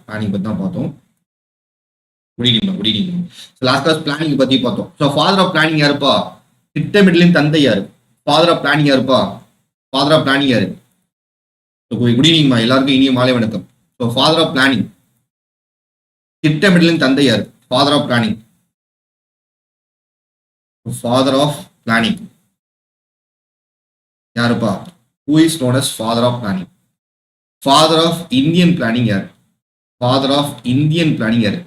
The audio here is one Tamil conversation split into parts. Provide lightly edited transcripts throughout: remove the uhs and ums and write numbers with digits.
பிளானிங் பத்தி தான் பார்த்தோம். Good evening. Last class planning பத்தி பார்த்தோம். ஸோ ஃபாதர் ஆஃப் பிளானிங் யாருப்பா? திட்டமிடலின் தந்தை யாரு? ஃபாதர் ஆஃப் பிளானிங் யாருப்பா? ஃபாதர் ஆஃப் பிளானிங் யாரு? குட் ஈவினிங்மா, எல்லாருக்கும் இனிய மாலை வணக்கம். ஸோ ஃபாதர் ஆஃப் பிளானிங், திட்டமிடலின் தந்தை யாரு? Father of planning. Father of planning யாருப்பா? Who is known as father of planning? Father of Indian planning யாரு? ஃபாதர் ஆஃப் இந்தியன் பிளானிங் யாரு?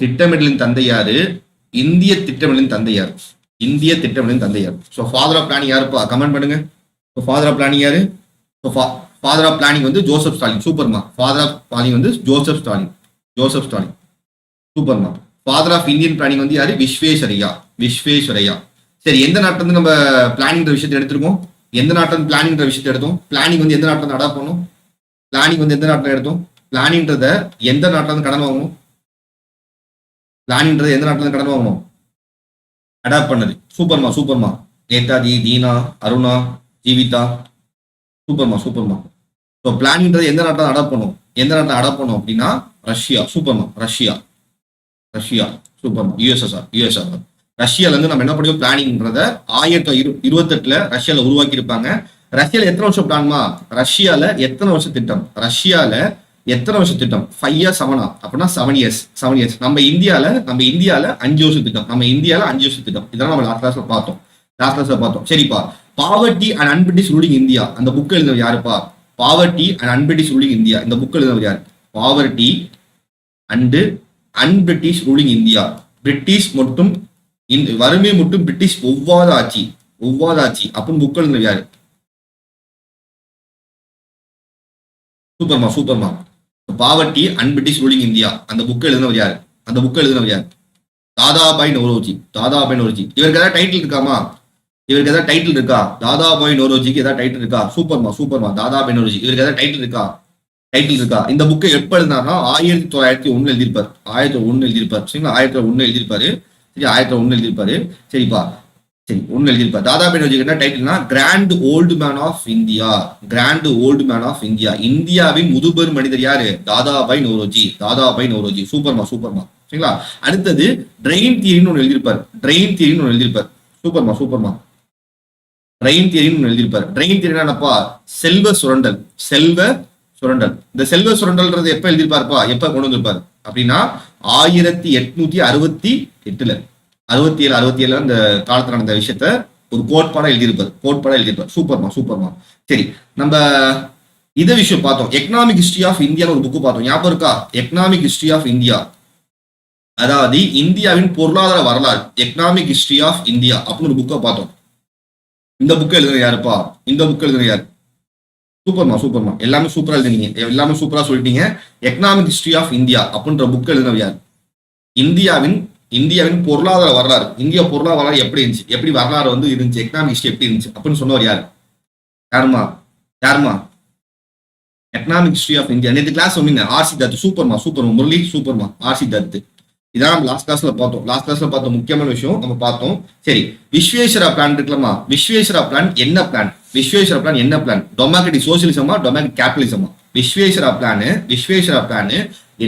திட்டமிடலின் தந்தை யாரு? இந்திய திட்டமிடலின் தந்தை யாரு? இந்திய திட்டமிடலின் தந்தை யாரு? ஸோ ஃபாதர் ஆஃப் பிளானிங் யாருப்பா? கமெண்ட் பண்ணுங்க. ஸோ ஃபாதர் ஆஃப் பிளானிங் யாரு? ஃபாதர் ஆஃப் பிளானிங் வந்து ஜோசப் ஸ்டாலின். சூப்பர்மா. ஃபாதர் ஆஃப் பிளானிங் வந்து ஜோசப் ஸ்டாலின். ஜோசப் ஸ்டாலின் சூப்பர்மா. ஃபாதர் ஆஃப் இந்தியன் பிளானிங் வந்து யாரு? விஸ்வேஸ்வரையா. விஸ்வேஸ்வரையா. சரி, எந்த நாட்டில இருந்து நம்ம பிளானிங் விஷயத்தை எடுத்திருக்கோம்? எந்த நாட்டில இருந்து பிளானிங் விஷயத்தை எடுத்தோம்? பிளானிங் வந்து எந்த நாட்டில இருந்து அடாப்ட் பண்ணணும்? பிளானிங் வந்து எந்த நாட்டில் எடுத்தோம்? பிளானிங்ன்றத எந்த நாட்டில இருந்து கடன் வாங்கணும்? பிளானிங்ன்றது எந்த நாட்டில இருந்து கடன் வாங்கணும்? அடாப்ட் பண்ணது. சூப்பர்மா சூப்பர்மா. நேதாஜி, தீனா, அருணா, ஜீவிதா. சூப்பர்மா சூப்பர்மா. ஸோ பிளானிங்ன்றது எந்த நாட்டில் அடாப்ட் பண்ணும்? எந்த நாட்டில் அடாப்ட் பண்ணும் அப்படின்னா ரஷ்யா. சூப்பர்மா. ரஷ்யா. ரஷ்யா. சூப்பர்மா. யுஎஸ்எஸ்ஆர். ரஷ்யால இருந்து நம்ம என்ன பண்ணுவோம்? பிளானிங்ன்றத 1928 ரஷ்யால உருவாக்கி இருப்பாங்க. ரஷ்யால எத்தனை வருஷம் பிளான்மா? ரஷ்யால எத்தனை வருஷம் திட்டம்? ரஷ்யால எத்தனை வருஷம் திட்டம்? 5 years 7 அப்படின்னா 7 years. நம்ம இந்தியால 5 வருஷம் திட்டம். நம்ம இந்தியால 5 வருஷம் திட்டம். இதெல்லாம் நம்ம லாஸ்ட் கிளாஸ்ல பார்த்தோம். சரிப்பா. Poverty and unBritish ruling India, அந்த புக் எழுதினவர் யாருப்பா? Poverty and unBritish ruling India, இந்த புக் எழுதினவர் யாரு? Poverty and unBritish ruling India. British மற்றும் வறுமை மற்றும் பிரிட்டிஷ் ஒவ்வாத ஆட்சி அப்படின்னு புக் எழுதினவர் யாரு? சூப்பர்மா. Poverty and British ruling India, அந்த புக் எழுதினவர் யாரு? தாதாபாய் நௌரோஜி. இவருக்கு ஏதாவது டைட்டில் இருக்காமா? தாதாபாய் நௌரோஜிக்கு ஏதாவது டைட்டில் இருக்கா? சூப்பர்மா. தாதாபாய் நௌரோஜி இவருக்கு ஏதாவது டைட்டில் இருக்கா? இந்த புக்கை எப்ப எழுதினார்னா 1901 எழுதியிருப்பார். 1901 எழுதியிருப்பார். சரிங்களா? 1901 எழுதியிருப்பாரு. சரி, 1901 எழுதியிருப்பாரு. சரிப்பா. சரி, 1 எழுதியிருப்பார். தாதாபாய் நௌரோஜிக்கு என்ன டைட்டில்னா grand old man of India. இந்தியாவின் முதுபெரும் மனிதர் யாரு? தாதாபாய் நௌரோஜி. சூப்பர்மா. சரிங்களா? அடுத்தது ட்ரெயின் தியரின்னு ஒன்று எழுதியிருப்பார். சூப்பர்மா. ட்ரெயின் தியரின்னு எழுதியிருப்பார். ட்ரெயின் தியரி என்னப்பா? செல்வ சுரண்டல். இந்த செல்வ சுரண்டல்ன்றது எப்ப எழுதியிருப்பாருப்பா? எப்ப கொண்டு வந்திருப்பாரு அப்படின்னா 1868 67 அந்த காலத்துல நடந்த விஷயத்த ஒரு கோட்பாடா எழுதியிருப்பார். சூப்பர்மா. சரி, நம்ம இதை விஷயம் பார்த்தோம். எக்கனாமிக் ஹிஸ்டரி ஆஃப் இந்தியான்னு ஒரு புக்கு பார்த்தோம். ஞாபகம் இருக்கா? எக்கனாமிக் ஹிஸ்டரி ஆஃப் இந்தியா, அதாவது இந்தியாவின் பொருளாதார வரலாறு. எக்கனாமிக் ஹிஸ்டரி ஆஃப் இந்தியா அப்படின்னு ஒரு புக்கை பார்த்தோம். இந்த புக்கை எழுதுற யாருப்பா? யாரு? சூப்பர்மா. எல்லாமே சூப்பரா எழுதுனீங்க. எல்லாமே சூப்பரா சொல்லிட்டீங்க. எக்கனாமிக் ஹிஸ்டரி ஆஃப் இந்தியா அப்படின்ற புக் எழுதுனவர் யார்? இந்தியாவின் பொருளாதார வரலாறு. இந்தியா பொருளாதார வரலாறு எப்படி இருந்துச்சு, எப்படி வரலாறு வந்து இருந்துச்சு, எக்கனாமிக் ஹிஸ்டரி எப்படி இருந்துச்சு அப்படின்னு சொன்னவர் யாரு? யாருமா? எக்கனாமிக் ஹிஸ்டரி ஆஃப் இந்தியா நேற்று கிளாஸ் சொன்னீங்க. ஆர்சி தத். சூப்பர்மா. முரளி. சூப்பர்மா. ஆர்சி தத். இதான் நம்ம லாஸ்ட் கிளாஸ்ல பார்த்தோம். முக்கியமான விஷயம் நம்ம பார்த்தோம். சரி, விஸ்வேஸ்வரா பிளான் இருக்கலாமா? விஸ்வேஸ்வரா பிளான் என்ன பிளான்? டெமோக்ராட்டிக் சோசியலிசமா, டெமோக்ராட்டிக் கேபிட்டலிசமா? விஸ்வேஸ்வரா பிளான்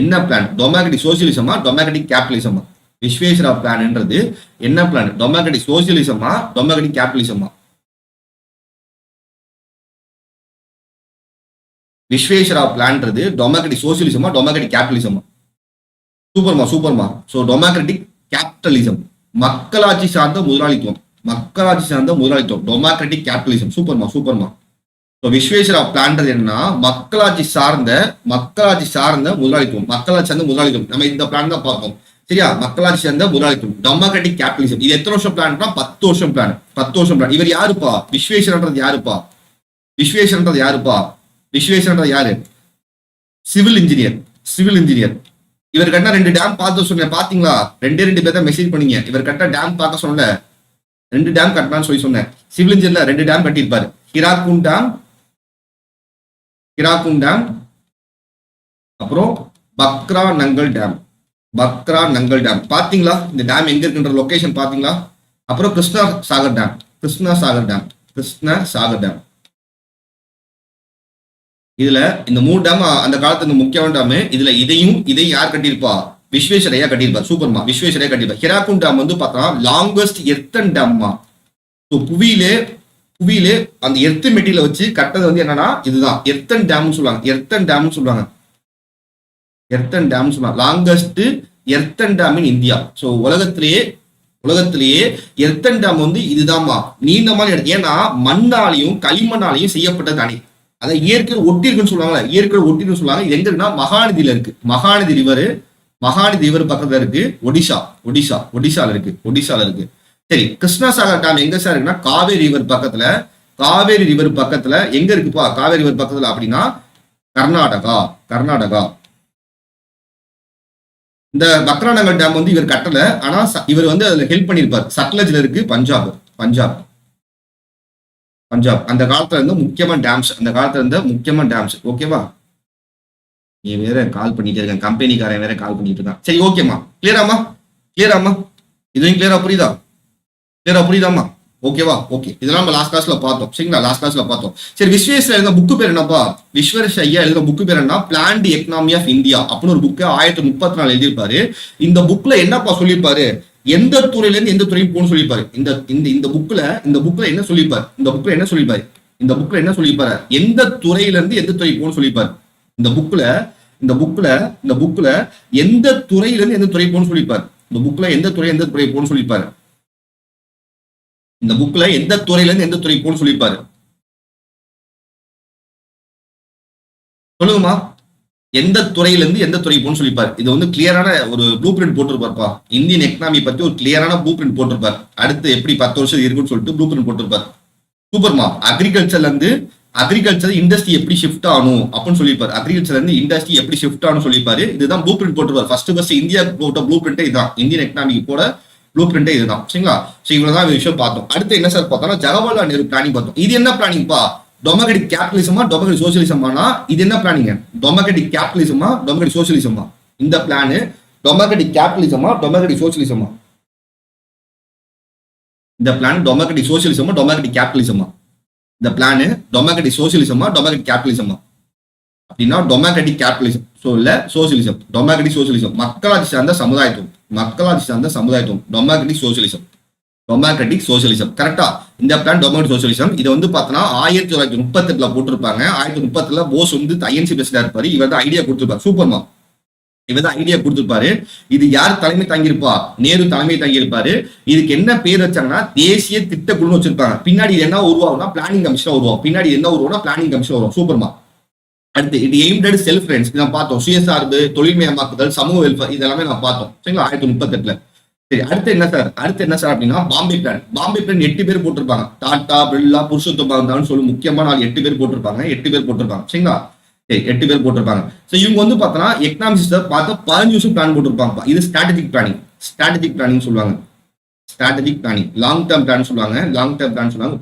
என்ன பிளான்? டெமோக்ராட்டிக் சோசியலிசமா, டெமோக்ராட்டிக் கேபிட்டலிசமா? விஸ்வேஸ்வரா பிளான்ன்றது என்ன பிளான்? டெமோக்ராட்டிக் சோசியலிசமா, டெமோக்ராட்டிக் கேபிட்டலிசமா? விஸ்வேஸ்வரா பிளான்ன்றது டெமோக்ராட்டிக் சோசியலிசமா, டெமோக்ராட்டிக் கேபிட்டலிசமா? சூப்பர்மா. சோ டெமோக்ராட்டிக் கேபிட்டலிசம், மக்களாட்சி சார்ந்த முதலாளித்துவம். Democratic capitalism. சூப்பர்மா. சோ விஸ்வேஸ்வரா பிளான்றது என்னன்னா மக்களாட்சி சார்ந்த முதலாளித்துவம். நம்ம இந்த பிளான் தான் பார்ப்போம். சரியா? மக்களாட்சி சார்ந்த முதலாளித்துவம், டெமோக்ராட்டிக் கேபிட்டலிசம். இது எத்தனை வருஷம் பிளான்? 10 வருஷம் பிளான். இவர் யாருப்பா? விஸ்வேஸ்வரன்றது யாரு? Civil engineer. இவர் கட்ட 2 டேம் பார்த்து சொன்னேன். பாத்தீங்களா? 2 பேர் தான் மெசேஜ் பண்ணீங்க. இவர் கட்ட டேம் பார்க்க சொன்ன 2 டேம் கட்டலாம்னு சொல்லி சொன்னேன். சிவில் இன்ஜினியர்ல 2 டேம் கட்டியிருப்பாரு. ஹிராக்குன் டேம், அப்புறம் பக்ரா நங்கல் டேம். பாத்தீங்களா? இந்த டேம் எங்க இருக்குன்ற லொகேஷன் பாத்தீங்களா? அப்புறம் கிருஷ்ணா சாகர் டேம். இதுல இந்த 3 டேம் அந்த காலத்துல இந்த முக்கியமான டேம். இதுல இதையும் யார் கட்டியிருப்பா? விஸ்வேஸ்வரையா கட்டியிருப்பார். சூப்பர்மா, விஸ்வேஸ்வரையா கட்டியிருப்பார். ஹிராக்குண்ட் டேம் வந்து பார்த்தா லாங்கஸ்ட் எர்த்தன் டேம்மா. ஸோ புவியிலே அந்த எர்த் மெட்டீரியல் வச்சு கட்டது வந்து என்னன்னா இதுதான் எர்த்தன் டேம்னு சொல்லுவாங்க. எர்த்தன் டேம் சொல்லுவாங்க. Longest earthen dam in India. So உலகத்திலேயே எர்த்தன் டேம் வந்து இதுதான்மா நீண்டமான இடம். ஏன்னா மண்ணாலையும் களிமண்ணாலையும் செய்யப்பட்டது அணை. அதான் இயற்கை ஒட்டி இருக்குன்னு சொல்லுவாங்க. இயற்கை ஒட்டி இருக்குன்னு சொல்லுவாங்க. இது எங்க இருக்குன்னா மகாநதியில இருக்கு. மகாநதி ரிவர் பக்கத்துல இருக்கு. ஒடிசால இருக்கு. சரி, கிருஷ்ணசாகர் டேம் எங்க சார் இருக்குன்னா காவேரி ரிவர் பக்கத்துல எங்க இருக்குப்பா? காவேரி ரிவர் பக்கத்துல அப்படின்னா கர்நாடகா. இந்த பக்ரானங்கல் டேம் வந்து இவர் கட்டல, ஆனா இவர் வந்து அதுல ஹெல்ப் பண்ணிருப்பார். சட்லஜ்ல இருக்கு. பஞ்சாப் அந்த காலத்துல இருந்த முக்கியமான டேம்ஸ். ஓகேவா? நீ வேற கால் பண்ணிட்டே இருக்க, கம்பெனிக்காரன் வேற கால் பண்ணிட்டு இருக்கான். சரி, ஓகேமா, கிளியராமா? இதுவும் புரியுதாமா? ஓகேவா? ஓகே, இதெல்லாம் நம்ம லாஸ்ட் கிளாஸ்ல பார்த்தோம். சரிங்களா? சரி, விஸ்வேஸ்வரர் எழுதின புக்கு பேர் என்னப்பா? விஸ்வேஸ்வரையா எழுதின புக்கு பேர் என்ன? பிளான்ட் எக்கனாமி ஆஃப் இந்தியா அப்படின்னு ஒரு புக்கு 1934 எழுதியிருப்பாரு. இந்த புக்ல என்னப்பா சொல்லியிருப்பாரு? எந்த துறையில இருந்து எந்த துறையும் போகணும்னு சொல்லியிருப்பாரு. இந்த புக்ல என்ன சொல்லியிருப்பாரு? எந்த துறையில இருந்து எந்த துறை போகணும்னு சொல்லியிருப்பாரு. இந்த புக்ல எந்த துறையில இருந்து எந்த துறை போகணும்னு சொல்லியிருப்பாரு. இந்த புக்ல எந்த துறை போகணும்னு சொல்லியிருப்பாரு. சொல்லுங்கம்மா. எந்த துறையில இருந்து எந்த துறை போகணும்னு சொல்லியிருப்பாரு. இது வந்து கிளியரான ஒரு ப்ளூ பிரிண்ட் போட்டிருப்பாருப்பா. இந்தியன் எக்கனாமி பத்தி ஒரு கிளியரான ப்ளூ பிரிண்ட் போட்டிருப்பாரு. அடுத்து எப்படி 10 வருஷம் இருக்குன்னு சொல்லிட்டு ப்ளூ பிரிண்ட் போட்டிருப்பாரு. சூப்பர்மா. அக்ரிகல்ச்சர் இண்டஸ்ட்ரி எப்படி ஷிஃப்ட் ஆகணும் அப்படின்னு சொல்லியிருப்பாரு. இதுதான் ப்ளூ பிரிண்ட் போட்டிருப்பாரு. ஃபர்ஸ்ட் இந்தியா போட்ட ப்ளூ பிரிண்டே இதுதான். இந்தியன் எக்கனாமிக்கு போட ப்ளூ பிரிண்டே இதுதான். சரிங்களா? ஸோ இவ்வளவுதான் விஷயம் பார்த்தோம். அடுத்து என்ன சார் பார்த்தோம்னா ஜவஹர்லால் நேரு பிளானிங் பார்த்தோம். இது என்ன பிளானிங்ப்பா? டொமக்ராட்டிக் கேபிட்டலிசமா, டொமக்ராட்டிக் சோசியலிசமானா இது என்ன பிளானிங்? டொமக்ராட்டிக் கேபிட்டலிசமா, டொமக்ராட்டிக் சோசியலிசமா? இந்த பிளான் டொமக்ராட்டிக் கேபிட்டலிசமா, டொமக்ராட்டிக் சோசியலிசமா? இந்த பிளான் டொமக்ராட்டிக் சோசியலிசமா, டொமக்ராட்டிக் கேபிட்டலிசமா? இந்த பிளான் டொமக்ராட்டிக் சோசியலிசமா, டொமக்ராட்டிக் கேபிட்டலிசமா? அப்படின்னா டொமக்ராட்டிக் கேபிட்டலிசம். ஸோ இல்ல சோசியலிசம். டொமக்ராட்டிக் சோசியலிசம் மக்களாட்சி சார்ந்த சமுதாயத்துவம். டொமக்ராட்டிக் சோசியலிசம் கரெக்டா? இந்த பிளான் டொமக்ராட்டிக் சோசியலிசம். இதை வந்து பார்த்தோன்னா 1938 போட்டிருப்பாங்க. 1930 போஸ் வந்து ஐஎன்சி பிரசிடண்டா இருப்பாரு. இவர் தான் ஐடியா கொடுத்திருப்பாரு. சூப்பர்மா, இவர் தான் ஐடியா கொடுத்திருப்பாரு. இது யார் தலைமை தாங்கியிருப்பா? நேரு தலைமை தாங்கியிருப்பாரு. இதுக்கு என்ன பேர் வச்சாங்கன்னா தேசிய திட்டக்குழு வச்சிருப்பாங்க. பின்னாடி என்ன உருவாகும்னா பிளானிங் கமிஷன் உருவாகும். சூப்பர்மா. அடுத்து இது எய்ம்டு செல்ஃப் ரென்ஸ் இதை பார்த்தோம். சுயசார்பு, தொழில்மயமாக்குதல், சமூக வெல்ஃபேர் இதெல்லாமே நான் பார்த்தோம். சரிங்களா? 1938. சரி, அடுத்து என்ன சார் அப்படின்னா பாம்பே பிளான் 8 பேர் போட்டிருப்பாங்க. டாடா, பிர்லா, புருஷோத்தம் சொல்லி முக்கியமான 8 பேர் போட்டிருப்பாங்க. சரிங்களா? 8 பேர் போட்டிருப்பாங்க. ஸோ இவங்க வந்து பார்த்தோன்னா எக்கனாமிக்ஸ் பார்த்தா 15 வருஷம் பிளான் போட்டிருப்பாங்க. இது ஸ்ட்ராட்டஜிக் பிளானிங் சொல்லுவாங்க. லாங் டேர்ம் பிளான் சொல்லுவாங்க.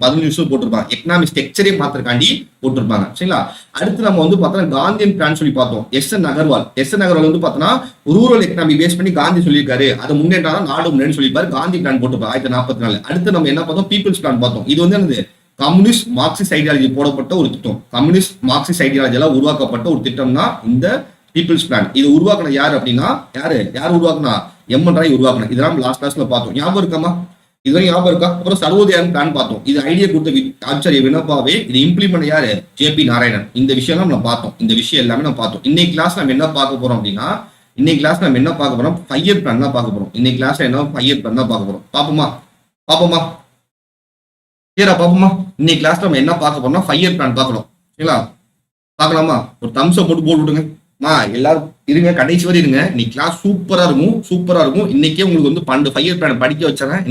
15 வருஷம் போட்டிருப்பாங்க. எக்கனாமிக் ஸ்ட்ரக்சரே மாத்திரக்காண்டி போட்டிருப்பாங்க. சரிங்களா? அடுத்து நம்ம வந்து பார்த்தோம்னா காந்தியன் பிளான் சொல்லி பார்த்தோம். எஸ்.என். அகர்வால் வந்து பார்த்தோன்னா ரூரல் எக்கனாமி பேஸ் பண்ணி காந்தி சொல்லியிருக்காரு. அதை முன்னேற்றம் நாடு முன்னேன்னு சொல்லியிருப்பாரு. காந்தி பிளான் போட்டிருப்பாரு 1944. அடுத்து நம்ம என்ன பார்த்தோம்? பீப்புள்ஸ் பிளான் பார்த்தோம். இது வந்து என்னது? கம்யூனிஸ்ட் மார்க்சிஸ்ட் ஐடியாலஜி போடப்பட்ட ஒரு திட்டம். கம்யூனிஸ்ட் மார்க்சிஸ்ட் ஐடியாலஜி எல்லாம் உருவாக்கப்பட்ட ஒரு திட்டம் தான் இந்த பீப்புள்ஸ் பிளான். இது உருவாக்குன யார் அப்படின்னா யார் உருவாக்குனா? எம்.என். ராய் உருவாக்குன. இதெல்லாம் லாஸ்ட் கிளாஸ்ல பார்த்தோம். ஞாபகம் இருக்காமா? இதுவரை ஞாபகம் இருக்கா? அப்புறம் சர்வோதயம் பிளான் பார்த்தோம். இது ஐடியா கொடுத்த ஆச்சாரிய வினோபாவே. இது இம்ப்ளிமெண்ட் யாரு? ஜே.பி. நாராயணன். இந்த விஷயம் நம்ம பார்த்தோம். எல்லாமே நம்ம பார்த்தோம். இன்னைக்கு கிளாஸ் நம்ம என்ன பார்க்க போறோம் அப்படின்னா ஃபைவ்-இயர் பிளான் தான் பார்க்க போறோம். இன்னைக்கு கிளாஸ்ல என்ன 5-year பிளான் தான் பார்க்க போறோம். பாப்போமா? கிளியரா பாப்போமா? இன்னைக்கு கிளாஸ்ல நம்ம என்ன பார்க்க போறோம்னா 5-year பிளான் பார்க்கணும். சரிங்களா? பார்க்கலாமா? ஒரு தம்ஸ் அப் போட்டு விடுங்க. எல்லாரும் இருங்க, கடைசி வரை இருங்க. இன்னைக்கு கிளாஸ் சூப்பரா இருக்கும். இன்னைக்கே உங்களுக்கு வந்து 12 5-year பிளான் படிக்க வச்சறேன்.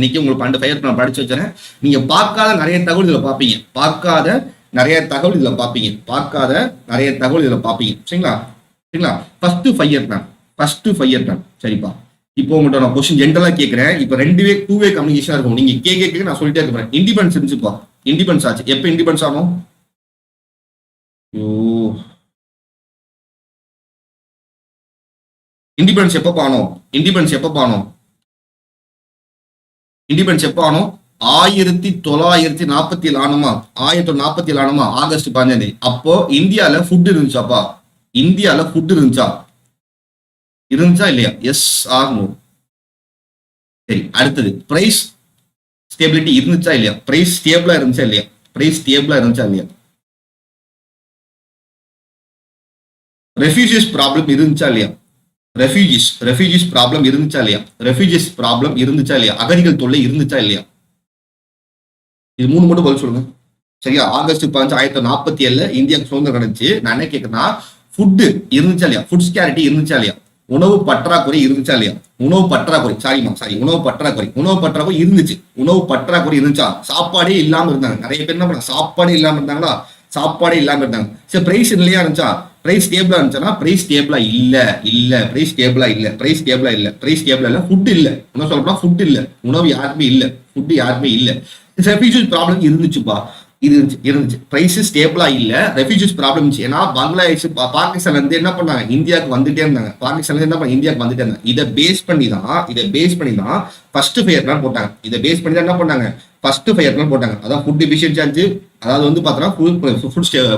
நீங்க பார்க்காத நிறைய தகவல் இதுல பாப்பீங்க. சரிங்களா? First 5-year plan. சரிப்பா. இப்போ உங்கள்கிட்ட நான் கொஸ்டின் ஜென்ரலா கேட்கிறேன். இப்போ 2-way கம்யூனிகேஷன் இருக்கும். நீங்க கேட்க நான் சொல்லிட்டே இருப்பேன். இண்டிபெண்டன்ஸ் இருந்துச்சுப்பா. இண்டிபெண்டன்ஸ் ஆச்சு. எப்ப இண்டிபெண்டன்ஸ் ஆகும்? இண்டிபெண்டன்ஸ் எப்ப ஆனோம்? 1947 ஆனமா 1947 ஆனமா ஆகஸ்ட் 15 அப்போ இந்தியால ஃபுட் இருந்துச்சாப்பா? இந்தியால ஃபுட் இருந்துச்சா இல்லையா? Yes or no? சரி, அடுத்தது பிரைஸ் ஸ்டேபிலிட்டி இருந்துச்சா இல்லையா? பிரைஸ் ஸ்டேபிளா இருந்துச்சா இல்லையா? பிரைஸ் ஸ்டேபிளா இருந்துச்சா இல்லையா? ரெஃப்யூஜிஸ் ப்ராப்ளம் இருந்துச்சா இல்லையா? ரெஃப்யூஜிஸ் ப்ராப்ளம் இருந்துச்சா இல்லையா? ரெஃப்யூஜிஸ் ப்ராப்ளம் இருந்துச்சா இல்லையா? அகதிகள் தொல்லை இருந்துச்சா இல்லையா? இது 3 மட்டும் பதில் சொல்லுங்க. சரியா? ஆகஸ்ட் 15 1947 இந்தியாவுக்கு சுதந்திரம் கிடைச்சு. நான் என்ன கேட்கறேன்னா, ஃபுட் இருந்துச்சா இல்லையா? ஃபுட் ஸ்கேரிட்டி இருந்துச்சா இல்லையா? உணவு பற்றாக்குறை இருந்துச்சா இல்லையா? உணவு பற்றாக்குறை உணவு பற்றாக்குறை இருந்துச்சு. உணவு பற்றாக்குறை இருந்துச்சா? சாப்பாடே இல்லாம இருந்தாங்க. நிறைய பேர் என்ன பண்ணாங்க? சாப்பாடே இல்லாம இருந்தாங்களா? சாப்பாடே இல்லாம இருந்தாங்க. சரி, பிரைஸ் இல்லையா இருந்துச்சா? பிரைஸ் ஸ்டேபிளா இருந்துச்சுன்னா பிரைஸ் ஸ்டேபிளா இல்ல பிரைஸ் ஸ்டேபிளா இல்ல ஃபுட் இல்ல. என்ன சொல்லப்போனா ஃபுட் இல்ல, உணவு யாருமே இல்ல, ஃபுட் யாருமே இல்ல. ரெஃப்யூஜிஸ் ப்ராப்ளம் இருந்துச்சுப்பா, இருந்துச்சு. பிரைஸ் ஸ்டேபிளா இல்ல, ரெஃப்யூஜிஸ் ப்ராப்ளம் இருந்துச்சு. ஏன்னா பங்களாதேஷ் பாகிஸ்தான்ல இருந்து என்ன பண்ணாங்க? இந்தியாவுக்கு வந்துட்டே இருந்தாங்க. பாகிஸ்தான்ல என்ன பண்ண? இந்தியாவுக்கு வந்துட்டே இருந்தாங்க. இதை பேஸ் பண்ணி தான் ஃபர்ஸ்ட் ஃபயர் பிளான் போட்டாங்க. இதை பேஸ் பண்ணி தான் என்ன பண்ணாங்க? ஃபர்ஸ்ட் ஃபயர் பிளான் போட்டாங்க. அதான் ஃபுட் டிஃபிஷியன்சி ஆச்சு. அதாவது வந்து பார்த்தோன்னா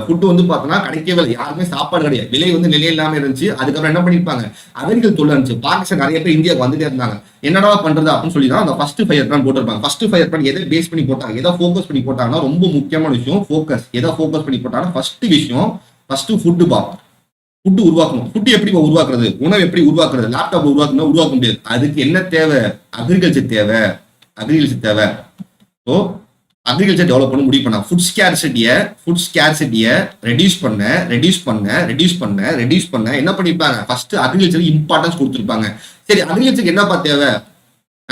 ஃபுட் வந்து பார்த்தோன்னா கிடைக்கவே இல்லை. யாருமே சாப்பாடு கிடையாது. விலை வந்து நிலைய இல்லாம இருந்துச்சு. அதுக்கப்புறம் என்ன பண்ணிருப்பாங்க? அகதிகள் தொல்லை இருந்துச்சு. பாகிஸ்தான் நிறைய பேர் இந்தியாவுக்கு வந்துட்டே இருந்தாங்க. என்னடா பண்றது அப்படின்னு சொல்லி தான் அந்த ஃபர்ஸ்ட் ஃபயர் பிளான் போட்டிருப்பாங்க. ஃபர்ஸ்ட் ஃபயர் பிளான் எதை பேஸ் பண்ணி போட்டாங்க? எதை ஃபோக்கஸ் பண்ணி போட்டாங்கன்னா, ரொம்ப முக்கியமான விஷயம் ஃபோக்கஸ். எதை ஃபோக்கஸ் பண்ணி போட்டாங்கன்னா, ஃபர்ஸ்ட் ஃபுட்டு பா. ஃபுட்டு உருவாக்கணும். ஃபுட்டு எப்படி உருவாக்குறது? உணவு எப்படி உருவாக்குறது? லேப்டாப் உருவாக்க முடியாது. அதுக்கு என்ன தேவை? அக்ரிகல்ச்சர் தேவை. ஸோ அக்ரிகல்ச்சர் டெவலப் பண்ண முடிவு பண்ண ஃபுட் ஸ்கேர்சிட்டியை ரெடியூஸ் பண்ண என்ன பண்ணிருப்பாங்க? ஃபர்ஸ்ட் அக்ரிகல்ச்சர் இம்பார்ட்டன்ஸ் கொடுத்துருப்பாங்க. சரி, அக்ரிகல்ச்சருக்கு என்னப்பா தேவை?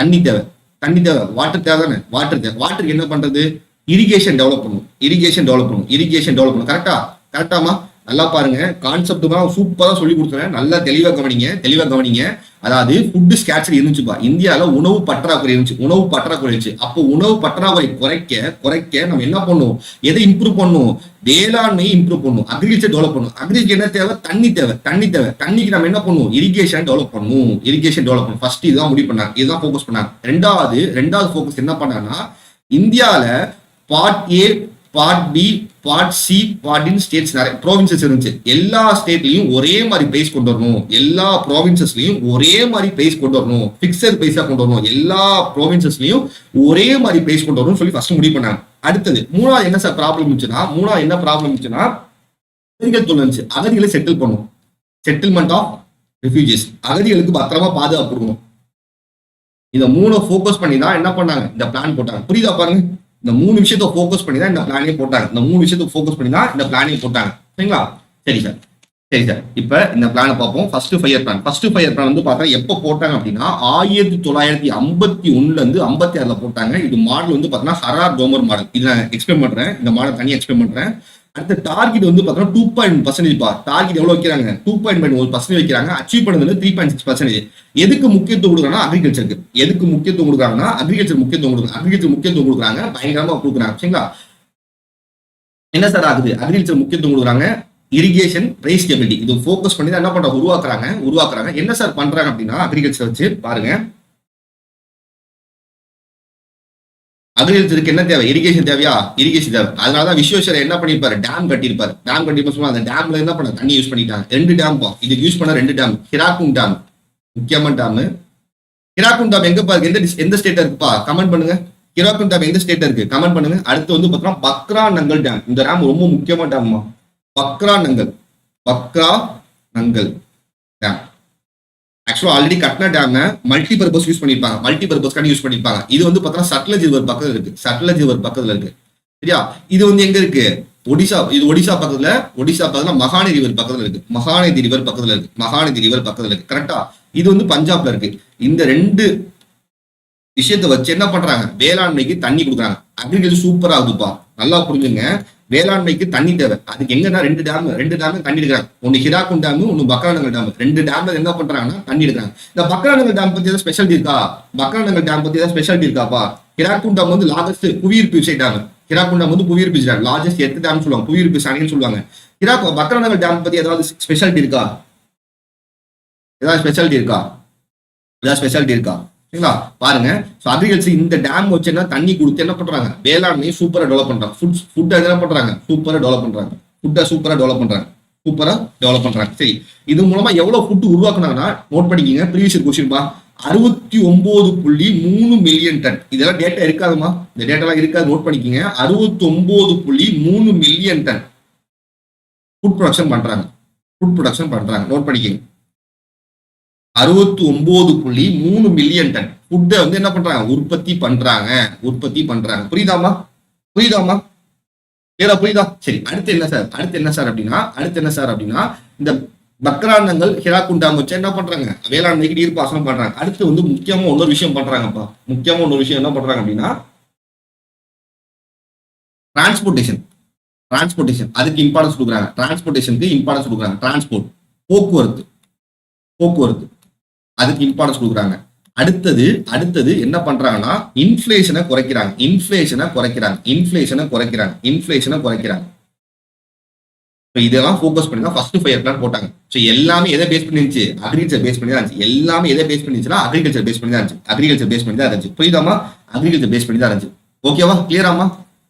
தண்ணி தேவை. வாட்டர் தேவை தானே? வாட்டருக்கு என்ன பண்றது? இரிகேஷன் டெவலப் பண்ணும். கரெக்டாமா? நல்லா பாருங்க, கான்செப்ட் சூப்பரா சொல்லி கொடுத்துறேன். நல்லா தெளிவா கவனிங்க. அதாவது ஃபுட் ஸ்கேர்சிட்டி இருந்துச்சுப்பா. இந்தியாவில் உணவு பற்றாக்குறை இருந்துச்சு. அப்போ உணவு பற்றாக்குறை குறைக்க நம்ம என்ன பண்ணுவோம்? எதை இம்ப்ரூவ் பண்ணும்? வேளாண்மையை இம்ப்ரூவ் பண்ணும். அக்ரிகல்ச்சர் டெவலப் பண்ணும். அக்ரிகல்ச்சர் என்ன தேவை? தண்ணி தேவை. தண்ணிக்கு நம்ம என்ன பண்ணுவோம்? இரிகேஷன் டெவலப் பண்ணும். ஃபர்ஸ்ட் இதுதான் முடிவு பண்ணாங்க. இதுதான் ஃபோக்கஸ் பண்ணாங்க. ரெண்டாவது ஃபோக்கஸ் என்ன பண்ணாங்கன்னா, இந்தியாவில் part A, part B, part C, part in states நிறைய ப்ரோவின்சஸ் இருந்துச்சு. எல்லா ஸ்டேட்லயும் ஒரே மாதிரி பிரைஸ் கொண்டு வரணும். எல்லா ப்ரோவின்சஸ்லயும் ஒரே மாதிரி பிரைஸ் கொண்டு வரணும். பிக்சட் பிரைஸா கொண்டு வரணும். எல்லா ப்ரோவின்சஸ்லயும் ஒரே மாதிரி பிரைஸ் கொண்டு வரணும்னு சொல்லி ஃபர்ஸ்ட் முடிவு பண்ணாங்க. அடுத்தது மூணாவது என்ன ப்ராப்ளம் இருந்துச்சுன்னா, அகதிகள் தொல்லை இருந்துச்சு. அகதிகளை செட்டில் பண்ணும். Settlement of refugees. அகதிகளுக்கு பத்திரமா பாதுகாப்பு கொடுக்கணும். இதை 3 ஃபோக்கஸ் பண்ணி தான் என்ன பண்ணாங்க? இந்த பிளான் போட்டாங்க. புரியுதா பாருங்க? இந்த 3 விஷயத்தை ஃபோக்கஸ் பண்ணி தான் இந்த பிளானே போட்டாங்க. சரிங்களா? சரி சார். இப்ப இந்த பிளானை பார்ப்போம். ஃபர்ஸ்ட் ஃபயர் பிளான் வந்து பார்த்தா எப்போ போட்டாங்க அப்படின்னா, 1951 இருந்து 56 போட்டாங்க. இது மாடல் வந்து பார்த்தீங்கன்னா ஹரார் டோமர் மாடல். இது நான் எக்ஸ்பிளைன் பண்றேன். இந்த மாடல் தனியாக எக்ஸ்பிளைன் பண்றேன். அடுத்த டார்கெட் வந்து பார்த்தோம்னா 2.5% பா. டார்கெட் எவ்வளவு வைக்கிறாங்க? 2.1% வைக்கிறாங்க. அச்சீவ் பண்ணது 3.6%. எதுக்கு முக்கியத்துவம் கொடுக்குறாங்கன்னா அக்ரிகல்ச்சருக்கு. அக்ரிகல்ச்சர் முக்கியத்துவம் கொடுக்குறாங்க. பயங்கரமா கொடுக்குறாங்க. சரிங்களா? என்ன சார் ஆகுது? அக்ரிகல்ச்சர் முக்கியத்துவம் கொடுக்குறாங்க. இரிகேஷன், பிரைஸ் ஸ்டெபிலிட்டி இது ஃபோக்கஸ் பண்ணி தான் என்ன பண்றாங்க? உருவாக்குறாங்க. என்ன சார் பண்றாங்க அப்படின்னா, அக்ரிகல்ச்சர் வச்சு பாருங்க. அக்ரிகல்ச்சருக்கு என்ன தேவை? இரிகேஷன் தேவையா? இரிகேஷன் தேவை. அதனாலதான் விஸ்வேஸ்வரர் என்ன பண்ணிருப்பாரு? டேம் கட்டியிருப்பாரு. அந்த டேம்ல என்ன பண்ண? தண்ணி யூஸ் பண்ணிட்டாங்க. 2 டேம் இதுக்கு யூஸ் பண்ண 2 டேம். ஹிராக்குண்ட் டேம் முக்கியமான டேம். ஹிராக்குண்ட் டேம் எங்க பாருங்க? எந்த ஸ்டேட்ல இருக்குப்பா? கமெண்ட் பண்ணுங்க. ஹிராக்குண்ட் டேம் எந்த ஸ்டேட்ல இருக்கு? கமெண்ட் பண்ணுங்க. அடுத்து வந்து பாத்தீங்கன்னா பக்ரா நங்கல் டேம். இந்த டேம் ரொம்ப முக்கியமான டேம்மா. பக்ரா நங்கல் டேம் ஆக்சுவலா ஆல்ரெடி கட்டின டேம் மல்டிபர்பஸ் யூஸ் பண்ணிருப்பாங்க. இது வந்து பார்த்தா சட்லஜ் ரிவர் பக்கத்துல இருக்கு. சரியா? இது வந்து எங்க இருக்கு? ஒடிசா பக்கத்துல மகாநதி ரிவர் பக்கத்துல இருக்கு. கரெக்டா? இது வந்து பஞ்சாப்ல இருக்கு. இந்த 2 விஷயத்தை வச்சு என்ன பண்றாங்க? வேளாண்மைக்கு தண்ணி கொடுக்குறாங்க. அக்ரிகல்ச்சர் சூப்பரா ஆகுதுப்பா. நல்லா புரிஞ்சுங்க. வேளாண்மைக்கு தண்ணி தேவை. அதுக்கு எங்கன்னா 2 டேம் தண்ணி எடுக்கிறாங்க. ஒன்னு ஹிராக்குண்ட் டேம், ஒன்னு பக்ரானங்கல் டேம். 2 டேம்ல என்ன பண்றாங்கன்னா தண்ணி எடுக்கிறாங்க. இந்த பக்ரானங்கல் டேம் பத்தி ஏதாவது ஸ்பெஷாலிட்டி இருக்காப்பா? ஹிராக்குண்ட் டேம் வந்து லார்ஜஸ்ட் புவியீர்ப்பு விசை டேம். லார்ஜஸ்ட் எர்த் டேம் சொல்லுவாங்க. புவியீர்ப்பு சாணின்னு சொல்லுவாங்க. பக்ரானங்கல் டேம் பத்தி ஏதாவது ஸ்பெஷாலிட்டி இருக்கா? சரிங்களா? பாருங்க. ஸோ அக்ரிகல்ச்சர் இந்த டேம் வச்சு என்ன தண்ணி கொடுத்து என்ன பண்றாங்க, வேளாண்மையை சூப்பரா டெவலப் பண்றாங்க. ஃபுட்டை என்ன பண்றாங்க, சூப்பரா டெவலப் பண்றாங்க. ஃபுட்டை சூப்பரா டெவலப் பண்றாங்க. சூப்பரா டெவலப் பண்றாங்க. சரி, இது மூலமா எவ்வளவு ஃபுட் உருவாக்குனாங்கன்னா நோட் பண்ணிக்கிங்க. ப்ரீவியஸ் கொஸ்டின்பா 69.3 மில்லியன் டன். இதெல்லாம் டேட்டா இருக்காதுமா, இந்த டேட்டாலாம் இருக்காது, நோட் பண்ணிக்கிங்க. 69.3 மில்லியன் டன் ஃபுட் ப்ரொடக்ஷன் பண்றாங்க. ஃபுட் ப்ரொடக்ஷன் பண்றாங்க, நோட் பண்ணிக்கிங்க. 69.3 மில்லியன் டன் ஃபுட்டை வந்து என்ன பண்றாங்க, உற்பத்தி பண்றாங்க. உற்பத்தி பண்றாங்க. புரியுதாமா? புரியுதாமா? கிளியரா புரியுதா? சரி, அடுத்து என்ன சார், அடுத்து என்ன சார் அப்படின்னா, அடுத்து என்ன சார் அப்படின்னா, இந்த பக்ரானங்கள் ஹிராக்குண்டாம் வச்சு என்ன பண்றாங்க, வேளாண்மைக்கு நீர் பாசனம் பண்றாங்க. அடுத்து வந்து முக்கியமா இன்னொரு விஷயம் பண்றாங்கப்பா. முக்கியமா இன்னொரு விஷயம் என்ன பண்றாங்க அப்படின்னா, டிரான்ஸ்போர்டேஷன். டிரான்ஸ்போர்டேஷன் அதுக்கு இம்பார்ட்டன்ஸ் கொடுக்குறாங்க. டிரான்ஸ்போர்டேஷனுக்கு இம்பார்ட்டன்ஸ் கொடுக்குறாங்க. டிரான்ஸ்போர்ட், போக்குவரத்து, போக்குவரத்து அதுக்கு இம்பார்ட்டன்ஸ் கொடுக்குறாங்க. அடுத்தது அடுத்தது என்ன பண்றாங்கன்னா, இன்ஃபிளேஷனை குறைக்கிறாங்க. இன்ஃபிளேஷனை குறைக்கிறாங்க. இன்ஃபிளேஷனை குறைக்கிறாங்க. இன்ஃபிளேஷனை குறைக்கிறாங்க. இதெல்லாம் ஃபோக்கஸ் பண்ணி தான் ஃபர்ஸ்ட் 5 பிளான் போட்டாங்க. ஸோ எல்லாமே எதை பேஸ் பண்ணி இருந்துச்சு, அக்ரிகல்ச்சர் பேஸ் பண்ணி தான் இருந்துச்சு. எல்லாமே எதை பேஸ் பண்ணிச்சுன்னா அக்ரிகல்ச்சர் பேஸ் பண்ணி தான் இருந்துச்சு. அக்ரிகல்ச்சர் பேஸ் பண்ணி தான் இருந்துச்சு. புரியுதாமா? அக்ரிகல்ச்சர் பேஸ் பண்ணி தான் இருந்துச்சு. ஓகேவா? கிளியராமா?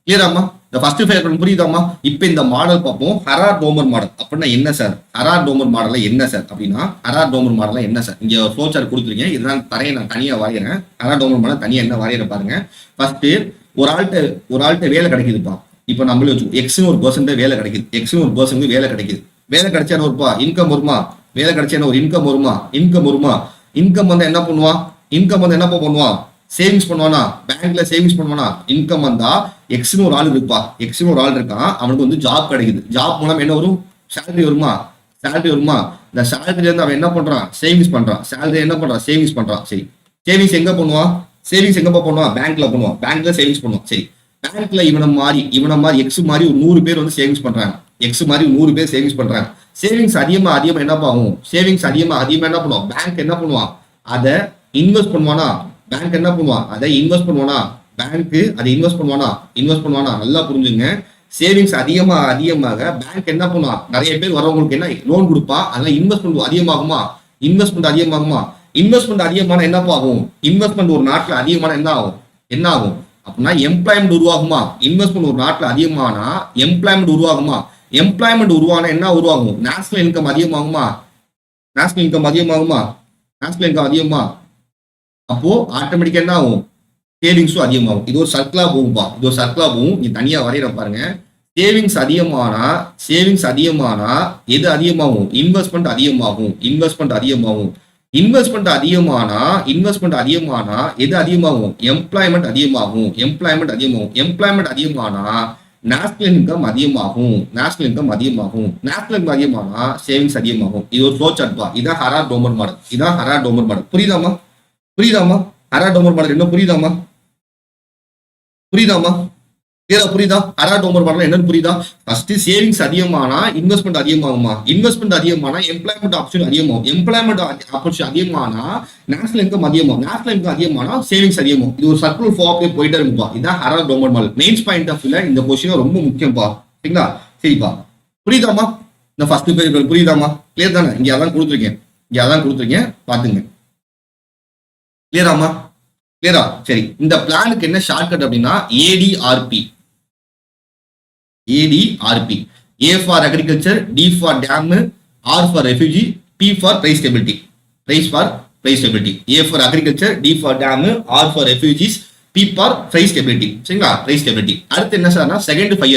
கிளியராமா? இந்த ஃபர்ஸ்ட் 5 பிளான் புரியுதாமா? இப்போ இந்த மாடல் பார்ப்போம். ஹரார் டோமர் மாடல் அப்படின்னா என்ன சார்? ஹரார் டோமர் மாடல்ல என்ன சார் அப்படின்னா, ஹரார் டோமர் மாடல்ல என்ன சார்? இங்க ஃப்ளோ சார்ட் கொடுத்துருக்கீங்க. இதெல்லாம் தரையை நான் தனியாக வரைகிறேன். ஹரார் டோமர் மாடல் தனியாக என்ன வரைகிற பாருங்க. ஃபர்ஸ்ட் ஒரு ஆள்கிட்ட வேலை கிடைக்குதுப்பா. இப்போ நம்மளே வச்சு எக்ஸ்னு ஒரு பர்சன்ட் வேலை கிடைக்குது. எக்ஸ்னு ஒரு பர்சன்ட் வேலை கிடைக்குது. வேலை கிடைச்சா ஒருப்பா இன்கம் வருமா? வேலை கிடைச்சா ஒரு இன்கம் வருமா? இன்கம் வருமா? இன்கம் வந்து என்ன பண்ணுவான்? இன்கம் வந்து என்ன பண்ணுவான்? சேவிங்ஸ் பண்ணுவானா? பேங்க்ல சேவிங்ஸ் பண்ணுவானா? இன்கம் வந்தா எக்ஸ்னு ஒரு ஆள் இருப்பா. எக்ஸ்னு ஒரு ஆள் இருக்கான், அவனுக்கு வந்து ஜாப் கிடைக்குது. ஜாப் மூலம் என்ன வரும்? சேலரி வருமா? சேலரி வருமா? இந்த சேலரில இருந்து அவன் என்ன பண்றான்? சேவிங்ஸ் பண்றான். சேலரி என்ன பண்றான்? சேவிங்ஸ் பண்றான். சரி, சேவிங்ஸ் எங்க பண்ணுவான்? சேவிங்ஸ் எங்க பண்ணுவான்? பேங்க்ல பண்ணுவான். பேங்க்ல சேவிங்ஸ் பண்ணுவான். சரி, பேங்க்ல இவனை மாதிரி எக்ஸ் மாதிரி ஒரு 100 பேர் வந்து சேவிங்ஸ் பண்றாங்க. எக்ஸ் மாதிரி 100 பேர் சேவிங்ஸ் பண்றாங்க. சேவிங்ஸ் அதிகமா என்ன ஆகும்? சேவிங்ஸ் அதிகமா என்ன பண்ணுவான்? பேங்க் என்ன பண்ணுவான்? அதை இன்வெஸ்ட் பண்ணுவானா? பேங்க் என்ன பண்ணுவான்? அதை இன்வெஸ்ட் பண்ணுவானா? பேங்க் அதை இன்வெஸ்ட் பண்ணுவானா? இன்வெஸ்ட் பண்ணுவானா? நல்லா புரிஞ்சுங்க. சேவிங்ஸ் அதிகமாக பேங்க் என்ன பண்ணுவான்? நிறைய பேர் வரவங்களுக்கு என்ன லோன் கொடுப்பா. அதெல்லாம் இன்வெஸ்ட்மெண்ட் அதிகமாகுமா? இன்வெஸ்ட்மெண்ட் அதிகமாகுமா? இன்வெஸ்ட்மெண்ட் அதிகமான என்ன ஆகும்? இன்வெஸ்ட்மெண்ட் ஒரு நாட்டில் அதிகமான என்ன ஆகும்? என்ன ஆகும் அப்படின்னா எம்ப்ளாய்மெண்ட் உருவாகுமா? இன்வெஸ்ட்மெண்ட் ஒரு நாட்டில் அதிகமானா எம்ப்ளாய்மெண்ட் உருவாகுமா? எம்ப்ளாய்மெண்ட் உருவானா என்ன உருவாகும்? நேஷனல் இன்கம் அதிகமாகுமா? நேஷனல் இன்கம் அதிகமாகுமா? நேஷனல் இன்கம் அதிகமா? அப்போ ஆட்டோமேட்டிக்கா என்ன ஆகும்? சேவிங்ஸும் அதிகமாகும். இது ஒரு சர்க்கிளா போகும்பா. இது ஒரு சர்க்கிளா போகும். நீ தனியா வரையிற பாருங்க. சேவிங்ஸ் அதிகமானா எது அதிகமாகும்? இன்வெஸ்ட்மெண்ட் அதிகமாகும். இன்வெஸ்ட்மெண்ட் அதிகமாகும். இன்வெஸ்ட்மெண்ட் அதிகமானா எது அதிகமாகும்? எம்ப்ளாய்மெண்ட் அதிகமாகும். எம்ப்ளாய்மெண்ட் அதிகமாகும். எம்ப்ளாய்மெண்ட் அதிகமானா நேஷனல் இன்கம் அதிகமாகும். நேஷனல் இன்கம் அதிகமாகும். நேஷனல் இன்கம் அதிகமானா சேவிங்ஸ் அதிகமாகும். இது ஒரு ஃப்ளோ சார்ட் பா. இதான் ஹரார் டோமர் மாடல். இதான் Harrod Domar model. புரியுதாமா? புரியுதாமா? ஹரார் Domar model என்ன புரியுதாமா? புரியுதாமா? கிளியரா புரியுதா? ஹரார் டோமர் மாடல் என்னன்னு புரியுதா? ஃபர்ஸ்ட் சேவிங்ஸ் அதிகமானா இன்வெஸ்ட்மெண்ட் அதிகமாகுமா? இன்வெஸ்ட்மெண்ட் அதிகமானா எம்ப்ளாய்மெண்ட் ஆப்பர்ச்சுனிட்டி அதிகமாகும். எம்ப்ளாய்மெண்ட் ஆப்பர்ச்சுனிட்டி அதிகமானா நேஷனல் இன்கம் அதிகமாகும். நேஷனல் இன்கம் அதிகமானா சேவிங்ஸ் அதிகமாகும். இது ஒரு சர்க்கிள் ஃபார்ம் போயிட்டே இருக்குப்பா. இதான் Harrod Domar model. Mains point of வியூல இந்த கொஸ்டின் ரொம்ப முக்கியம்ப்பா. சரிங்களா? சரிப்பா, புரியுதாமா? இந்த ஃபர்ஸ்ட் பேர் புரியுதாமா? கிளியர் தானே? இங்க அதான் கொடுத்துருக்கேன். பாத்துங்க. கிளியராமா? கிளியரா? சரி, இந்த பிளானுக்கு என்ன ஷார்ட்கட் அப்படின்னா ADRP. ADRP. A for agriculture, D for dam, R for refugee, P for price stability. A for agriculture, D for dam, R for refugees, P for price stability. சரிங்களா? Price stability. அடுத்து என்ன சார்னா செகண்ட் 5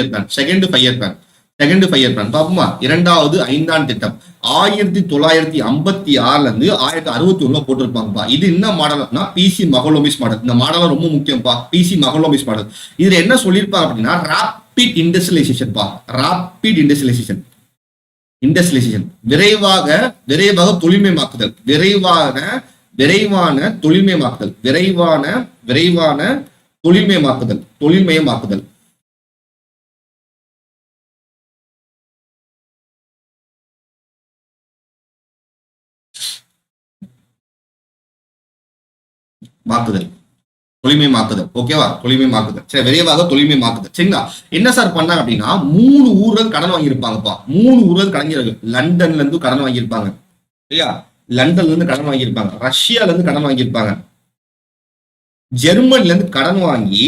இயர் பிளான் பாப்போமா? 2வது 5ஆம் திட்டம் 1956ல இருந்து 1961 போட்டிருப்பாங்கப்பா. இது என்ன மாடல்னா பிசி மகளோமிஸ் மாடல். இந்த மாடல் ரொம்ப முக்கியம்ப்பா. PC Mahalanobis model. இதுல என்ன சொல்லியிருப்பாங்க அப்படின்னா ராபிட் இண்டஸ்ட்ரியலைசேஷன் பா. Rapid industrialisation. விரைவாக தொழில்மயமாக்குதல். விரைவான தொழில்மயமாக்குதல். தொழில்மயமாக்குதல். ஓகேவா? தொழில்மயமாக்குதல். சரி, விரைவாக தொழில்மயமாக்குதல். சரிங்களா? என்ன சார் பண்ணாங்க அப்படின்னா 3 ஊர்கள் கடன் வாங்கியிருப்பாங்கப்பா. 3 ஊர்கள் கலைஞர்கள் லண்டன்ல இருந்து கடன் வாங்கியிருப்பாங்க. சரியா? லண்டன்ல இருந்து கடன் வாங்கியிருப்பாங்க. ரஷ்யால இருந்து கடன் வாங்கியிருப்பாங்க. ஜெர்மன்ல இருந்து கடன் வாங்கி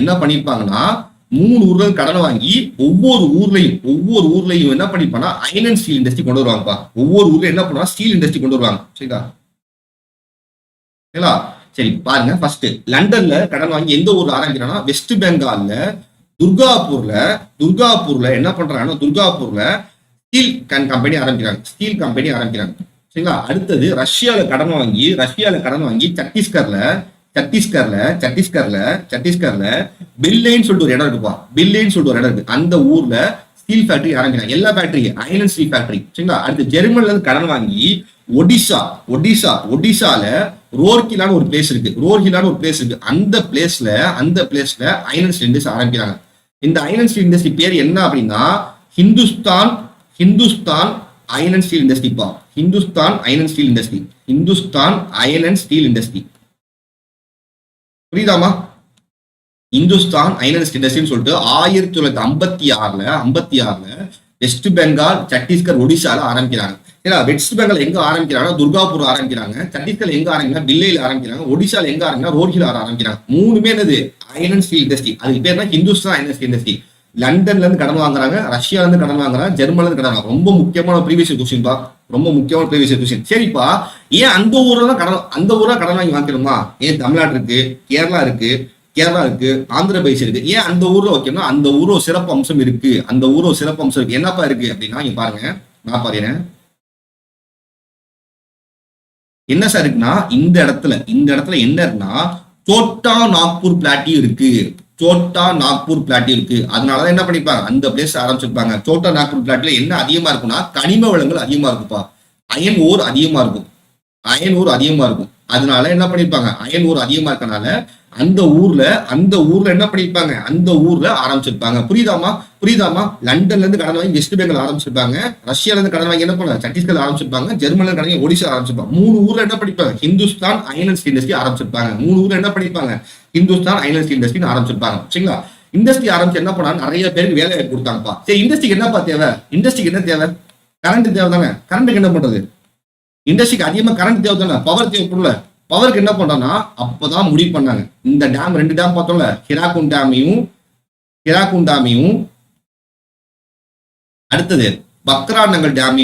என்ன பண்ணிருப்பாங்கன்னா 3 ஊர்ல கடன் வாங்கி ஒவ்வொரு ஊர்லயும் என்ன பண்ணிருப்பாங்கன்னா அயர்ன் அண்ட் ஸ்டீல் இண்டஸ்ட்ரி கொண்டு வருவாங்கப்பா. ஒவ்வொரு ஊர்ல என்ன பண்ணுவாங்க, ஸ்டீல் இண்டஸ்ட்ரி கொண்டு வருவாங்க. சரிங்களா? சரிங்களா? சரி பாருங்க, ஃபர்ஸ்ட் லண்டன்ல கடன் வாங்கி எந்த ஊர்ல ஆரம்பிக்கிறாங்கன்னா வெஸ்ட் பெங்கால்ல துர்காப்பூர்ல என்ன பண்றாங்கன்னா துர்காப்பூர்ல ஸ்டீல் கம்பெனி ஆரம்பிக்கிறாங்க. சரிங்களா? அடுத்தது ரஷ்யால கடன் வாங்கி சத்தீஸ்கர்ல பில்லைன்னு சொல்லிட்டு ஒரு இடம் இருக்கு. அந்த ஊர்ல ஸ்டீல் ஃபேக்டரி ஆரம்பிக்கிறாங்க. எல்லா factory iron and steel factory. சரிங்களா? அடுத்து ஜெர்மன்ல இருந்து கடன் வாங்கி ஒடிசால ரோர்ஹிலான்னு ஒரு பிளேஸ் இருக்கு. அந்த பிளேஸ்ல அயர்ன் அண்ட் ஸ்டீல் இண்டஸ்ட்ரி ஆரம்பிக்கிறாங்க. இந்த அயர்ன் அண்ட் ஸ்டீல் இண்டஸ்ட்ரி பேர் என்ன அப்படின்னா ஹிந்துஸ்தான் அயர்ன் அண்ட் ஸ்டீல் இண்டஸ்ட்ரிப்பா. Hindustan iron and steel industry. புரியுதாமா? இந்துஸ்தான் அயர்ன் அண்ட் ஸ்டீல் இண்டஸ்ட்ரின்னு சொல்லிட்டு 1956ல வெஸ்ட் பெங்கால், சத்தீஸ்கர், ஒடிசால ஆரம்பிக்கிறாங்க. ஏன்னா வெஸ்ட் பெங்கால் எங்க ஆரம்பிக்கிறாங்கன்னா துர்காப்பூர் ஆரம்பிக்கிறாங்க. சத்தீஸ்கர் எங்க ஆரம்பிக்கிறாங்க, பில்லையில ஆரம்பிக்கிறாங்க. ஒடிசால எங்க ஆரம்பிக்கிறாங்க, ரோர்ஹிலால ஆரம்பிக்கிறாங்க. மூணுமே என்னது, அயர்ன் அண்ட் ஸ்டீல் இண்டஸ்ட்ரி. அதுக்கு பேர் தான் Hindustan iron and steel industry. லண்டன்ல இருந்து கடன் வாங்குறாங்க, ரஷ்யால இருந்து கடன் வாங்குறாங்க, ஜெர்மன்ல இருந்து கடன் வாங்குறாங்க. ரொம்ப முக்கியமான ப்ரீவியஸ் கொஸ்டின். சரிப்பா, ஏன் அந்த ஊர்ல கடன் வாங்கி வாங்கிக்கணுமா? ஏன் தமிழ்நாடு இருக்கு, கேரளா இருக்கு, ஆந்திர பிரதேஷ் இருக்கு, ஏன் அந்த ஊர்ல வைக்கணும்? அந்த ஊர்ல ஒரு சிறப்பு அம்சம் இருக்கு. என்னப்பா இருக்கு அப்படின்னா, இங்க பாருங்க, நான் பாருங்க என்ன சார் இருக்குன்னா, இந்த இடத்துல என்ன இருக்குன்னா சோட்டா நாக்பூர் பிளாட்டியும் இருக்கு. அதனாலதான் என்ன பண்ணிப்பாங்க, அந்த பிளேஸ் ஆரம்பிச்சிருப்பாங்க. சோட்டா நாக்பூர் பிளாட்ல என்ன அதிகமா இருக்குன்னா கனிம வளங்கள் அதிகமா இருக்குப்பா. அயன் ஓர் அதிகமா இருக்கும். அதனால என்ன பண்ணிருப்பாங்க, அயன் ஓர் அதிகமா இருக்கனால அந்த ஊர்ல என்ன பண்ணிருப்பாங்க, அந்த ஊர்ல ஆரம்பிச்சிருப்பாங்க. புரியுதாமா? லண்டன்ல இருந்து கடன் வாங்கி வெஸ்ட் பெங்கால் ஆரம்பிச்சிருப்பாங்க. ரஷ்யால இருந்து கடன் வாங்கி என்ன பண்ண சத்தீஸ்கர் ஆரம்பிச்சிருப்பாங்க. ஜெர்மன்ல இருந்து கடன் வாங்கி ஒடிசா ஆரம்பிச்சிருப்பாங்க. 3 ஊர்ல என்ன பண்ணிருப்பாங்க, Hindustan iron and steel industry ஆரம்பிச்சிருப்பாங்க. 3 ஊர்ல என்ன பண்ணிருப்பாங்க, Hindustan iron and steel industry ஆரம்பிச்சிருப்பாங்க. சரிங்களா? இண்டஸ்ட்ரி ஆரம்பிச்சு என்ன பண்ணா, நிறைய பேருக்கு வேலை வாய்ப்பு கொடுத்தாங்கப்பா. சரி, இண்டஸ்ட்ரிக்கு என்னப்பா தேவை? இண்டஸ்ட்ரிக்கு என்ன தேவை? கரண்ட் தேவை தானே. கரண்ட்டுக்கு என்ன பண்றது? இண்டஸ்ட்ரிக்கு அதிகமா கரண்ட் தேவை தானே, பவர் தேவைப்படல. பவருக்கு என்ன பண்றாங்கன்னா, அப்பதான் முடிவு பண்ணாங்க, இந்த டேம் 2 டேம் பார்த்தோம்ல, ஹிராகுண்ட் டேமையும் அடுத்தது பக்ரா நங்கல் டேம்.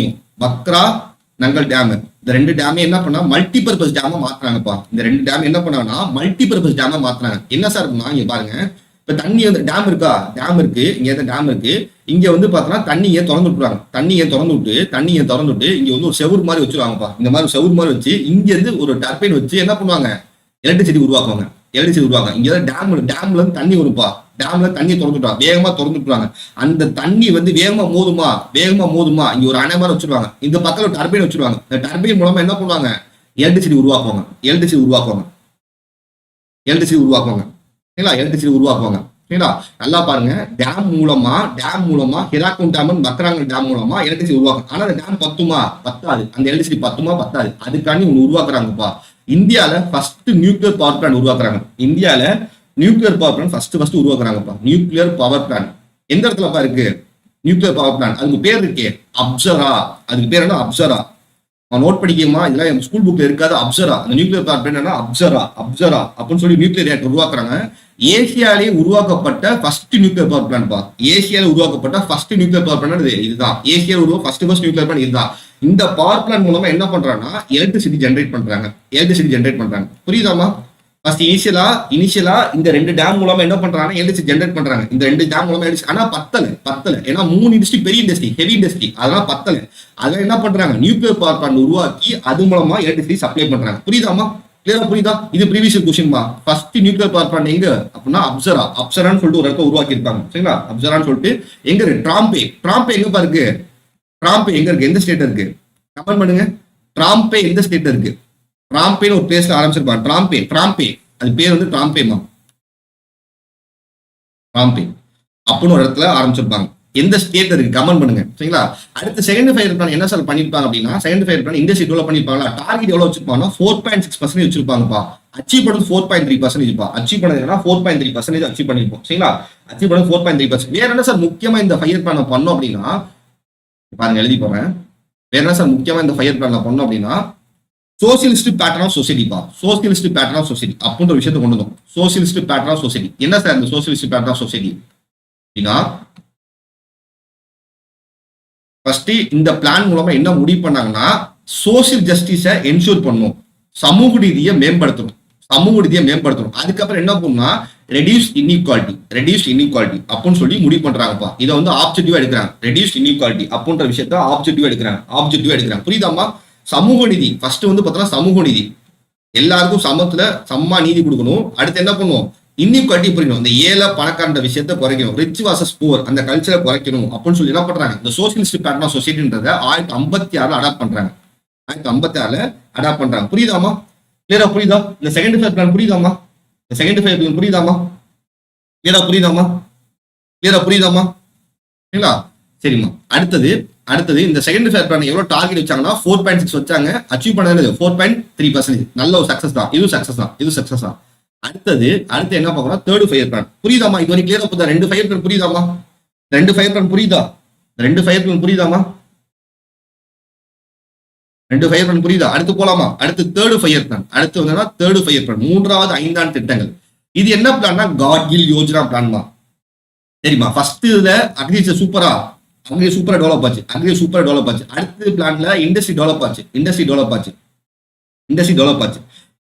இந்த 2 டேமே என்ன பண்ணா மல்டிபர்பஸ் டேமா மாத்துறாங்கப்பா. இந்த 2 டேம் என்ன பண்ணாங்கன்னா மல்டிபர்பஸ் டேமா மாத்துறாங்க. என்ன சார் இங்க பாருங்க, இப்ப தண்ணி வந்து டேம் இருக்கு, இங்க வந்து பாத்தீங்கன்னா தண்ணியை திறந்து விட்டுறாங்க. தண்ணியை திறந்து விட்டு இங்க வந்து ஒரு செவுர் மாதிரி வச்சிருவாங்கப்பா. இந்த மாதிரி செவுர் மாதிரி வச்சு இங்க இருந்து ஒரு டர்பைன் வச்சு என்ன பண்ணுவாங்க, எலக்ட்ரிசிட்டி உருவாக்குவாங்க. இங்க டேம்ல இருந்து தண்ணி வரும்பா. டேம்ல தண்ணி வேகமா திறந்து விட்டுருவாங்க. அந்த தண்ணி வந்து வேகமா மோதுமா இங்க ஒரு அணை மாதிரி வச்சிருவாங்க. இந்த பக்கத்துல ஒரு டர்பைன் வச்சிருவாங்க. இந்த டர்பைன் மூலமா என்ன பண்ணுவாங்க, எலக்ட்ரிசிட்டி உருவாக்குவாங்க. சரிங்களா? நல்லா பாருங்க, டேம் மூலமா ஹிராகுண்ட் டேம், பக்ராங்கல் டேம் மூலமா எலக்ட்ரிசிட்டி உருவாக்கும். ஆனா அந்த டேம் பத்தாது. அந்த எலக்ட்ரிசிட்டி பத்தாது. அதுக்காண்டி ஒண்ணு உருவாக்குறாங்கப்பா. இந்தியால ஃபர்ஸ்ட் நியூக்ளியர் பவர் பிளான்ட் உருவாக்குறாங்க. ஃபர்ஸ்ட் உருவாக்குறாங்கப்பா. நியூக்ளியர் பவர் பிளான்ட் எந்த இடத்துலப்பா இருக்கு? நியூக்ளியர் பவர் பிளான்ட், அதுக்கு பேர் இருக்கே அப்சரா. அதுக்கு பேர் என்ன, அப்சரா. நோட் படிக்கமா, இதெல்லாம் ஸ்கூல் புக்ல இருக்காது. அப்சரா, அந்த நியூக்ளியர் பவர் பிளான்ட் அப்சரா அப்படின்னு சொல்லி நியூக்ளியர் ரியாக்டர் உருவாக்குறாங்க. ஏசியாலே உருவாக்கப்பட்ட ஃபர்ஸ்ட் நியூக்ளியர் பவர் பிளான்ட் பா. இதுதான் ஏசியால ஃபர்ஸ்ட் நியூக்ளியர் பிளான்ட் இதுதான். இந்த பவர் பிளான்ட் மூலமா என்ன பண்றாங்கன்னா எலக்ட்ரிசிட்டி ஜெனரேட் பண்றாங்க. புரியுதாமா? ஃபர்ஸ்ட் இனிஷியலா இந்த 2 டேம் மூலமா என்ன பண்றாங்க, எலக்ட்ரிசிட்டி ஜெனரேட் பண்றாங்க. இந்த 2 டேம் மூலமா ஆனா பத்தல. ஏன்னா 3 இண்டஸ்ட்ரி பெரிய இண்டஸ்ட்ரி, ஹெவி இண்டஸ்ட்ரி, அதனால பத்தல. அதனால என்ன பண்றாங்க, நியூக்ளியர் பவர் பிளான்ட் உருவாக்கி அது மூலமா எலக்ட்ரிசிட்டி சப்ளை பண்றாங்க. புரியுதா? இது ப்ரீவியஸ் கொஸ்டின் பா. ஃபர்ஸ்ட் நியூக்ளியர் பவர் பிளான்ட் எங்க அப்படின்னா அப்சரான்னு சொல்லிட்டு ஒரு இடத்த உருவாக்கி இருப்பாங்க. சரிங்களா? அப்சரான்னு சொல்லிட்டு எங்க இருக்கு, ட்ராம்பே எங்க இருக்கு? எங்க இருக்கு, எந்த ஸ்டேட் இருக்கு? கமெண்ட் பண்ணுங்க. ட்ராம்பே எந்த ஸ்டேட் இருக்கு? ட்ராம்பேன்னு ஒரு பிளேஸ்ல ஆரம்பிச்சிருப்பாங்க. ட்ராம்பே அது பேர் வந்து ட்ராம்பே அப்படின்னு ஒரு இடத்துல ஆரம்பிச்சிருப்பாங்க. எந்த ஸ்டேட் இருக்கு, கமெண்ட் பண்ணுங்க. சரிங்களா? அடுத்து செகண்ட் ஃபயர் பிளான் என்ன சார் பண்ணிருப்பாங்க அப்படின்னா, second five year plan industry develop பண்ணிருப்பாங்களா, டார்கெட் எவ்வளவு வச்சிருப்பாங்கன்னா 4.6% வச்சிருப்பாங்கப்பா. அச்சீவ் பண்ணது 4.3%. அச்சீவ் பண்ணதுன்னா 4.3% அச்சீவ் பண்ணிருப்போம். சரிங்களா? அச்சீவ் பண்ணது 4.3%. வேற என்ன சார் முக்கியமா இந்த ஃபயர் பிளான் பண்ணோம் அப்படின்னா, பாருங்க எழுதி போறேன். வேற என்ன சார் முக்கியமா இந்த ஃபயர் பிளான் பண்ணோம் அப்படின்னா, சோசியலிஸ்ட் பேட்டர்ன் ஆஃப் சொசைட்டிப்பா, சோசியலிஸ்ட் பேட்டர்ன் ஆஃப் சொசைட்டி அப்படின்ற விஷயத்தை கொண்டு வந்தோம். சோசியலிஸ்ட் பேட்டர்ன் ஆஃப் சொசைட்டி என்ன சார் இந்த சோசியலிஸ்ட் பேட்டர்ன் ஆஃப் சொசைட்டி அப்படின்னா, ஃபர்ஸ்ட் இந்த பிளான் மூலமா என்ன முடிவு பண்ணாங்கன்னா, சோசியல் ஜஸ்டிஸை என்ஷூர் பண்ணும், சமூக நீதியை மேம்படுத்தணும், சமூக நீதியை மேம்படுத்தணும். அதுக்கப்புறம் என்ன பண்ணுன்னா ரெடியூஸ் இன்இக்வாலிட்டி, ரெடியூஸ் இன்இக்வாலிட்டி அப்படின்னு சொல்லி முடிவு பண்றாங்கப்பா. இதை வந்து ஆப்ஜெக்டிவா எடுக்கிறாங்க. ரெடியூஸ் இன்இக்வாலிட்டி அப்படின்ற விஷயத்த ஆப்ஜெக்டிவா எடுக்கிறாங்க, ஆப்ஜெக்டிவா எடுக்கிறாங்க. புரியுதாமா? சமூக நீதி ஃபர்ஸ்ட் வந்து பார்த்தோன்னா சமூக நீதி, எல்லாருக்கும் சமத்துல சமமா நீதி கொடுக்கணும். அடுத்து என்ன பண்ணுவோம், இன்இக்வாலிட்டி புரியணும், இந்த ஏழை பணக்காரன்ற விஷயத்த குறைக்கணும், ரிச் வாசஸ் புவர் அந்த கல்ச்சரை குறைக்கணும் அப்படின்னு சொல்லி என்ன பண்றாங்க, இந்த சோசியலிஸ்ட் பேட்டர்ன் ஆஃப் சொசைட்டின்றத 1956 அடாப்ட் பண்றாங்க. 1956 அடாப்ட் பண்றாங்க. புரியுதாமா? கிளியரா புரியுதா? இந்த செகண்ட் ஃபேஸ் பிளான் புரியுதாமா? இந்த செகண்ட் ஃபேஸ் பிளான் புரியுதாமா? கிளியரா புரியுதாமா? கிளியரா புரியுதாமா? சரிங்களா? சரிம்மா. அடுத்தது அடுத்தது இந்த செகண்ட் ஃபேஸ் பிளான் எவ்வளவு டார்கெட் வச்சாங்கன்னா 4.6 வச்சாங்க. அச்சீவ் பண்ணது 4.3%. நல்ல ஒரு சக்சஸ் தான். இது சக்சஸ் தான், இது சக்சஸ் தான். அடுத்து என்ன பார்க்கணும், தேர்ட் ஃபயர் பிளான். புரியுதாமா? இது வரைக்கும் கிளியரா புரியுதா? 2 ஃபயர் பிளான் புரியுதாமா? 2 ஃபயர் பிளான் புரியுதா? 2 ஃபயர் பிளான் புரியுதாமா? 2 ஃபயர் பிளான் புரியுதா? அடுத்து போலாமா? அடுத்து தேர்ட் ஃபயர் பிளான். அடுத்து வந்து தேர்ட் ஃபயர் பிளான், 3வது 5ஆண்டு திட்டங்கள். இது என்ன பிளான்னா காட்கில் யோஜனா பிளான் தான். சரிம்மா? ஃபர்ஸ்ட் இதுல அக்ரிகல்ச்சர் சூப்பரா டெவலப் ஆச்சு, அக்ரிகல்ச்சர் சூப்பரா டெவலப் ஆச்சு. அடுத்த பிளான்ல இண்டஸ்ட்ரி டெவலப் ஆச்சு, இண்டஸ்ட்ரி டெவலப் ஆச்சு.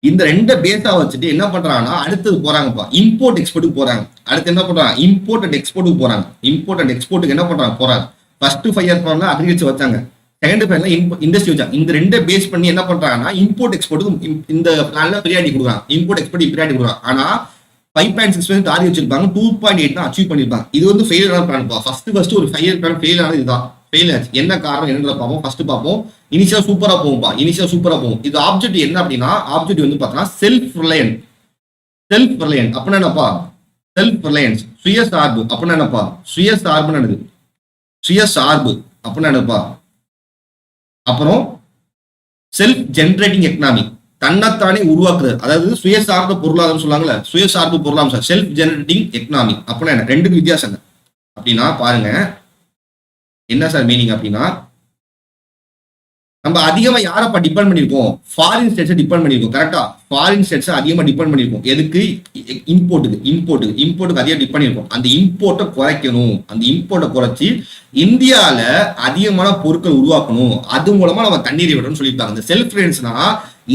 இந்த 2 பேஸா வச்சுட்டு என்ன பண்றாங்கன்னா அடுத்தது போறாங்கப்பா, இம்போர்ட் எக்ஸ்போர்ட்டுக்கு போறாங்க. அடுத்து என்ன பண்றாங்க, இம்போர்ட் அண்ட் எக்ஸ்போர்ட்டுக்கு போறாங்க. இம்போர்ட் அண்ட் எக்ஸ்போர்ட்டுக்கு என்ன பண்றாங்க, போறாங்க. ஃபர்ஸ்ட் ஃபயர் பிளான்ல அக்ரிகல்ச்சர் வச்சாங்க, செகண்ட் பிளான்ல இண்டஸ்ட்ரி வச்சாங்க. இந்த 2 பேஸ் பண்ணி என்ன பண்றாங்கன்னா இம்போர்ட் எக்ஸ்போர்ட்டுக்கு இந்த பிளான்ல பிரியாரிட்டி கொடுக்குறாங்க, இம்போர்ட் எக்ஸ்போர்ட் பிரியாரிட்டி கொடுக்குறாங்க. ஆனா 5.6% டார்கெட் வச்சிருப்பாங்க, 2.8 தான் அச்சீவ் பண்ணிருப்பாங்க. இது வந்து ஃபெயிலியரான பிளான். ஃபர்ஸ்ட் ஒரு ஃபயர் பிளான் ஃபெயில் ஆனது இதுதான், ஃபெயில் ஆச்சு. என்ன காரணம் என்னன்ற பார்ப்போம். ஃபர்ஸ்ட் பார்ப்போம். இனிஷியலா சூப்பரா போகும்பா, இனிஷியலா சூப்பரா போகும். இது ஆப்ஜெக்ட் என்ன அப்படின்னா, ஆப்ஜெக்ட் வந்து பார்த்தோன்னா செல்ஃப் ரிலையன்ட். செல்ஃப் ரிலையன்ட் அப்படின்னா என்னப்பா, செல்ஃப் ரிலையன்ஸ், சுயசார்பு அப்படின்னா என்னப்பா, சுயசார்புன்னு என்னது, சுயசார்பு அப்படின்னா என்னப்பா. அப்புறம் செல்ஃப் ஜென்ரேட்டிங் எக்கனாமி, தன்னைத்தானே உருவாக்குறது, அதாவது சுயசார்பு பொருளாதாரம் சொல்லுவாங்கல்ல, சுயசார்பு பொருளாதாரம் சார், செல்ஃப் ஜெனரேட்டிங் எக்கனாமி அப்படின்னா என்ன, ரெண்டுக்கு வித்தியாசம் அப்படின்னா பாருங்க. என்ன சார் மீனிங் அப்படின்னா, நம்ம அதிகமா யாரப்பா டிபெண்ட் பண்ணிருக்கோம், ஃபாரின் ஸ்டேட்ஸ் டிபெண்ட் பண்ணிருக்கோம். கரெக்டா? ஃபாரின் ஸ்டேட்ஸ் அதிகமா டிபெண்ட் பண்ணிருக்கோம். எதுக்கு? இம்போர்ட்டுக்கு அதிகம் டிபெண்ட் பண்ணிருக்கோம். அந்த இம்போர்ட்டை குறைக்கணும், அந்த இம்போர்ட்டை குறைச்சி இந்தியால அதிகமான பொருட்கள் உருவாக்கணும், அது மூலமா நம்ம தண்ணீரை விடணும்னு சொல்லியிருக்காங்க. இந்த செல்ஃப் ரிலையன்ஸ்னா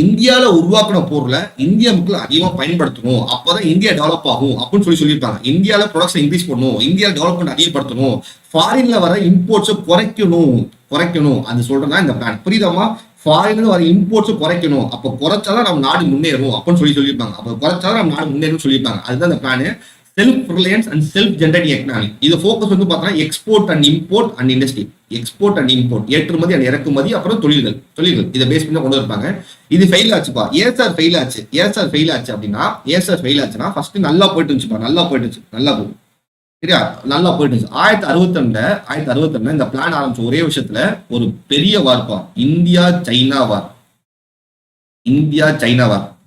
இந்தியால உருவாக்கின பொருளை இந்திய மக்கள் அதிகமா பயன்படுத்தணும், அப்பதான் இந்தியா டெவலப் ஆகும் அப்படின்னு சொல்லியிருப்பாங்க. இந்தியால ப்ரொடக்ஷன் இன்க்ரீஸ் பண்ணணும், இந்தியா டெவலப்மெண்ட் அதிகப்படுத்தணும், ஃபாரின்ல வர இம்போர்ட்ஸை குறைக்கணும் அது சொல்றதுதான் இந்த பிளான். புரியுதாமா? ஃபாரின்ல வர இம்போர்ட்ஸை குறைக்கணும், அப்போ குறைச்சாதான் நம்ம நாடு முன்னேறும் அப்படின்னு சொல்லியிருப்பாங்க. அப்போ குறைச்சாதான் நம்ம நாடு முன்னேறும் சொல்லியிருப்பாங்க. அதுதான் இந்த plan, self Reliance and self generating economy. இது ஃபோக்கஸ் வந்து பார்த்தோன்னா export and import and industry, export and import, ஏற்றுமதி அண்ட் இறக்குமதி, அப்புறம் தொழில்கள் இதை பேஸ் பண்ணி கொண்டு இருப்பாங்க. இது ஃபெயில் ஆச்சுப்பா. ஏன் சார் ஃபெயில் ஆச்சு அப்படின்னா, ஃபர்ஸ்ட் நல்லா போயிட்டு இருந்துச்சுப்பா, நல்லா போகும். சரியா? நல்லா போயிட்டு இருந்துச்சு. 1962 இந்த பிளான் ஆரம்பிச்ச ஒரே விஷயத்துல ஒரு பெரிய வார்ப்பா, India China war.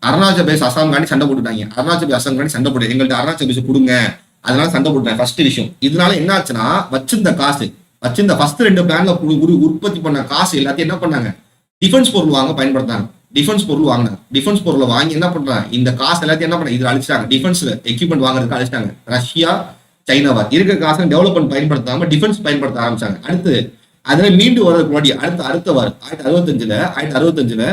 Arunachal Pradesh Assam காண்டி சண்டை போட்டுட்டாங்க. எங்கள்கிட்ட அருணாச்சல் பிரதேஷ் கொடுங்க, அதனால சண்டை போட்டுட்டாங்க. ஃபர்ஸ்ட் விஷயம். இதனால என்ன ஆச்சுன்னா, வச்சிருந்த ஃபர்ஸ்ட் 2 பிளான்ல உற்பத்தி பண்ண காசு எல்லாத்தையும் என்ன பண்ணாங்க, டிஃபென்ஸ் பொருள் வாங்க பயன்படுத்தாங்க. டிஃபென்ஸ் பொருளை வாங்கி என்ன பண்றாங்க, இந்த காசு எல்லாத்தையும் என்ன பண்ண இதுல அழிச்சிட்டாங்க, டிஃபென்ஸ் எக்யூப்மெண்ட் வாங்குறதுக்கு அழிச்சிட்டாங்க. ரஷ்யா சைனா வார். இருக்கிற காசை டெவலப்மெண்ட் பயன்படுத்தாம டிஃபென்ஸ் பயன்படுத்த ஆரம்பிச்சாங்க. அடுத்து அதுல மீண்டும் வரதுக்கு முன்னாடி அடுத்த வார் 1965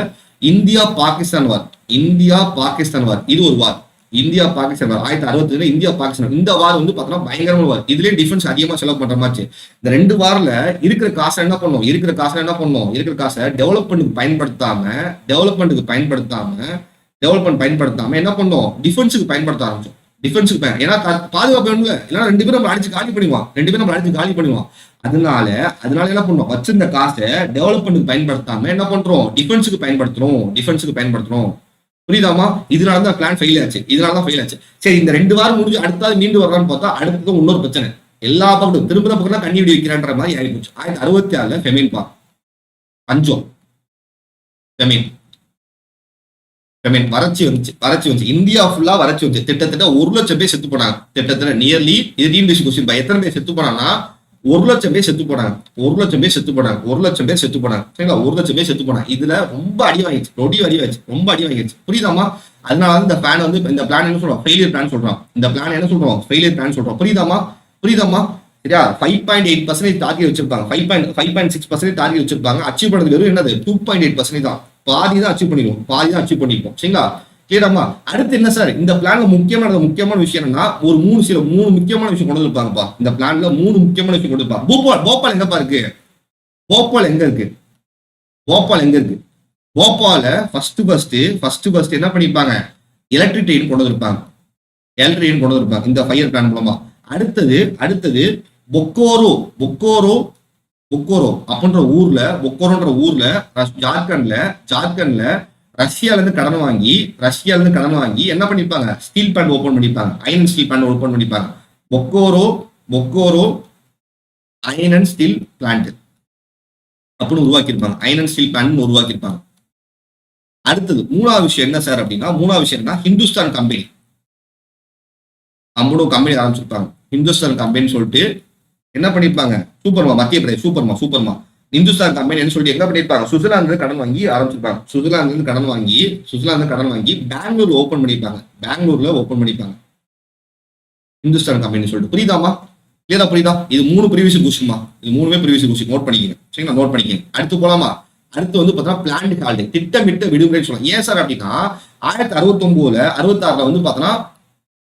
இந்தியா பாகிஸ்தான் வார். இது ஒரு வார், இந்தியா பாகிஸ்தான் வார். 1965 இந்தியா பாகிஸ்தான். இந்த வார் வந்து பார்த்தோம்னா பயங்கரமான வார். இதுலயே டிஃபென்ஸ் அதிகமா செலவு பண்ற மாதிரி. இந்த 2 வார்ல இருக்கிற காசை என்ன பண்ணும், இருக்கிற காசை டெவலப்மெண்ட்டுக்கு பயன்படுத்தாம என்ன பண்ணோம், டிஃபென்ஸுக்கு பயன்படுத்த ஆரம்பிச்சோம். ஏன்னா பாதுகாப்பு வேணும்ல, இல்லைன்னா 2 பேரும் நம்ம அடிச்சு காலி பண்ணுவான். அதனால என்ன பண்ணோம், வச்சிருந்த காசை டெவலப்மெண்ட்டுக்கு பயன்படுத்தாம என்ன பண்றோம், டிஃபென்ஸுக்கு பயன்படுத்துறோம். புரியுதாமா? இதனாலதான் பிளான் ஃபெயில் ஆச்சு. சரி, இந்த 2 வாரம் முடிஞ்சு அடுத்தது மீண்டும் வரலான்னு பார்த்தா அடுத்தது இன்னொரு பிரச்சனை. எல்லா பக்கத்தும் திரும்ப பக்கம் கண்ணி வெடி வைக்கிறான்ற மாதிரி ஆயிப்போச்சு. 1966 ஃபெமின் பா, பஞ்சம், ஃபெமின் வறட்சி வந்துச்சு. இந்தியா ஃபுல்லா வறட்சி வந்துச்சு. கிட்டத்தட்ட 1 லட்சம் பேர் செத்து போனாங்க. கிட்டத்தட்ட நியர்லி, இது ரீஇன்வெஸ்ட் கொஸ்டின், எத்தனை பேர் செத்து போனாங்கன்னா 1,00,000 பேர் செத்து போனாங்க. 1,00,000 பேர் செத்து போனாங்க. 1,00,000 பேர் செத்து போனாங்க. சரிங்களா? 1,00,000 பேர் செத்து போனாங்க. இதுல ரொம்ப அடி வாங்கிடுச்சு. ரொம்ப அடி வாங்கிடுச்சு. புரியுதாமா? அதனால இந்த பிளான் வந்து இந்த பிளான் என்ன சொல்றோம்? ஃபெயிலியர் பிளான் சொல்றோம். இந்த பிளான் என்ன சொல்றோம்? ஃபெயிலியர் பிளான் சொல்றோம். புரியுதாமா? சரியா? 5.8% டார்கெட் வச்சிருப்பாங்க. 5.6% டார்கெட் வச்சிருப்பாங்க. அச்சீவ் பண்ணது வெறும் என்னது? 2.8% தான். பாதி தான் அச்சீவ் பண்ணிருப்போம். சரிங்களா? கிளியராமா? அடுத்து என்ன சார் இந்த பிளான்ல முக்கியமான விஷயம் என்னன்னா ஒரு மூணு முக்கியமான விஷயம் கொண்டு வந்திருப்பாங்கப்பா. இந்த பிளான்ல 3 முக்கியமான விஷயம் கொண்டு வந்திருப்பாங்க. போபால் எங்கப்பா இருக்கு? போபால் எங்க இருக்கு? போபால ஃபர்ஸ்ட் என்ன பண்ணிருப்பாங்க? எலக்ட்ரிக் ட்ரெயின் கொண்டு வந்திருப்பாங்க. இந்த ஃபயர் பிளான் மூலமா. அடுத்தது பொக்கோரோ அப்படின்ற ஊர்ல ஜார்க்கண்ட்ல ரஷ்யால இருந்து கடன் வாங்கி என்ன பண்ணிருப்பாங்க? ஸ்டீல் பிளான்ட் ஓபன் பண்ணிருப்பாங்க. அயன் ஸ்டீல் பிளான்ட் ஓபன் பண்ணிருப்பாங்க. Bokaro iron and Steeles plant அப்படின்னு உருவாக்கியிருப்பாங்க. அடுத்தது மூணாவது விஷயம் என்ன சார் அப்படின்னா ஹிந்துஸ்தான் கம்பெனி ஆரம்பிச்சிருப்பாங்க. ஹிந்துஸ்தான் கம்பெனி சொல்லிட்டு என்ன பண்ணிருப்பாங்க? சூப்பர்மா மத்திய பிரதேஷ் சூப்பர்மா இந்துஸ்தான் கம்பெனி சொல்லிட்டு என்ன பண்ணிருப்பாங்க? சுவிட்சர்லாந்து கடன் வாங்கி ஆரம்பிச்சிருப்பாங்க. சுவிட்சர்லாந்து கடன் வாங்கி பெங்களூர்ல ஓபன் பண்ணிருப்பாங்க. இந்துஸ்தான் கம்பெனி சொல்லிட்டு புரியுதா? இது 3 ப்ரீவியஸ் கொஸ்டின்மா. இது 3மே ப்ரீவியஸ் கொஸ்டின் நோட் பண்ணிக்கங்க. சரிங்களா? நோட் பண்ணிக்கங்க. அடுத்து போலாமா? அடுத்து வந்து பார்த்தீங்கன்னா பிளான்ட் ஹாலிடே, திட்டமிட்ட விடுமுறை சொல்லலாம். ஏன் சார் அப்படின்னா 1969 66 வந்து பார்த்தோன்னா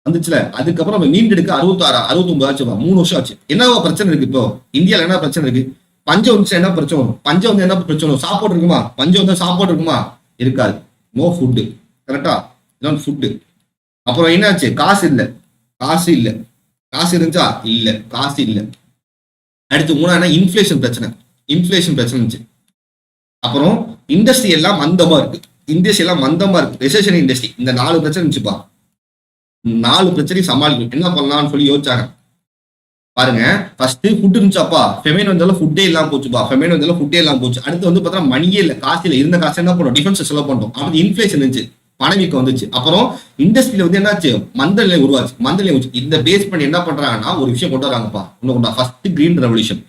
வந்துச்சுல. அதுக்கப்புறம் நம்ம மீண்டெடுக்க 66 69 ஆச்சு. 3 வருஷம் ஆச்சு. என்ன பிரச்சனை இருக்கு? இப்போ இந்தியாவில் என்ன பிரச்சனை இருக்கு? பஞ்சம் வந்துச்சு. என்ன பிரச்சனை வரும்? என்ன பிரச்சனை வரும்? சாப்பாடு இருக்குமா? பஞ்சம் வந்து சாப்பாடு இருக்குமா? இருக்காது. No food. கரெக்டா? இதான் ஃபுட்டு. அப்புறம் என்னாச்சு? காசு இருந்துச்சா? காசு இல்ல. அடுத்து 3 இன்ஃபிளேஷன் பிரச்சனை இருந்துச்சு. அப்புறம் இண்டஸ்ட்ரி எல்லாம் மந்தமா இருக்கு. Recession industry. இந்த 4 பிரச்சனை இருந்துச்சுப்பா. 4 பிரச்சனையும் சமாளிக்கணும். என்ன பண்ணலாம்னு சொல்லி யோசிச்சாங்க. பாருங்க, ஃபர்ஸ்ட் ஃபுட் இருந்துச்சாப்பா. ஃபெமைன் வந்தாலும் ஃபுட்டே இல்லாம போச்சு. அடுத்து வந்து பார்த்தா மணியே இல்ல, காசு இல்ல. இருந்த காசு என்ன பண்ணும்? டிஃபென்ஸ் செலவு பண்ணோம். அப்படி இன்ஃபிளேஷன் இருந்துச்சு, பணவீக்கம் வந்துச்சு. அப்புறம் இண்டஸ்ட்ரியில வந்து என்னாச்சு? மந்தநிலை உருவாச்சு. இந்த பேஸ் பண்ணி என்ன பண்றாங்கன்னா ஒரு விஷயம் கொண்டு வராங்கப்பா. ஃபர்ஸ்ட் கிரீன் ரெவல்யூஷன்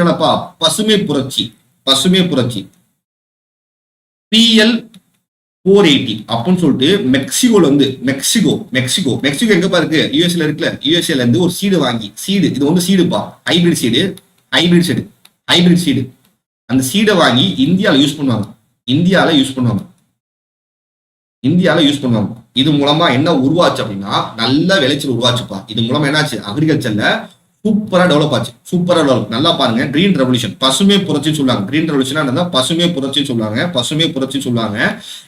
என்னப்பா? பசுமை புரட்சி. PL 480 அப்படின்னு சொல்லிட்டு மெக்சிகோ எங்கப்பா இருக்கு? யூஎஸ்ல இருக்குல்ல. யூஎஸ்ல இருந்து ஒரு சீடு வாங்கி இது வந்து சீடுப்பா, ஹைபிரிட் சீடு. அந்த சீடை வாங்கி இந்தியால யூஸ் பண்ணுவாங்க. இது மூலமா என்ன உருவாச்சு அப்படின்னா நல்ல விளைச்சல் உருவாச்சுப்பா. இது மூலமா என்னாச்சு? அக்ரிகல்ச்சர்ல சூப்பரா டெவலப் ஆச்சு. நல்லா பாருங்க. கிரீன் ரெவல்யூஷன், பசுமை புரட்சின்னு சொல்லுவாங்க. கிரீன் ரெவல்யூஷன் பசுமை புரட்சின்னு சொல்லுவாங்க.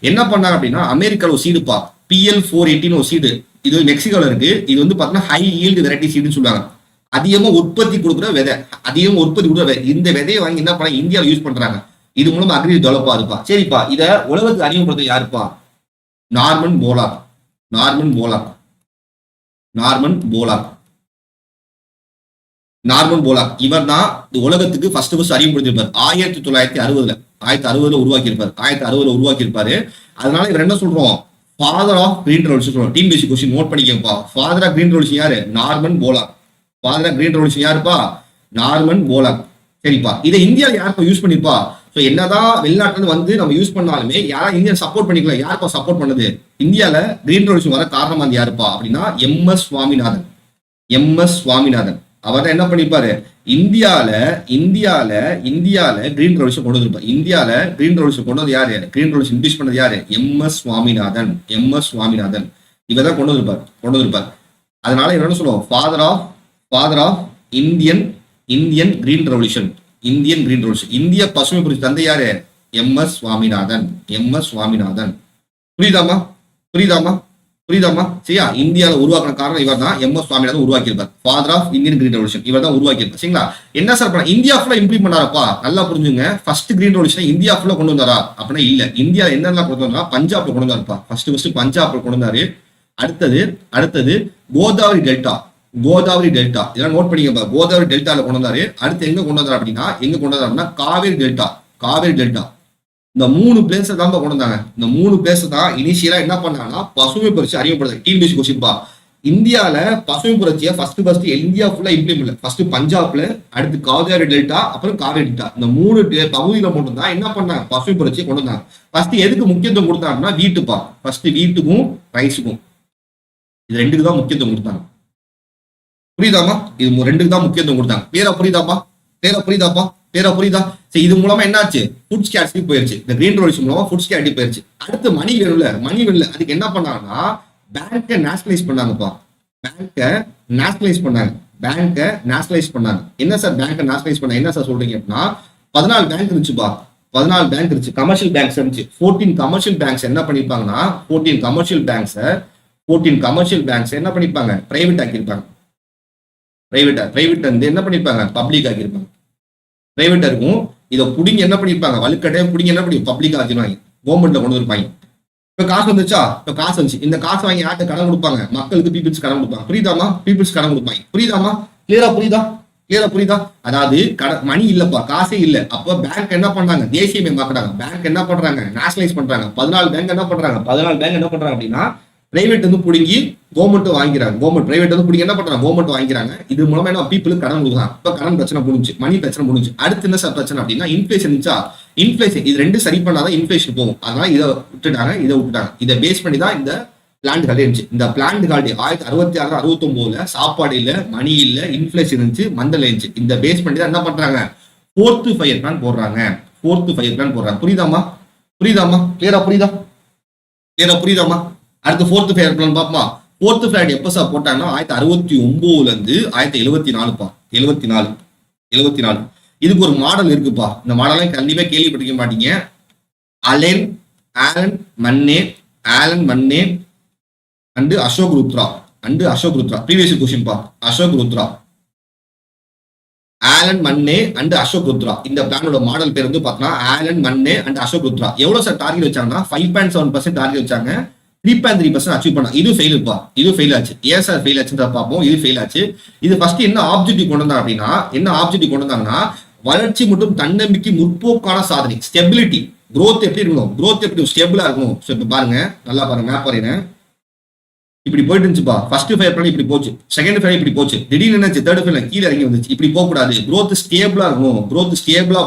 என்ன பண்ணாங்க அப்படின்னா அமெரிக்கால ஒரு சீடுப்பா, PL 480 ஒரு சீடு. இது மெக்சிகோல இருக்கு. இது வந்து பாத்தீங்கன்னா ஹை ஈல்டு வெரைட்டி சீடுன்னு சொல்லுவாங்க. அதிகமா உற்பத்தி கொடுக்குற விதை. இந்த விதையை வாங்கி என்ன பண்ண இந்தியாவில் யூஸ் பண்றாங்க. இது மூலமா அக்ரி டெவலப் ஆகுதுப்பா. சரிப்பா, இத உலகத்துக்கு அறிமுகப்படுத்த யாருப்பா? Norman Pollock. இவர் தான் உலகத்துக்கு ஃபர்ஸ்ட் அறிமுகப்படுத்திருப்பார். 1960 உருவாக்கியிருப்பாரு. அதனால இவர் என்ன சொல்றோம்? ஃபாதர் ஆஃப் கிரீன் ரெவல்யூஷன் சொல்றோம். டீம் பேசிக் கொஸ்டின் நோட் பண்ணிக்கப்பா. ஃபாதர் ஆஃப் கிரீன் ரெவல்யூஷன் யாரு? Norman Borlaug. சரிப்பா, இதை இந்தியாவில் யாருப்பா யூஸ் பண்ணிப்பா? ஸோ என்னதான் வெளிநாட்டுல வந்து நம்ம யூஸ் பண்ணாலுமே யாரா இந்தியன் சப்போர்ட் பண்ணிக்கலாம். யாருப்பா சப்போர்ட் பண்ணது? இந்தியால கிரீன் ரெவல்யூஷன் வர காரணமா வந்து யாருப்பா அப்படின்னா MS சுவாமிநாதன். அவர் தான் என்ன பண்ணிருப்பாரு? இந்தியால கிரீன் ரெவல்யூஷன் கொண்டு வந்திருப்பாரு. இந்தியால கிரீன் ரெவல்யூஷன் கொண்டு வந்து யாரு? கிரீன் ரெவல்யூஷன் இன்ட்ரோடியூஸ் பண்ணது யாரு? MS சுவாமிநாதன். இவர் தான் கொண்டு வந்திருப்பார். அதனால இவர் என்ன சொல்லுவோம்? Father of Indian green revolution. இந்திய பசுமை புரட்சி தந்தை யாரு? MS சுவாமிநாதன். புரியுதாமா? சரியா? இந்தியாவில் உருவாக்கின காரணம் இவர் தான். MS சுவாமிநாதன் உருவாக்கியிருப்பார். Father of Indian green revolution இவர் தான் உருவாக்கியிருப்பார். சரிங்களா? என்ன சார் பண்ண இந்தியா ஃபுல்லா இம்ப்ளிமெண்ட் பண்ணாரப்பா? நல்லா புரிஞ்சுங்க. ஃபர்ஸ்ட் கிரீன் ரெவல்யூஷன் இந்தியா ஃபுல்லா கொண்டு வந்தாரா அப்படின்னா இல்ல. இந்தியா என்னெல்லாம் கொண்டு வந்தா பஞ்சாப்ல கொண்டு வந்தாருப்பா. ஃபர்ஸ்ட் பஞ்சாப்ல கொண்டு வந்தாரு. அடுத்தது கோதாவரி டெல்டா. இதெல்லாம் நோட் பண்ணிக்கப்பா. கோதாவரி டெல்டால கொண்டு வந்தாரு. அடுத்து எங்க கொண்டு வந்தாரு அப்படின்னா காவேரி டெல்டா. இந்த 3 பிளேஸ் தான் கொண்டு வந்தாங்க. இந்த 3 பிளேஸ் தான் இனிஷியலா என்ன பண்ணாங்கன்னா பசுமை புரட்சி அறிமுகப்படுத்தாங்க. டீம் பேசிக் கொஸ்டின்பா. இந்தியால பசுமை புரட்சியை ஃபர்ஸ்ட் இந்தியா ஃபுல்லா இம்ப்ளிமெண்ட் ஃபர்ஸ்ட் பஞ்சாப்ல, அடுத்து காவேரி டெல்டா, அப்புறம் காவேரி டெல்டா, இந்த 3 பகுதியில மட்டும் தான் என்ன பண்ணாங்க பசுமை புரட்சியை கொண்டு வந்தாங்க. ஃபர்ஸ்ட் எதுக்கு முக்கியத்துவம் கொடுத்தாங்கன்னா வீட்டுப்பா. ஃபர்ஸ்ட் வீட்டுக்கும் ரைஸுக்கும், இது 2க்கு தான் முக்கியத்துவம் கொடுத்தாங்க. புரியுதாமா? இது 2க்கு தான் முக்கியத்துவம் கொடுத்தாங்க. பேரா புரியுதா? சரி, இது மூலமா என்னாச்சு? ஃபுட் ஸ்கேர்சிட்டி போயிருச்சு. இந்த கிரீன் ரெவல்யூஷன் மூலமா ஃபுட் ஸ்கேர்சிட்டி போயிருச்சு. அடுத்து மணி வேணும்ல, அதுக்கு என்ன பண்ணாங்கன்னா பேங்கை நேஷனலைஸ் பண்ணாங்கப்பா. பேங்கை நேஷனலைஸ் பண்ணாங்க. என்ன சார் பேங்கை நேஷனலைஸ் பண்ண என்ன சார் சொல்றீங்க அப்படின்னா, 14 பேங்க் இருந்துச்சுப்பா. 14 பேங்க் இருந்துச்சு, கமர்ஷியல் பேங்க்ஸ் இருந்துச்சு. 14 கமர்ஷியல் பேங்க்ஸ் என்ன பண்ணிருப்பாங்கன்னா 14 கமர்ஷியல் பேங்க்ஸ் என்ன பண்ணிருப்பாங்க? பிரைவேட் ஆக்கியிருப்பாங்க. பிரைவேட் வந்து என்ன பண்ணிருப்பாங்க? பப்ளிக் ஆக்கியிருப்பாங்க. பிரைவேட்டா இருக்கும். இதை புடிங்க என்ன பண்ணிருப்பாங்க? வலுக்கட்டையா புடிங்க என்ன பண்ணி பப்ளிக் ஆக்கிடுவாங்க, கவர்மெண்ட்ல கொண்டு வந்துருப்பாங்க. இப்ப காசு வந்துச்சா? இப்ப காசு வந்துச்சு. இந்த காசு வாங்கி யார்ட்ட கடன் கொடுப்பாங்க? மக்களுக்கு, பீப்புள்ஸ் கடன் கொடுப்பாங்க. புரியுதாமா? பீப்புள்ஸ் கடன் கொடுப்பாங்க. புரியுதாமா? கிளியரா புரியுதா? அதாவது மணி இல்லப்பா, காசே இல்ல. அப்ப பேங்க் என்ன பண்றாங்க? தேசியமயமாக்குறாங்க. பேங்க் என்ன பண்றாங்க? நேஷனலைஸ் பண்றாங்க. 14 பேங்க் என்ன பண்றாங்க அப்படின்னா பிரைவேட் வந்து புடுங்கி கவர்மெண்ட் வாங்கிறாங்க. பிரைவேட் வந்து புடுங்கி என்ன பண்றாங்க? கவர்மெண்ட் வாங்கிறாங்க. இது மூலமா என்ன பீப்புளுக்கு கடன் கொடுக்குறாங்க. இப்ப கடன் பிரச்சனை முடிஞ்சு, மணி பிரச்சனை முடிஞ்சு. அடுத்து என்ன சார் பிரச்சனை அப்படின்னா இன்ஃபிளேஷன். இது 2 சரி பண்ணாதான் இன்ஃபிளேஷன் போகும். அதனால இதை விட்டுட்டாங்க. இதை பேஸ் பண்ணி தான் இந்த பிளான்ட் ஹாலிடே இருந்துச்சு. இந்த பிளான்ட் ஹாலிடே 1966 69ல சாப்பாடு இல்ல, மணி இல்ல, இன்ஃபிளேஷன் இருந்துச்சு, மந்தல் இருந்துச்சு. இந்த பேஸ் பண்ணி தான் என்ன பண்றாங்க? 4th 5 year plan போடுறாங்க. புரியுதாமா? கிளியரா புரியுதாமா? அடுத்து 4th 5 year plan பாப்போமா? 4th plan எப்ப சார் போட்டாங்கன்னா 1969ல இருந்து 1974. இதுக்கு ஒரு மாடல் இருக்குப்பா. இந்த மாடலாம் கண்டிப்பா கேள்விப்பட்டிருக்க மாட்டீங்க. ஆலன் மன்னே and Ashok Rudra. Previous question பா. அசோக் ருத்ரா, ஆலன் மன்னே அண்ட் அசோக் ருத்ரா. இந்த பிளானோட மாடல் பேர் வந்து பார்த்தா ஆலன் மன்னே அண்ட் அசோக் ருத்ரா. எவ்வளவு சார் டார்கெட் வச்சாங்கன்னா 5.7% டார்கெட் வச்சாங்க. 3.3% அச்சீவ் பண்ணா. இது ஃபெயில் ஆச்சு. ஏன் சார் ஃபெயில் ஆச்சுன்னு பார்ப்போம். இது ஃபெயில் ஆச்சு. இது ஃபர்ஸ்ட் என்ன ஆப்ஜெக்டிவ் கொண்டு வந்தாங்கன்னா வளர்ச்சி மற்றும் தன்னம்பிக்கை, முற்போக்கான சாதனை, ஸ்டெபிலிட்டி, growth எப்படி இருக்கணும்? ஸ்டேபிளா இருக்கணும். இப்ப பாருங்க, நல்லா பாருங்க, மேப் வரையறேன். இப்படி போயிட்டு இருந்துச்சுப்பா. ஃபர்ஸ்ட் 5 year இப்படி போச்சு, செகண்ட் 5 இப்படி போச்சு, திடீர்னு என்னாச்சு? 3rd 5 கீழே இறங்கி வந்துச்சு. இப்படி போக கூடாது. growth ஸ்டேபிளா இருக்கணும்,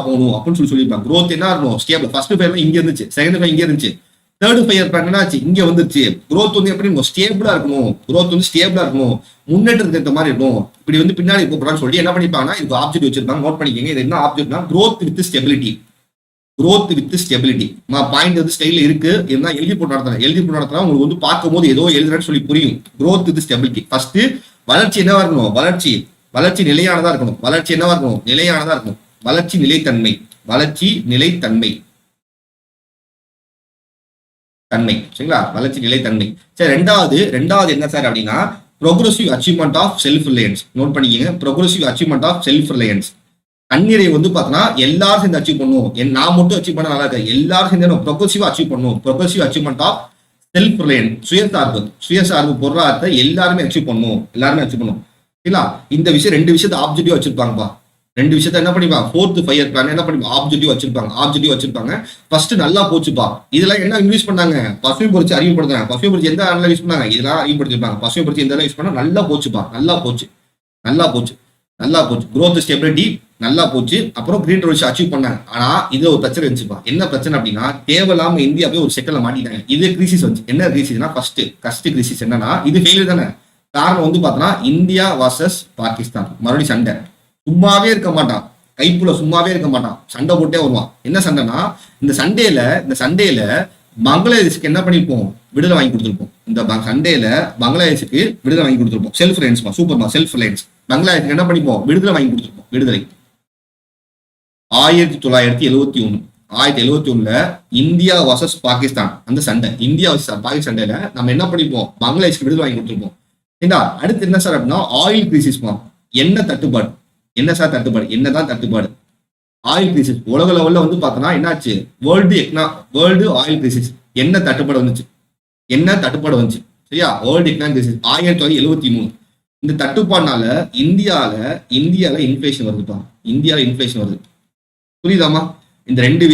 போகணும் அப்படின்னு சொல்லியிருப்பாங்க. growth என்ன இருக்கணும்? ஸ்டேபிள். ஃபர்ஸ்ட் 5 இங்க இருந்துச்சு, செகண்ட் 5 இங்க இருந்துச்சு, 3rd 5 year என்னாச்சு? இங்க வந்துருச்சு. growth வந்து எப்படி இருக்கும்? ஸ்டேபிளா இருக்கணும். முன்னேற்றத்துக்கு ஏற்ற மாதிரி இருக்கும். இப்படி வந்து பின்னாடி போறான்னு சொல்லி என்ன பண்ணிப்பாங்கன்னா இதுக்கு ஆப்ஜெக்ட் வச்சிருப்பாங்க. நோட் பண்ணிக்கங்க. இது என்ன ஆப்ஜெக்ட்னா growth with stability. பாயிண்ட் வந்து ஸ்டைல இருக்கு. என்ன எழுதி போட்டு நடத்துறேன். உங்களுக்கு வந்து பார்க்கும்போது ஏதோ எழுதுறேன்னு சொல்லி புரியும். growth with stability. ஃபர்ஸ்ட் வளர்ச்சி என்னவா இருக்கணும்? வளர்ச்சி நிலையானதா இருக்கணும். வளர்ச்சி நிலைத்தன்மை. சரிங்களா? வளர்ச்சி நிலைத்தன்மை. சரி, ரெண்டாவது என்ன சார் அப்படின்னா progressive achievement of self reliance. Note பண்ணிக்கங்க. Progressive achievement of self reliance. தன்னிறை வந்து பார்த்தோன்னா எல்லாரும் சேர்ந்து அச்சீவ் பண்ணுவோம். நான் மட்டும் அச்சீவ் பண்ண நல்லா இருக்காது. எல்லாரும் சேர்ந்து ப்ரோக்ரசிவா அச்சீவ் பண்ணுவோம். Progressive achievement of self reliance. சுயசார்பு பொருளாதாரத்தை எல்லாருமே அச்சீவ் பண்ணுவோம். சரிங்களா? இந்த விஷயம் 2 விஷயத்தை ஆப்ஜெக்டிவா வச்சிருப்பாங்கப்பா. 2 விஷயத்த என்ன பண்ணிப்பாங்க? 4th 5 year plan என்ன பண்ணிப்பாங்க? ஆப்ஜெக்டிவ் வச்சிருப்பாங்க. ஃபர்ஸ்ட் நல்லா போச்சுப்பா. இதெல்லாம் என்ன யூஸ் பண்ணாங்க? பசுமை புரட்சி அறிமுகப்படுத்துறாங்க. பசுமை புரட்சி எந்த நாள்ல யூஸ் பண்ணாங்க? இதெல்லாம் அறிமுகப்படுத்திருப்பாங்க. பசுமை புரட்சி எந்த யூஸ் பண்ணா நல்லா போச்சுப்பா. நல்லா போச்சு. growth ஸ்டெபிலிட்டி நல்லா போச்சு. அப்புறம் கிரீன் ரெவல்யூஷன் அச்சீவ் பண்ணாங்க. ஆனா இது ஒரு பிரச்சனை இருந்துச்சுப்பா. என்ன பிரச்சனை அப்படின்னா தேவையில்லாம இந்தியா போய் ஒரு செக்கல்ல மாட்டிட்டாங்க. இது கிரிசிஸ் வந்துச்சு. என்ன கிரிசிஸ்னா ஃபர்ஸ்ட் கிரிசிஸ் என்னன்னா இது ஃபெயிலியர் தானே. காரணம் வந்து பார்த்தோன்னா இந்தியா வர்சஸ் பாகிஸ்தான் மறுபடியும் சண்டை. சும்மாவே இருக்க மாட்டான், கைப்புல சும்மாவே இருக்க மாட்டான், சண்டை போட்டே வருவான். என்ன சண்டைனா இந்த சண்டேல பங்களாதேஷுக்கு என்ன பண்ணிருப்போம்? விடுதலை வாங்கி கொடுத்துருப்போம். இந்த சண்டேல பங்களாதேஷுக்கு விடுதலை வாங்கி கொடுத்துருப்போம். செல்ஃப் ரிலையன்ஸ் சூப்பர்மா. செல்ஃப் ரிலையன்ஸ் பங்களாதேஷுக்கு என்ன பண்ணிப்போம்? விடுதலை வாங்கி கொடுத்துருப்போம். விடுதலை 1971 இந்தியா வர்சஸ் பாகிஸ்தான் அந்த சண்டை. இந்தியா வர்சஸ் பாகிஸ்தான் சண்டையில நம்ம என்ன பண்ணிப்போம்? பங்களாதேஷ்க்கு விடுதலை வாங்கி கொடுத்துருப்போம். அடுத்து என்ன சார் அப்படின்னா ஆயில் கிரைசிஸ்மா. என்ன தட்டுப்பாடு? என்னதான் தட்டுப்பாடு? Oil crisis. உலக லெவல்ல வந்து பார்த்தோன்னா என்னாச்சு? World oil crisis. என்ன தட்டுப்பாடு வந்துச்சு? சரியா? World economic crisis 1973. இந்த தட்டுப்பாடுனால இந்தியால இன்ஃபிளேஷன் வருதுப்பா. வருது. புரியுதாமா? இந்த ரெண்டு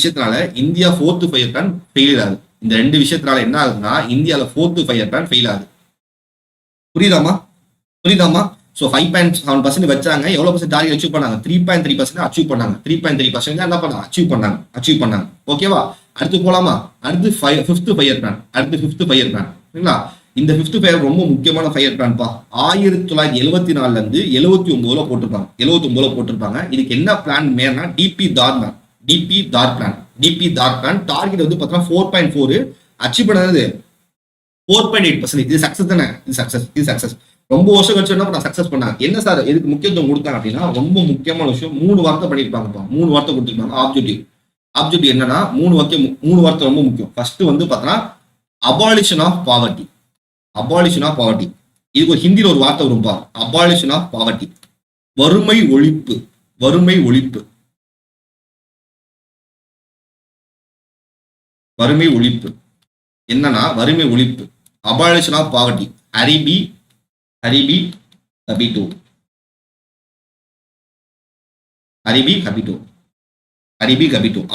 விஷயத்தினால India 4th 5 year plan failure ஆகுது. இந்த 2 விஷயத்தினால என்ன ஆகுதுன்னா இந்தியால 4th 5 year plan ஃபெயில் ஆகுது. புரியுதாமா? புரியுதாமா? ஸோ 5.7% வச்சாங்க. எவ்வளோ பர்சன்ட் டார்கெட் அச்சீவ் பண்ணாங்க? 3.3% அச்சீவ் பண்ணாங்க. 3.3% என்ன பண்ணாங்க? அச்சீவ் பண்ணாங்க. ஓகேவா? அடுத்து போலாமா? அடுத்து ஃபிஃப்த் ஃபயர் பிளான். அடுத்து ஃபிஃப்த் ஃபயர் பிளான். சரிங்களா? இந்த ஃபிஃப்த் ஃபயர் ரொம்ப முக்கியமான ஃபயர் பிளான்பா. 1974ல இருந்து 79ல போட்டிருப்பாங்க. 79ல போட்டிருப்பாங்க. இதுக்கு என்ன பிளான் மேனா டிபி தார் பிளான். டிபி தார் பிளான் டார்கெட் வந்து பார்த்தீங்கன்னா 4.4 அச்சீவ் பண்ணது 4.8%. இது சக்சஸ் தானே? இது சக்சஸ். ரொம்ப வருஷம் கழிச்சு என்ன பண்ண சக்சஸ் பண்ணாங்க. என்ன சார் எதுக்கு முக்கியத்துவம் கொடுத்தாங்க அப்படின்னா, ரொம்ப முக்கியமான விஷயம் 3 வார்த்தை பண்ணியிருப்பாங்கப்பா. 3 வார்த்தை கொடுத்துருப்பாங்க. ஆப்ஜெக்டிவ் என்னன்னா 3 வார்த்தை ரொம்ப முக்கியம். ஃபர்ஸ்ட் வந்து பார்த்தோன்னா அபாலிஷன் ஆஃப் பாவர்ட்டி. இதுக்கு ஒரு ஹிந்தியில் ஒரு வார்த்தை வரும்பா. Abolition of poverty. வறுமை ஒழிப்பு. என்னன்னா வறுமை ஒழிப்பு. Abolition of poverty. Garibi Hatao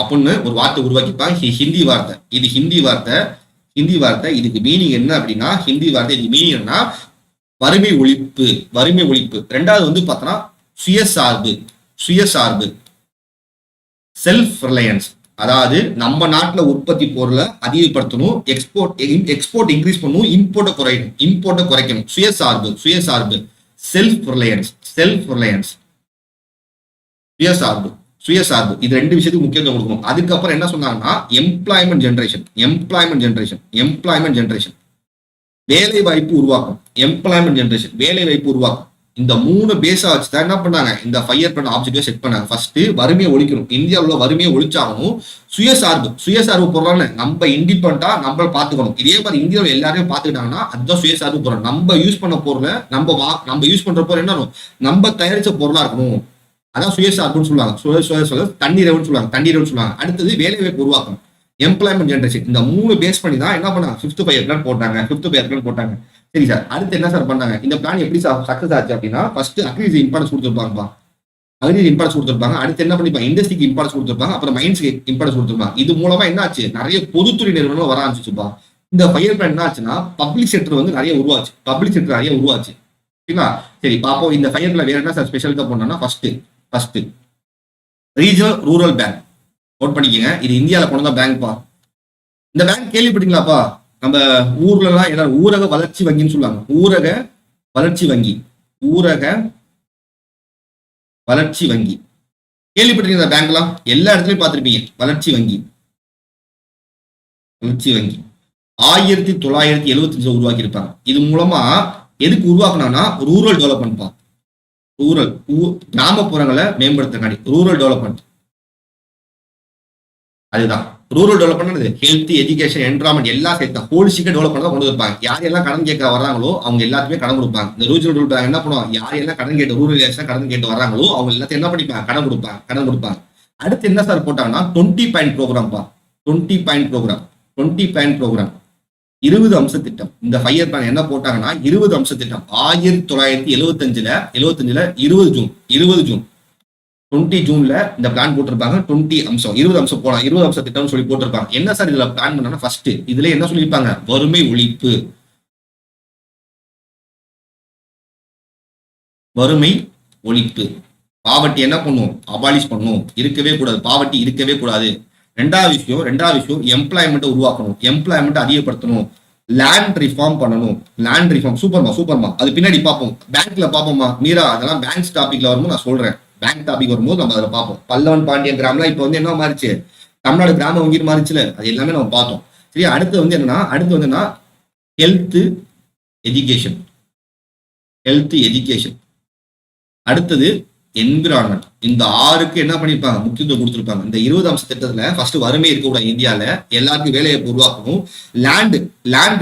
அப்படின்னு ஒரு வார்த்தை உருவாக்கிப்பாங்க. ஹிந்தி வார்த்தை. இதுக்கு மீனிங் என்ன அப்படின்னா, ஹிந்தி வார்த்தை இதுக்கு மீனிங் என்னன்னா வறுமை ஒழிப்பு. ரெண்டாவது வந்து பார்த்தோன்னா சுயசார்பு செல்ஃப் ரிலையன்ஸ். அதாவது நம்ம நாட்டில் உற்பத்தி பொருளை அதிகப்படுத்தணும், எக்ஸ்போர்ட் இன்க்ரீஸ் பண்ணணும், இம்போர்ட்டை குறைக்கணும். சுயசார்பு செல்ஃப் ரிலையன்ஸ். சுயசார்பு இது 2 விஷயத்துக்கு முக்கியத்துவம் கொடுக்கணும். அதுக்கப்புறம் என்ன சொன்னாங்கன்னா எம்ப்ளாய்மெண்ட் ஜெனரேஷன். வேலை வாய்ப்பு உருவாக்கும். இந்த 3 பேஸா வச்சு தான் என்ன பண்ணாங்க, இந்த ஃபயர் பிளான் ஆப்ஜெக்டிவ் செட் பண்ணாங்க. ஃபர்ஸ்ட் வறுமையை ஒழிக்கணும். இந்தியாவில் வறுமையை ஒழிச்சாகணும். சுயசார்பு பொருளான நம்ம இண்டிபெண்டா நம்ம பார்த்துக்கணும். இதே மாதிரி இந்தியாவில் எல்லாரையும் பார்த்துக்கிட்டாங்கன்னா அதுதான் சுயசார்பு பொருள். நம்ம யூஸ் பண்ண பொருளை நம்ம யூஸ் பண்ற பொருள் என்ன நம்ம தயாரிச்ச பொருளா இருக்கணும். அதான் சுயசார்புன்னு சொல்லுவாங்க. தண்ணீரவுன்னு சொல்லுவாங்க. அடுத்தது வேலை வாய்ப்பு உருவாக்கணும். Employment generation. இந்த 3 பேஸ் பண்ணி தான் என்ன பண்ணாங்க ஃபிஃப்த் ஃபயர் பிளான் போட்டாங்க. சரி சார், அடுத்து என்ன சார் பண்ணாங்க? இந்த பிளான் எப்படி சக்சஸ் ஆச்சு அப்படின்னா, ஃபர்ஸ்ட் அக்ரிசி இம்பார்ட்டன்ஸ் கொடுத்துருப்பாங்க. அடுத்து என்ன பண்ணிப்பாங்க, இண்டஸ்ட்ரிக்கு இம்பார்ட்டன்ஸ் கொடுத்துருப்பாங்க. அப்புறம் மைன்ஸ்க்கு இம்பார்ட்டன்ஸ் கொடுத்துருப்பாங்க. இது மூலமா என்ன ஆச்சு, நிறைய பொதுத்துறை நிறுவனம் வர ஆரம்பிச்சுப்பா. இந்த ஃபயர் பிளான் என்ன ஆச்சுன்னா பப்ளிக் செக்டர் வந்து நிறைய உருவாச்சு. சரிங்களா? சரி பாப்போம். இந்த ஃபயர் பிளான் வேற என்ன சார் ஸ்பெஷல் தான் பண்ணா, first regional rural bank. Note பண்ணிக்கங்க, இது இந்தியாவில் கொண்டு வந்த பேங்க்பா. இந்த பேங்க் கேள்விப்பட்டீங்களாப்பா? நம்ம ஊர்ல எல்லாம் எல்லாரும் ஊரக வளர்ச்சி வங்கின்னு சொல்லுவாங்க. ஊரக வளர்ச்சி வங்கி கேள்விப்பட்டிருக்கீங்க? இந்த பேங்க்லாம் எல்லா இடத்துலயும் பார்த்திருப்பீங்க. வளர்ச்சி வங்கி 1975 உருவாக்கி இருப்பாங்க. இது மூலமா எதுக்கு உருவாக்குனா ரூரல் டெவலப்மெண்ட். கிராமப்புறங்களை மேம்படுத்துறதுக்காண்டி ரூரல் டெவலப்மெண்ட். அதுதான் rural development. Health, education, environment எல்லாம் சேர்த்து ஹோலிஸ்டிக்கா டெவலப்மெண்ட் தான் கொண்டு வைப்பாங்க. யாரெல்லாம் கடன் கேட்க வர்றாங்களோ அவங்க எல்லாத்துக்குமே கடன் கொடுப்பாங்க. இந்த ரூரல் பேங்க் என்ன பண்ணுவாங்க, யாரெல்லாம் கடன் கேட்டு ரூரல் ஏரியா கடன் கேட்டு வர்றாங்களோ அவங்க எல்லாத்தையும் என்ன பண்ணிப்பாங்க, கடன் கொடுப்பாங்க. அடுத்து என்ன சார் போட்டாங்கன்னா 20 பாயிண்ட் ப்ரோக்ராம். 20 அம்ச திட்டம். இந்த ஃபயர் பிளான் என்ன போட்டாங்கன்னா 20 அம்ச திட்டம். 1975ல 20 ஜூன் 20 ஜூன்ல இந்த பிளான் போட்டிருப்பாங்க. 20 அம்சம் 20 அம்சம் போலாம். 20 அம்ச திட்டம்னு சொல்லி போட்டிருப்பாங்க. என்ன சார் இதுல பிளான் பண்ணா, ஃபர்ஸ்ட் இதுல என்ன சொல்லியிருப்பாங்க, வறுமை ஒழிப்பு. பாவர்ட்டி என்ன பண்ணும், அபாலிஷ் பண்ணும். இருக்கவே கூடாது, பாவர்ட்டி இருக்கவே கூடாது. ரெண்டாவது விஷயம் எம்ப்ளாய்மெண்ட் உருவாக்கணும். எம்ப்ளாய்மெண்ட் அதிகப்படுத்தணும். லேண்ட் ரிஃபார்ம் பண்ணணும். சூப்பர்மா. அது பின்னாடி பார்ப்போம், பேங்க்ல பார்ப்போமா மீரா. அதெல்லாம் பேங்க்ஸ் டாபிக்ல வரும்போது நான் சொல்றேன். பேங்க் டாபிக் வரும்போது நம்ம அதில் பார்ப்போம். பல்லவன் பாண்டியன் கிராமம்லாம் இப்போ வந்து என்ன மாறிச்சு, தமிழ்நாடு கிராம வங்கின்னு மாறிச்சுல. அது எல்லாமே நம்ம பார்த்தோம். சரியா? அடுத்து வந்து என்னன்னா ஹெல்த் எஜுகேஷன். அடுத்தது என்விரான்மெண்ட். இந்த 6க்கு என்ன பண்ணிருப்பாங்க, முக்கியத்துவம் கொடுத்துருப்பாங்க. இந்த 20 அம்ச திட்டத்துல ஃபர்ஸ்ட் வறுமை இருக்கக்கூடாது. இந்தியால எல்லாருக்கும் வேலையை உருவாக்கணும். லேண்ட்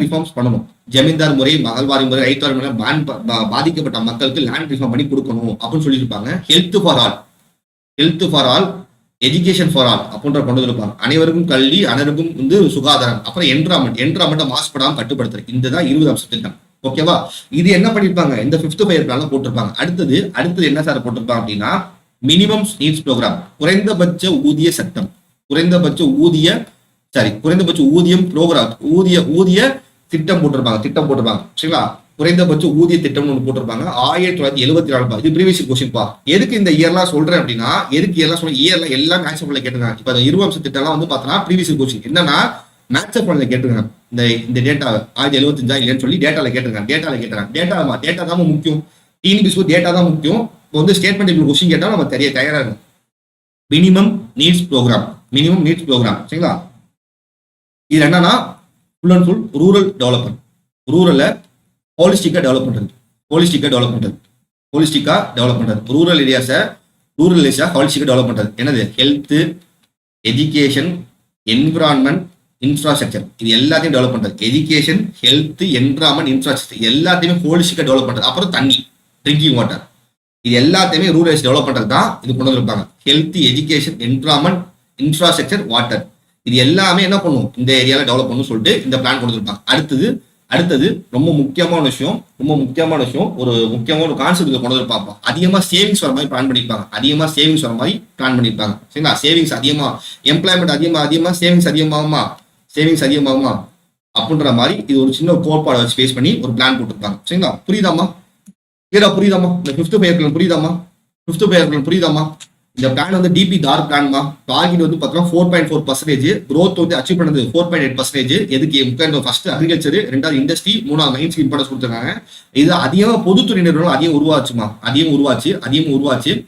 ரிஃபார்ம்ஸ் பண்ணணும். ஜமீன்தார் முறை, மகள்வாரி முறை, ரைத்தார் முறை பாதிக்கப்பட்ட மக்களுக்கு லேண்ட் ரிஃபார்ம் பண்ணி கொடுக்கணும் அப்படின்னு சொல்லியிருப்பாங்க. Health for all, education for all அப்படின்ற கொண்டு வந்திருப்பாங்க. அனைவருக்கும் கல்வி, அனைவருக்கும் வந்து சுகாதாரம். அப்புறம் என்விரான்மெண்ட் மாசுபடாமல் கட்டுப்படுத்துறது. இதுதான் 20 அம்ச திட்டம். ஓகேவா? இது என்ன பண்ணிருப்பாங்க, இந்த ஃபிஃப்த் ஃபயர் பிளான்ல போட்டிருப்பாங்க. அடுத்தது என்ன சார் போட்டிருப்பாங்க அப்படின்னா மினிமம் நீட்ஸ் ப்ரோக்ராம். குறைந்தபட்ச ஊதியம் ப்ரோக்ராம். ஊதிய திட்டம் போட்டிருப்பாங்க. சரிங்களா? குறைந்தபட்ச ஊதிய திட்டம்னு ஒன்று போட்டிருப்பாங்க 1974. இது ப்ரீவியஸ் கொஸ்டின் பா. எதுக்கு இந்த இயர்லாம் சொல்றேன் அப்படின்னா, எதுக்கு இயர்லாம் சொல்றேன், இயர்ல எல்லாம் மேட்ச் பண்ணல கேட்டுருக்காங்க. இப்ப 20 திட்டம்லாம் வந்து பார்த்தோன்னா ப்ரீவியஸ் கொஸ்டின் என்னன்னா மேட்ச் பண்ணல கேட்டுருக்காங்க. இந்த டேட்டா 1975 இல்லைன்னு சொல்லி டேட்டால கேட்டுருக்காங்க. டேட்டா தான் முக்கியம். டிஎன்பிஎஸ்சி டேட்டா தான் முக்கியம். இப்போ வந்து ஸ்டேட்மெண்ட் கொஸ்டின் கேட்டா நம்ம தயாரா இருக்கும். மினிமம் நீட்ஸ் ப்ரோக்ராம் சரிங்களா. இது என்னன்னா full and full rural development. ரூரல்ல ஹோலிஸ்டிக்கா டெவலப் பண்றது. ரூரல் ஏரியாஸை ஹோலிஸ்டிக்கா டெவலப் பண்றது. என்னது ஹெல்த், எஜுகேஷன், என்விரான்மெண்ட், இன்ஃப்ராஸ்ட்ரக்சர், இது எல்லாத்தையும் டெவலப் பண்றது. எஜுகேஷன், ஹெல்த், என்விரான்மெண்ட், இன்ஃப்ராஸ்ட்ரக்சர் எல்லாத்தையுமே ஹோலிஸ்டிக்கா டெவலப் பண்றது. அப்புறம் தண்ணி, ட்ரிங்கிங் வாட்டர், இது எல்லாத்தையுமே ரூரல் டெவலப் பண்றது தான் இது கொண்டு வந்திருப்பாங்க. Health, education, environment, infrastructure, water, இது எல்லாமே என்ன பண்ணும் இந்த ஏரியால டெவலப் பண்ணணும் சொல்லிட்டு இந்த பிளான் கொண்டு வந்திருப்பாங்க. அடுத்தது ரொம்ப முக்கியமான விஷயம், ஒரு முக்கியமான ஒரு கான்செப்ட் கொண்டு வந்திருப்பாங்க. அதிகமா சேவிங்ஸ் வர மாதிரி பிளான் பண்ணிருப்பாங்க. சரிங்களா. சேவிங்ஸ் அதிகமா, எம்ப்ளாய்மெண்ட் அதிகமா சேவிங்ஸ் அதிகமாகுமா அப்படின்ற மாதிரி இது ஒரு சின்ன கோட்பாடை வச்சு பேஸ் பண்ணி ஒரு பிளான் போட்டிருப்பாங்க. சரிங்களா. புரியுதாமா? இந்த ஃபிஃப்த் பேர் புரியுதாமா? இந்த பிளான் வந்து டிபி டார்க் பிளான்மா. டார்கெட் வந்து பார்த்தோம்னா 4.4%, growth வந்து அச்சீவ் பண்ணது 4.8%. எதுக்கு முக்கியம்? ஃபர்ஸ்ட் அக்ரிகல்ச்சர், ரெண்டாவது இண்டஸ்ட்ரி, மூணாவது மைன்ஸ்க்கு இம்பார்ட்டன்ஸ் கொடுத்துருக்காங்க. இது அதிகமாக பொதுத்துறை நிறுவனம் அதிகம் உருவாச்சு.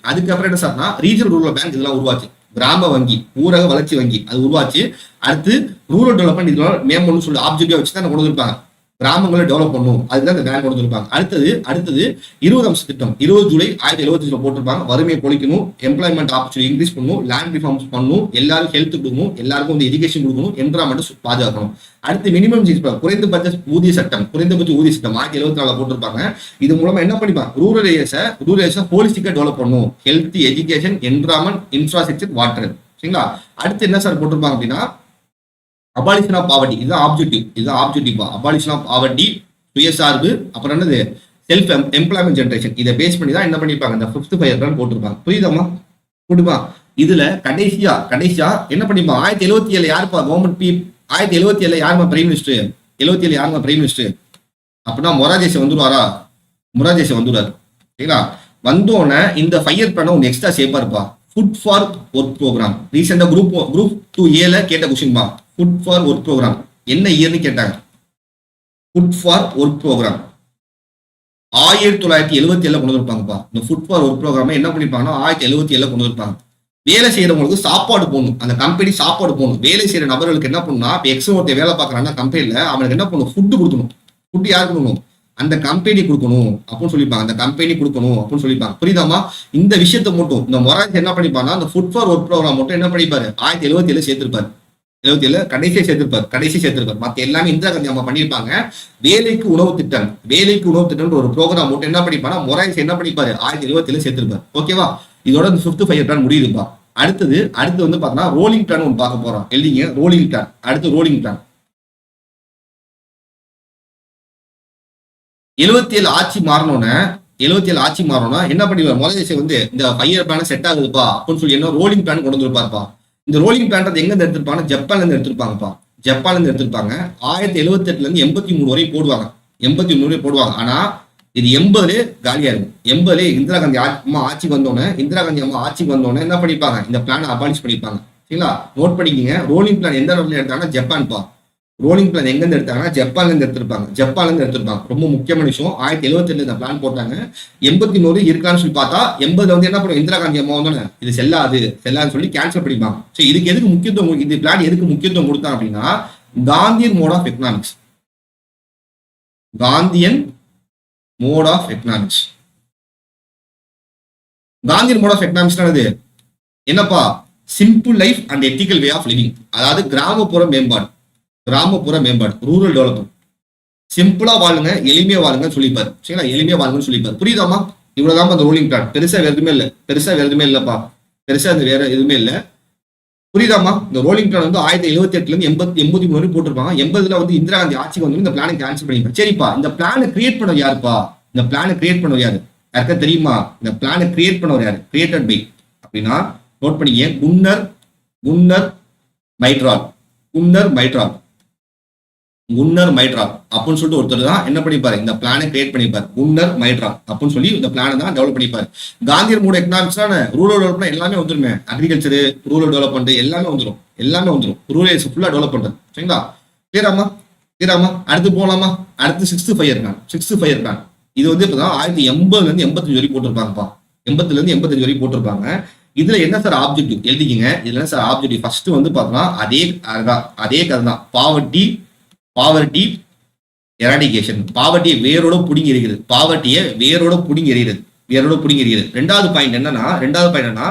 அதுக்கப்புறம் என்ன சார்னா ரீஜனல் ரூரல் பேங்க் இதெல்லாம் உருவாச்சு. கிராம வங்கி, ஊரக வளர்ச்சி வங்கி அது உருவாச்சு. அடுத்து ரூரல் டெவலப்மெண்ட் இதெல்லாம் மேம்படணும்னு சொல்லி ஆப்ஜெக்டிவா வச்சு தான் கொண்டு வந்திருப்பாங்க. கிராமங்களை டெவலப் பண்ணும், அதுதான் இந்த பேங்க் கொண்டு வந்திருப்பாங்க. அடுத்தது 20 அம்ச திட்டம் 20 ஜூலை 1975 போட்டிருப்பாங்க. வறுமையை பொழிக்கணும், எம்ப்ளாய்மெண்ட் ஆப்பர்ச்சுனிட்டி இன்க்ரீஸ் பண்ணணும், லேண்ட் ரிஃபார்ம்ஸ் பண்ணணும், எல்லாரும் ஹெல்த் கொடுக்கணும், எல்லாருக்கும் வந்து எஜுகேஷன் கொடுக்கணும், என்விரான்மெண்ட் பாதுகாக்கணும். அடுத்து மினிமம் குறைந்தபட்ச ஊதிய சட்டம் 1974 போட்டிருப்பாங்க. இது மூலமா என்ன பண்ணிப்பாங்க, ரூரல் ஏரியாஸை ஹோலிஸ்டிக்கா டெவலப் பண்ணணும், health, education, environment, infrastructure, water. சரிங்களா. அடுத்து என்ன சார் போட்டிருப்பாங்க அப்படின்னா அபாலிஷன் ஆஃப் பாவர்ட்டி, இதுதான் ஆப்ஜெக்டிவ். அபாலிஷன் ஆஃப் பாவர்ட்டி, சுயசார்பு, அப்புறம் என்னது செல்ஃப் எம்ப்ளாய்மெண்ட் ஜெனரேஷன். இதை பேஸ் பண்ணி தான் என்ன பண்ணிருப்பாங்க இந்த 5th ஃபயர் போட்டிருப்பாங்க. புரியுதாமா? இதுல கடைசியா என்ன பண்ணிருப்பாங்க 1977 யாருப்பா கவர்மெண்ட் 1977 யாருமா பிரைம் மினிஸ்டர்? 77 யாருமா பிரைம் மினிஸ்டர்? அப்படின்னா மொரார்ஜி வந்துருவாரு. சரிங்களா. வந்தோடனே இந்த ஃபயர் பிளான் ஒன்று எக்ஸ்ட்ரா சேஃபா இருப்பா. Food for work programme. ரீசெண்டா குரூப் 2A கேட்ட கொஸ்டின் பா. ஃபுட் ஃபார் ஒர்க் ப்ரோக்ராம் என்ன இயர்னு கேட்டாங்க. ஃபுட் ஃபார் ஒர்க் ப்ரோக்ராம் 1977 கொண்டு வந்திருப்பாங்கப்பா. இந்த ஃபுட் ஃபார் ஒர்க் ப்ரோக்ராம் என்ன பண்ணிருப்பாங்கன்னா 1977 கொண்டு வந்திருப்பாங்க. வேலை செய்யறவங்களுக்கு சாப்பாடு போடணும், அந்த கம்பெனி சாப்பாடு போடணும். வேலை செய்யற நபர்களுக்கு என்ன பண்ணணும்னா இப்போ ஒருத்தர் வேலை பார்க்கறான்னா கம்பெனில அவனுக்கு என்ன பண்ணணும், ஃபுட்டு கொடுக்கணும். ஃபுட்டு யாருக்கு கொடுக்கணும்? அந்த கம்பெனி கொடுக்கணும் அப்படின்னு சொல்லிப்பாங்க. புரியுதாமா? இந்த விஷயத்தை மட்டும் இந்த மொரார்ஜி என்ன பண்ணிப்பாங்கன்னா அந்த ஃபுட் ஃபார் ஒர்க் ப்ரோக்ராம் மட்டும் என்ன பண்ணிப்பாரு 1977 சேர்த்திருப்பாரு. 77 கடைசி சேர்த்திருப்பார். மத்த எல்லாமே இந்திரா காந்தி அம்மா பண்ணிருப்பாங்க. வேலைக்கு உணவு திட்டம் ஒரு ப்ரோக்ராம் மட்டும் என்ன பண்ணிப்பானா மொரார்ஜி என்ன பண்ணிப்பாரு 1977 சேர்த்திருப்பார். ஓகேவா? இதோட இந்த 5th ஃபயர் பிளான் முடியுதுப்பா. அடுத்து வந்து பார்த்தோம்னா ரோலிங் பிளான் ஒன்று பார்க்க போறோம். எழுதிங்க ரோலிங் பிளான். அடுத்து ரோலிங் பிளான் 77 ஆட்சி மாறணும்னா என்ன பண்ணிடுவார் மொரார்ஜி வந்து இந்த ஃபயர் பிளான் செட் ஆகுதுப்பா அப்படின்னு சொல்லி என்ன ரோலிங் பிளான் கொண்டு வந்துருப்பாருப்பா. இந்த ரோலிங் பிளான் எங்க இருந்து எடுத்திருப்பாங்க? ஜப்பான்ல இருந்து எடுத்திருப்பாங்கப்பா. 1978 இருந்து 83 வரை போடுவாங்க. ஆனா இது 80 காலியா இருக்கும். 80 இந்திரா காந்தி அம்மா ஆட்சிக்கு வந்தோடனே என்ன பண்ணிருப்பாங்க இந்த பிளான் அபாலிஷ் பண்ணிருப்பாங்க. சரிங்களா. நோட் பண்ணிக்கிங்க. ரோலிங் பிளான் எந்த இடத்துல எடுத்தாங்கன்னா ஜப்பான்பா. ரோலிங் பிளான் எங்க இருந்து எடுத்தாங்கன்னா ஜப்பான்ல இருந்து எடுத்திருப்பாங்க. ரொம்ப முக்கியமான விஷயம். 1978 இந்த பிளான் போட்டாங்க. 81 இருக்கான்னு சொல்லி பார்த்தா 80 வந்து என்ன பண்ணும் இந்திரா காந்தி அம்மா வந்தோன்னே இது செல்லாதுன்னு சொல்லி கேன்சல் பண்ணிப்பாங்க. ஸோ இதுக்கு எதுக்கு முக்கியத்துவம், இந்த பிளான் எதுக்கு முக்கியத்துவம் கொடுத்தாங்க அப்படின்னா Gandhian mode of economics. Gandhian mode of economics என்னப்பா? Simple life and ethical way of living. அதாவது கிராமப்புற மேம்பாடு, ரூரல் டெவலப்மெண்ட். சிம்பிளா வாழுங்க, எளிமையா வாழுங்கன்னு சொல்லிப்பாரு. சரிங்களா. புரியுதாமா? இவ்வளவுதான் அந்த ரோலிங் பிளான். பெருசா வேற எதுவுமே இல்லப்பா. வேற எதுவுமே இல்ல. புரியுதாமா? இந்த ரோலிங் பிளான் வந்து 1978 இருந்து 83 வரை போட்டிருப்பாங்க. 80ல வந்து இந்திரா காந்தி ஆட்சிக்கு வந்து இந்த பிளானை கேன்சல் பண்ணிருப்பாங்க. சரிப்பா, இந்த பிளானை கிரியேட் பண்ண யாருப்பா? யாருக்கா தெரியுமா? இந்த பிளானை கிரியேட் பண்ணவர் யாரு? கிரியேட்டட் பை அப்படின்னா நோட் பண்ணிக்க குன்னர் மைட்ரால். குன்னர் மைட்ரால் அப்படின்னு சொல்லிட்டு ஒருத்தர் தான் என்ன பண்ணிப்பாரு, இந்த பிளானை கிரியேட் பண்ணிப்பாரு. குன்னர் மைட்ரால் அப்படின்னு சொல்லி இந்த பிளானை தான் டெவலப் பண்ணிப்பாரு. காந்தியர் மூட எக்கனாமிக்ஸ் ரூரல் டெவலப்மெண்ட் எல்லாமே வந்துருமே, அக்ரிகல்ச்சர், ரூரல் டெவலப்மெண்ட் எல்லாமே வந்துடும், எல்லாமே வந்துடும். ரூரல் ஃபுல்லா டெவலப் பண்றது. சரிங்களா? கிளியராமா? அடுத்து போகலாமா? அடுத்து 6th 5-year plan. 6th 5-year plan இது வந்து இப்பதான் 1980 85 வரைக்கும் போட்டிருப்பாங்கப்பா. 80 85 வரைக்கும் போட்டிருப்பாங்க. இதுல என்ன சார் ஆப்ஜெக்டிவ் எழுதிக்கிங்க. இதுல என்ன சார் ஆப்ஜெக்டிவ்? ஃபர்ஸ்ட் வந்து பார்த்தோம்னா அதே கதை தான். Poverty eradication. பாவர்ட்டியை வேரோட புடுங்கி எறிகிறது. பாவர்ட்டியை வேரோட புடுங்கி எறிகிறது. ரெண்டாவது பாயிண்ட் என்னன்னா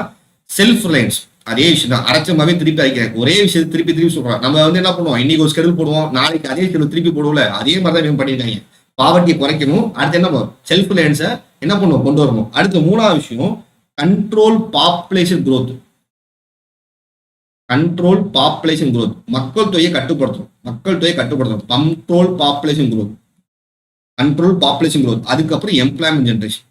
செல்ஃப் ரிலையன்ஸ். அதே விஷயம் தான். அரைச்சமாவே திருப்பி அரைக்கிறேன். ஒரே விஷயத்தை திருப்பி சொல்றோம். நம்ம வந்து என்ன பண்ணுவோம், இன்னைக்கு ஒரு ஸ்கெடியூல் போடுவோம், நாளைக்கு அதே ஸ்கெடியூல் திருப்பி போடுவோம்ல, அதே மாதிரி தான் பண்ணிட்டாங்க. பாவர்ட்டியை குறைக்கணும். அடுத்து என்ன பண்ணுவோம், செல்ஃப் ரிலையன்ஸை என்ன பண்ணுவோம், கொண்டு வரணும். அடுத்து மூணாவது விஷயம் கண்ட்ரோல் பாப்புலேஷன் growth. மக்கள் தொகையை கட்டுப்படுத்தணும். Control population growth. அதுக்கப்புறம் எம்ப்ளாய்மெண்ட் ஜெனரேஷன்.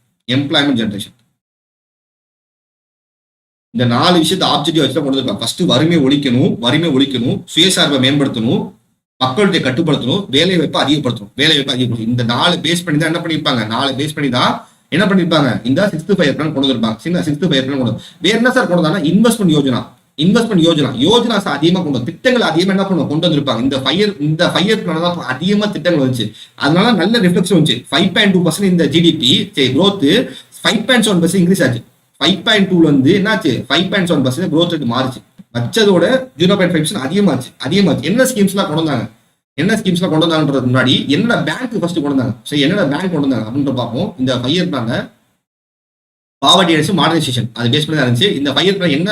இந்த 4 விஷயத்தை ஆப்ஜெக்டிவ் வச்சு கொண்டு வந்துருக்காங்க. ஃபர்ஸ்ட் வறுமை ஒழிக்கணும், சுயசார்பை மேம்படுத்தணும், மக்களுடைய கட்டுப்படுத்தணும், வேலை வாய்ப்பை அதிகப்படுத்தணும். இந்த 4 பேஸ் பண்ணி தான் என்ன பண்ணிருப்பாங்க, இந்த 6th 5-year பிளான் கொண்டு வந்திருப்பாங்க. 6th 5-year பிளான் கொண்டு வேற என்ன சார் கொண்டு வந்தாங்கன்னா இன்வெஸ்ட்மெண்ட் யோஜனா அதிகமா கொண்டு திட்டங்கள் அதிகமா என்ன பண்ணுவோம் கொண்டு வந்திருப்பாங்க. இந்த 5-year பிளான் தான் அதிகமா திட்டங்கள் வந்துச்சு. அதனால நல்ல ரிஃப்ளெக்ஷன் வந்துச்சு. 5.2% இந்த ஜிடிபி growth 5.7% இன்க்ரீஸ் ஆச்சு. 5.2 வந்து என்னாச்சு, 5.7% growth rate மாறிச்சு. வச்சதோட 0.5% அதிகமாச்சு. என்ன ஸ்கீம்ஸ்லாம் கொண்டு வந்தாங்கன்றது முன்னாடி என்னென்ன பேங்க் ஃபர்ஸ்ட் கொண்டு வந்தாங்க. சரி, என்னென்ன பேங்க் கொண்டு வந்தாங்க அப்படின்ற பார்ப்போம். இந்த 5-year பிளான்ல பாவர்ட்டி மாடர்னைசேஷன் அது பேஸ் பண்ணி தான் இருந்துச்சு. இந்த 5-year பிளான் என்ன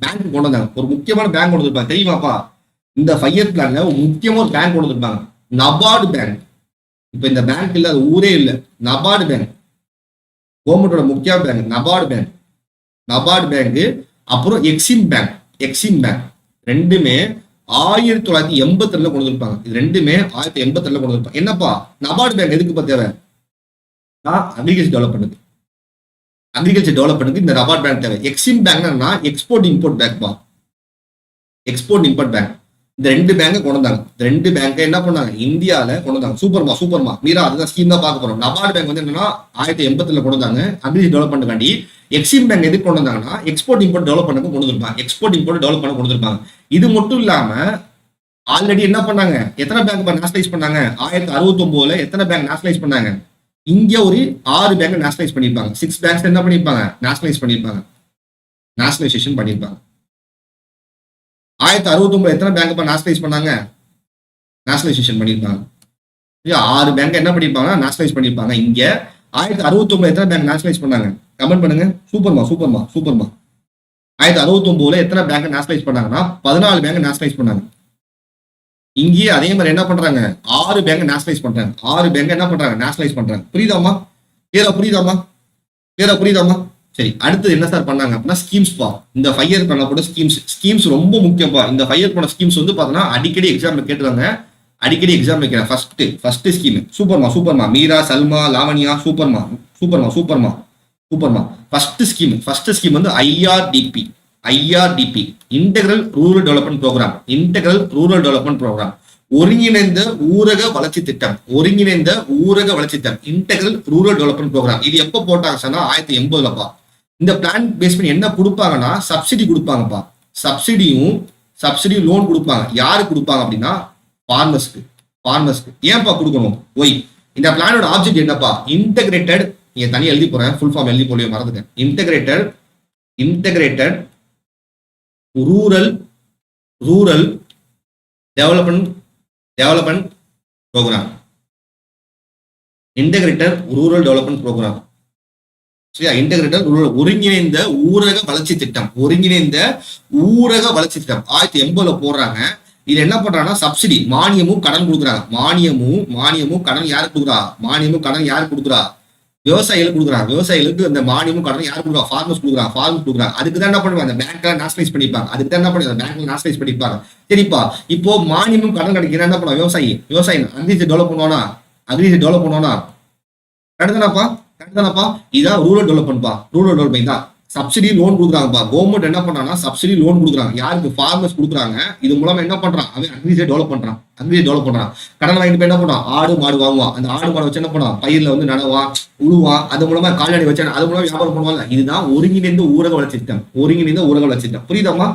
பேங்க் கொண்டு வந்தாங்க, ஒரு முக்கியமான பேங்க் கொண்டு வந்திருப்பாங்க தெரியுமாப்பா. இந்த 5-year பிளான்ல ஒரு முக்கியமான ஒரு பேங்க் கொண்டு வந்திருப்பாங்க, நபார்டு பேங்க். இப்ப இந்த பேங்க் இல்ல, அது ஊரே இல்லை, நபார்டு பேங்க். கவர்மெண்டோட முக்கிய பேங்க் நபார்டு பேங்க். அப்புறம் எக்ஸிம் பேங்க். ரெண்டுமே 1982 கொண்டு வந்திருப்பாங்க. இது ரெண்டுமே 1982 கொண்டு வந்திருப்பாங்க. என்னப்பா நபார்டு பேங்க் எதுக்கு தேவை, அக்ரிகல்ச்சர் டெவலப்மெண்ட்டுக்கு இந்த நபார்டு பேங்க் தேவை. எக்ஸிம் பேங்க்னா எக்ஸ்போர்ட் இம்போர்ட் பேங்க். இந்த 2 பேங்கை கொண்டு வந்தாங்க. இந்த 2 பேங்கை என்ன பண்ணாங்க, இந்தியாவில கொண்டு வந்தாங்க. சூப்பர்மா மீரா, அதுதான் ஸ்கீம் தான் பார்க்க போறோம். நபார்டு பேங்க் வந்து என்னன்னா 1980 கொண்டு வந்தாங்க அக்ரிகல்ச்சர் டெவலப்மெண்ட்டுக்காண்டி. எக்ஸிம் பேங்க் எதுக்கு கொண்டு வந்தாங்கன்னா எக்ஸ்போர்ட் இம்போர்ட் டெவலப் பண்ண கொண்டு வந்திருப்பாங்க. இது மட்டும் இல்லாம ஆல்ரெடி என்ன பண்ணாங்க, எத்தனை பேங்க் நேஷனலைஸ் பண்ணாங்க, 1969 எத்தனை பேங்க் நேஷனலைஸ் பண்ணாங்க, இங்க ஒரு 6 பேங்க் நேஷனலைஸ் பண்ணிருப்பாங்க. 6 பேங்க்ஸ் என்ன பண்ணிருப்பாங்க, நேஷனலைசேஷன் பண்ணிருப்பாங்க. 1969 எத்தனை பேங்க் நேஷனலைஸ் பண்ணாங்க, நேஷனலைசேஷன் பண்ணிருப்பாங்க. 6 பேங்க் என்ன பண்ணிருப்பாங்க, நேஷனலைஸ் பண்ணிருப்பாங்க. இங்க 1969 எத்தனை பேங்க் நேஷனலைஸ் பண்ணாங்க, கமெண்ட் பண்ணுங்க. சூப்பர்மா 1969 எத்தனை பேங்க் நேஷனலைஸ் பண்ணாங்கன்னா 14 பேங்க் நேஷனலைஸ் பண்ணாங்க. இங்கேயே அதே மாதிரி என்ன பண்றாங்க, 6 பேங்க் நேஷனலைஸ் பண்றாங்க. 6 பேங்க் என்ன பண்றாங்க, நேஷனலைஸ் பண்றாங்க. புரியுதாமா? சரி, அடுத்து என்ன சார் பண்ணாங்க அப்படின்னா ஸ்கீம்ஸ் பா. இந்த 5-year பண்ண கூட ஸ்கீம்ஸ் ரொம்ப முக்கியப்பா. இந்த 5-year பண்ண ஸ்கீம்ஸ் வந்து பாத்தீங்கன்னா அடிக்கடி எக்ஸாம்ல கேட்டுறாங்க. ஃபர்ஸ்ட் ஸ்கீம் சூப்பர்மா மீரா, சல்மா, லாவண்யா, சூப்பர்மா. ஃபர்ஸ்ட் ஸ்கீம் வந்து IRDP, integral rural development programme. ஒருங்கிணைந்த ஊரக வளர்ச்சி திட்டம். Integral rural development program. இது எப்ப போட்டாங்க சொன்னா 1980 இந்த பிளான் பேஸ் பண்ணி என்ன கொடுப்பாங்கன்னா சப்சிடி கொடுப்பாங்கப்பா. சப்சிடியும் லோன் கொடுப்பாங்க. யாரு கொடுப்பாங்க அப்படின்னா ஃபார்மர்ஸ்க்கு. ஏன்பா கொடுக்கணும், ஒய் இந்த பிளானோட ஆப்ஜெக்ட் என்னப்பா, இன்டெகிரேட்டட், நீங்க தனியா எழுதி போறேன், ஃபுல் ஃபார்ம் எழுதி போலியோ மறந்துட்டேன். Integrated rural development programme. சரியா? இன்டெகிரேட்டட் ரூரல், ஒருங்கிணைந்த ஊரக வளர்ச்சி திட்டம். 1980 போடுறாங்க. இது என்ன பண்றாங்கன்னா சப்சிடி, மானியமும் கடன் கொடுக்குறாங்க. மானியமும் கடன் யாருக்கு கொடுக்குறா, விவசாயிகளுக்கு கொடுக்குறாங்க. விவசாயிகளுக்கு இந்த மானியமும் கடன் யாரு கொடுக்குறா, ஃபார்மர்ஸ் கொடுக்குறாங்க. அதுக்கு தான் என்ன பண்ணுவாங்க, அந்த பேங்க்ல நேஷனலைஸ் பண்ணிப்பாங்க. சரிப்பா, இப்போ மானியமும் கடன் கிடைக்கிற என்ன பண்ணுவாங்க, விவசாயி அக்ரிகல்ச்சர் டெவலப் பண்ணுவானா, கரெக்ட் தானப்பா. இதுதான் ரூரல் டெவலப்மெண்ட் தான். சப்சிடி லோன் கொடுக்குறாங்கப்பா. கவர்மெண்ட் என்ன பண்றாங்கன்னா சப்சிடி லோன் கொடுக்குறாங்க. யாருக்கு? ஃபார்மர்ஸ் கொடுக்குறாங்க. இது மூலமா என்ன பண்றான்? அவன் அக்ரிஜை டெவலப் பண்றான். கடன் வாங்கிட்டு போய் என்ன பண்றான்? ஆடு மாடு வாங்குவான். அந்த ஆடு மாடு வச்சு என்ன பண்ணுவான்? பயிர்ல வந்து நடவான், உழுவான். அது மூலமா கால்நடை வச்சு அது மூலமா வியாபாரம் பண்ணுவாங்க. இதுதான் ஒருங்கிணைந்த ஊரக வளர்ச்சி திட்டம். புரியுதாமா?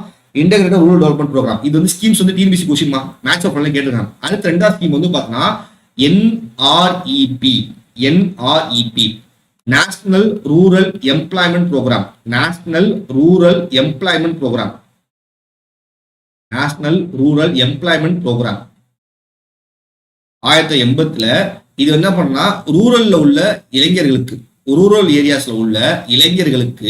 Integrated rural development program. இது வந்து ஸ்கீம்ஸ் வந்து டிஎன்பிசி கொஸ்டின்மா, மேட்ச் ஆஃப் கேட்டிருக்காங்க. அடுத்த ரெண்டாவது ஸ்கீம் வந்து பாத்தீங்கன்னா NREP. National rural employment programme. 1980 இது என்ன பண்ணா ரூரல்ல உள்ள இளைஞர்களுக்கு, ரூரல் ஏரியாஸ்ல உள்ள இளைஞர்களுக்கு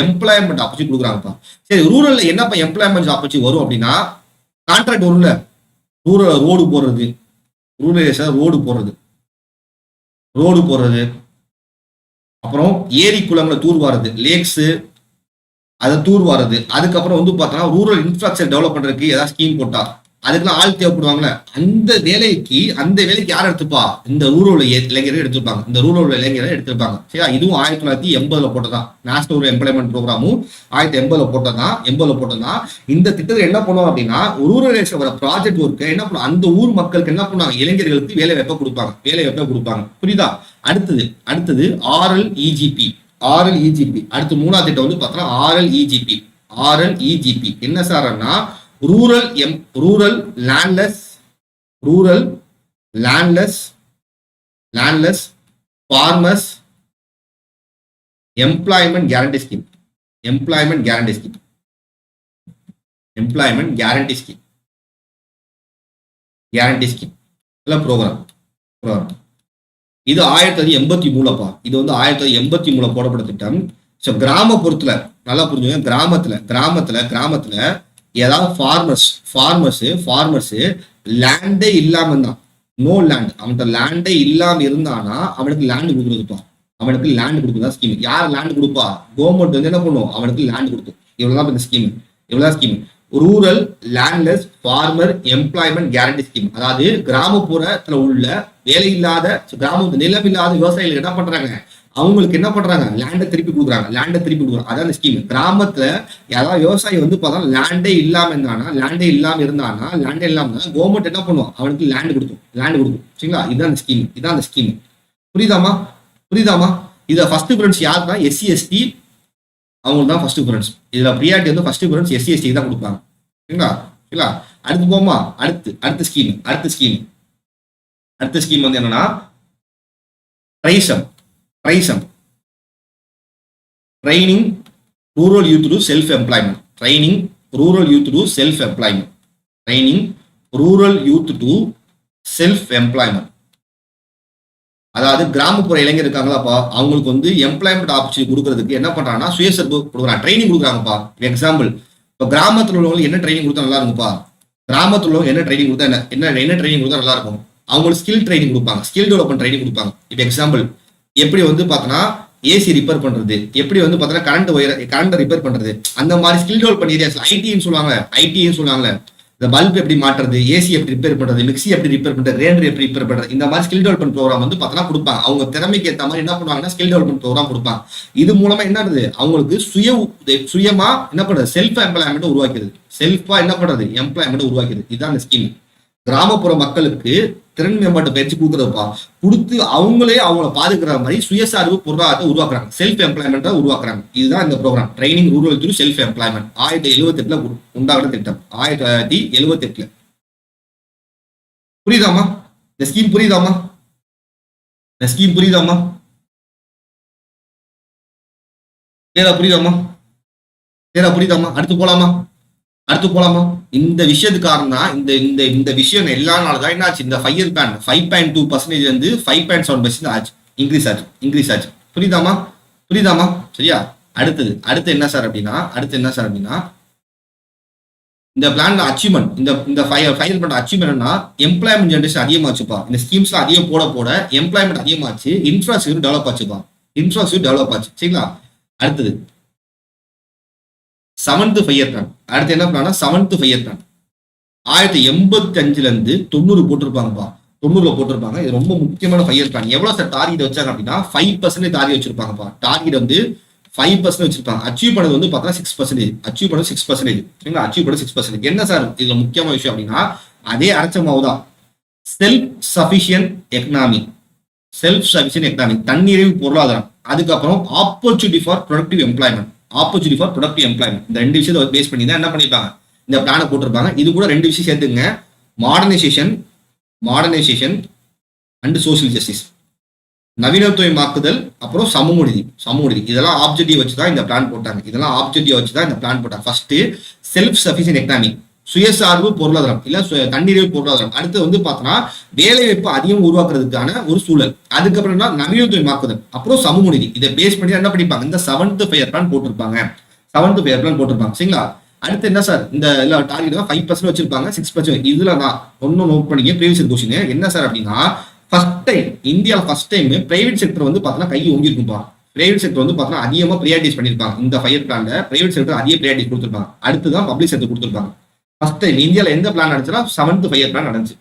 எம்ப்ளாய்மெண்ட் ஆப்பர்ச்சுனிட்டி கொடுக்குறாங்கப்பா. சரி, ரூரல்ல என்னப்பா எம்ப்ளாய்மெண்ட் ஆப்பர்ச்சுனிட்டி வரும் அப்படின்னா, கான்ட்ராக்ட் வரும்ல. ரூரல் ரோடு போடுறது, அப்புறம் ஏரி குளங்களை தூர்வாருது, லேக்ஸ் அதை தூர்வாருது. அதுக்கப்புறம் வந்து பார்த்தோன்னா ரூரல் இன்ஃப்ராஸ்ட்ரக்சர் டெவலப் பண்றதுக்கு ஏதாவது ஸ்கீம் போட்டா அதுக்கெல்லாம் ஆள் தேவைப்படுவாங்களே, அந்த வேலைக்கு யார் எடுத்துப்பா? இந்த ரூரல் இளைஞர்கள் எடுத்திருப்பாங்க. சரியா? இதுவும் 1980 போட்டதான். நேஷனல் ரூரல் எம்ப்ளாய்மெண்ட் ப்ரோக்ராமும் 1980 போட்டதான். இந்த திட்டத்தில் என்ன பண்ணுவோம் அப்படின்னா, ரூரல் வர ப்ராஜெக்ட் ஒர்க்கு என்ன பண்ணுவோம், அந்த ஊர் மக்களுக்கு என்ன பண்ணுவாங்க, இளைஞர்களுக்கு வேலை வாய்ப்பை கொடுப்பாங்க. புரியுதா? அடுத்தது RLEGP. அடுத்து மூணாவது திட்டம் வந்து பார்த்தோம்னா RLEGP. என்ன சார்னா, rural landless farmers employment guarantee scheme. Program. இது 1983 இது வந்து 1983 போடப்பட்ட திட்டம். ஸோ கிராமப்புறத்துல நல்லா புரிஞ்சுங்க, கிராமத்துல ஏதாவது ஃபார்மர்ஸ் லேண்டே இல்லாம இருந்தான், நோ லேண்ட், அவன்கிட்ட லேண்டே இல்லாம இருந்தானா அவனுக்கு லேண்ட் கொடுக்குறதா ஸ்கீம். யார் லேண்ட் கொடுப்பா? கவர்மெண்ட் வந்து என்ன பண்ணும், அவனுக்கு லேண்ட் கொடுக்கும். இவ்வளவுதான் இந்த scheme. Rural landless farmer employment guarantee scheme. அதாவது கிராமப்புறத்துல உள்ள வேலை இல்லாத நிலமில்லாத விவசாயிகள் என்ன பண்றாங்க, அவங்களுக்கு என்ன பண்றாங்க, லேண்டை திருப்பி கொடுக்குறாங்க. அதான் ஸ்கீம். கிராமத்துல யாராவது விவசாயி வந்து பார்த்தா லேண்டே இல்லாம இருந்தானா கவர்மெண்ட் என்ன பண்ணுவோம், அவனுக்கு லேண்ட் கொடுக்கும். சரிங்களா? இதான் அந்த ஸ்கீம். புரியுதாமா? இத ஃபர்ஸ்ட் ப்ரிஃபரன்ஸ் யாருன்னா SC/ST, அவங்களுக்கு தான் ஃபர்ஸ்ட் ப்ரிஃபரன்ஸ். இதுல ப்ரியாரிட்டி வந்து ஃபர்ஸ்ட் ப்ரிஃபரன்ஸ் SC/ST தான் கொடுப்பாங்க. சரிங்களா? அடுத்து போமா, அடுத்த ஸ்கீம் வந்து என்னன்னா training rural youth to self employment. அதாவது கிராமப்புற இளைஞர் இருக்காங்களாப்பா, அவங்களுக்கு வந்து எம்ப்ளாய்மெண்ட் ஆப்பர்ச்சுனிட்டி கொடுக்கறதுக்கு என்ன பண்றாங்கன்னா சுயசர்பு கொடுக்குறாங்க, ட்ரைனிங் கொடுக்குறாங்கப்பா. எக்ஸாம்பிள், இப்போ கிராமத்தில் உள்ளவங்களுக்கு என்ன ட்ரைனிங் கொடுத்தா நல்லா இருக்கும்ப்பா? கிராமத்தில் உள்ளவங்க என்ன ட்ரைனிங் கொடுத்தா என்ன ட்ரைனிங் கொடுத்தா நல்லா இருக்கும்? அவங்களுக்கு ஸ்கில் ட்ரைனிங் கொடுப்பாங்க, ஸ்கில் டெவலப்மெண்ட் ட்ரைனிங் கொடுப்பாங்க. இப்போ எக்ஸாம்பிள், எப்படி வந்து பார்த்தோன்னா ஏசி ரிப்பேர் பண்றது, எப்படி வந்து பார்த்தோன்னா கரண்ட் ரிப்பேர் பண்றது, அந்த மாதிரி ஸ்கில் டெவலப்மெண்ட் ஏரியாஸ் ஐடின்னு சொல்லுவாங்க. இந்த பல்ப் எப்படி மாற்றுறது, ஏசி எப்படி ரிப்பேர் பண்றது, மிக்சி எப்படி ரிப்பேர் பண்றது, கிரைண்டர் எப்படி ரிப்பேர் பண்றது, இந்த மாதிரி ஸ்கில் டெவலப்மெண்ட் ப்ரோக்ராம் வந்து பார்த்தோன்னா கொடுப்பாங்க. அவங்க திறமைக்கு ஏற்ற மாதிரி என்ன பண்ணுவாங்கன்னா ஸ்கில் டெவலப்மெண்ட் ப்ரோக்ராம் கொடுப்பாங்க. இது மூலமா என்ன ஆகுது, அவங்களுக்கு சுயமா என்ன பண்றது, செல்ஃப் எம்ப்ளாய்மெண்ட் உருவாக்குது. இதுதான் அந்த ஸ்கீம். கிராமப்புற மக்களுக்கு திறன் மேம்பாட்டு பயிற்சி கொடுத்து அவங்கள பாதுகாக்கிற மாதிரி சுயசார்பு பொருளாதாரத்தை உருவாக்குறாங்க, செல்ஃப் எம்ப்ளாய்மெண்ட்டை உருவாக்குறாங்க. இதுதான் இந்த programme, training rural through self employment. 1978 உண்டாகிற திட்டம். 1978. புரியுதாமா? இந்த ஸ்கீம் புரியுதாமா? புரியுதாமா? அடுத்து போலாமா? இந்த விஷயத்துக்காரன் தான் இந்த விஷயம் எல்லா நாளும் என்னாச்சு, இந்த 5.2% வந்து 5.7% ஆச்சு, இன்க்ரீஸ் ஆச்சு. புரியுதாமா? சரியா? அடுத்து என்ன சார் அப்படின்னா இந்த பிளான்ல அச்சீவ்மெண்ட், இந்த ஃபைனல் பண்ண அச்சீவ்மெண்ட்னா எம்ப்ளாய்மெண்ட் ஜெனரேஷன் அதிகமாச்சுப்பா. இந்த ஸ்கீம்ஸ்ல அதிகம் போட எம்ப்ளாய்மெண்ட் அதிகமாச்சு, இன்ஃப்ராஸ்ட்ரக்சர் டெவலப் ஆச்சு. சரிங்களா? அடுத்தது 7th 5-year பிளான். அடுத்து என்ன பிளான்? 7th 5-year plan. 1985 90 போட்டிருப்பாங்கப்பா. 90 போட்டிருப்பாங்க. இது ரொம்ப முக்கியமான 5-year பிளான். எவ்வளவு சார் டார்கெட் வச்சாங்க அப்படின்னா 5% டார்கெட் வச்சிருப்பாங்கப்பா. டார்கெட் வந்து 5% வச்சிருப்பாங்க. அச்சீவ் பண்ணது வந்து பார்த்தா 6%. அச்சீவ் பண்ணது 6%. சரிங்களா? அச்சீவ் பண்ணது 6%. என்ன சார் இதுல முக்கியமான விஷயம் அப்படின்னா, அதே அரைச்ச மாவு தான். Self sufficient economy. Self sufficient economy, தன்னிறைவு பொருளாதாரம். அதுக்கப்புறம் opportunity for productive employment. Opportunity for productive employment. இந்த 2 விஷயத்தை பேஸ் பண்ணி தான் என்ன பண்ணிருப்பாங்க, இந்த பிளானை போட்டிருப்பாங்க. இது கூட 2 விஷயம் சேர்த்துங்க. Modernisation and social justice. நவீனத்துவமாக்குதல், அப்புறம் சமூக நீதி. இதெல்லாம் ஆப்ஜெக்டிவ் வச்சு தான் இந்த பிளான் போட்டாங்க. ஃபர்ஸ்ட் செல்ஃப் சஃபிஷியன்ட் எக்கனாமி, சுயசார்பு பொருளாதாரம், இல்ல தன்னிறைவு பொருளாதாரம். அடுத்து வந்து பார்த்தோம்னா வேலை வாய்ப்பு அதிகம் உருவாக்குறதுக்கான ஒரு சூழல். அதுக்கப்புறம் நவீனத்துவமாக்குதல், அப்புறம் சமூக நீதி. இதை பேஸ் பண்ணி என்ன பண்ணிப்பாங்க, இந்த 7th ஃபயர் பிளான் போட்டிருப்பாங்க. சரிங்களா? அடுத்து என்ன சார், இந்த டார்கெட் 5% வச்சிருப்பாங்க, 6%. இதுல தான் ஒன்னும் நோட் பண்ணிக்க. ப்ரீவியஸ் கொஸ்டின் என்ன சார் அப்படின்னா, இந்தியாவில் ஃபர்ஸ்ட் டைம் பிரைவேட் செக்டர் வந்து பார்த்தோன்னா கை ஓங்கிருக்கும்பா. பிரைவேட் செக்டர் வந்து பார்த்தோன்னா அதிகமாக ப்ரியாரிட்டிஸ் பண்ணியிருப்பாங்க. இந்த ஃபயர் பிளான்ல பிரைவேட் செக்டர் அதிக ப்ரியாரிட்டிஸ் கொடுத்துருப்பாங்க. அடுத்துதான் பப்ளிக் செக்டர் கொடுத்துருப்பாங்க. ஃபர்ஸ்ட் டைம் இந்தியாவில் எந்த பிளான் நடந்துச்சுன்னா 7th ஃபயர் பிளான் நடந்துச்சு.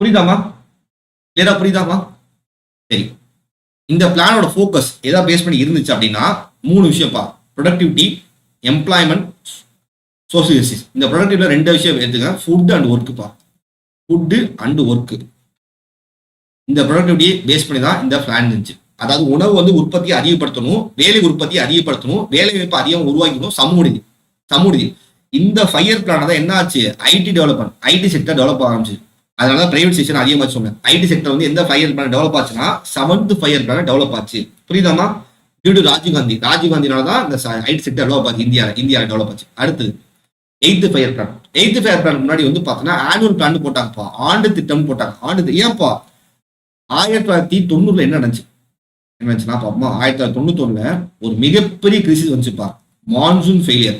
புரியுதாமா? சரி, இந்த பிளானோட ஃபோக்கஸ் எதா பேஸ் பண்ணி இருந்துச்சு அப்படின்னா 3 விஷயம்ப்பா. Productivity, employment, social justice. இந்த ப்ரொடக்டிவ்ல 2 விஷயம் எடுத்துங்க. Food and work. இந்த ப்ரொடக்டிவிட்டியை பேஸ் பண்ணி தான் இந்த பிளான் இருந்துச்சு. அதாவது உணவு வந்து உற்பத்தியை அதிகப்படுத்தணும், வேலை உற்பத்தியை அதிகப்படுத்தணும், வேலை வாய்ப்பு அதிகம் உருவாக்கணும், சமூக நீதி. இந்த ஃபயர் பிளான் தான் என்ன ஆச்சு, ஐடி செக்டர் டெவலப் ஆரம்பிச்சு. அதனால பிரைவேட் செக்டர் அதிகமாக சொன்னேன். ஐடி செக்டர் வந்து எந்த ஃபயர் பிளான் டெவலப் ஆச்சுன்னா 7th ஃபயர் பிளான் டெவலப் ஆச்சு. புரியுதாமா? டியூ டு ராஜீவ்காந்தினால தான் இந்த ஐடி செக்டர் டெவலப் ஆச்சு. இந்தியா டெவலப் ஆச்சு. அடுத்தது 8th ஃபயர் பிளான் முன்னாடி வந்து பார்த்தோன்னா ஆனுவல் பிளான் போட்டாங்கப்பா, ஆண்டு திட்டம் போட்டாங்க. ஏன்ப்பா 1990 என்ன நடந்துச்சுன்னா பாப்போமா, 1991 ஒரு மிகப்பெரிய கிரைசிஸ் வந்துச்சுப்பா. Monsoon failure.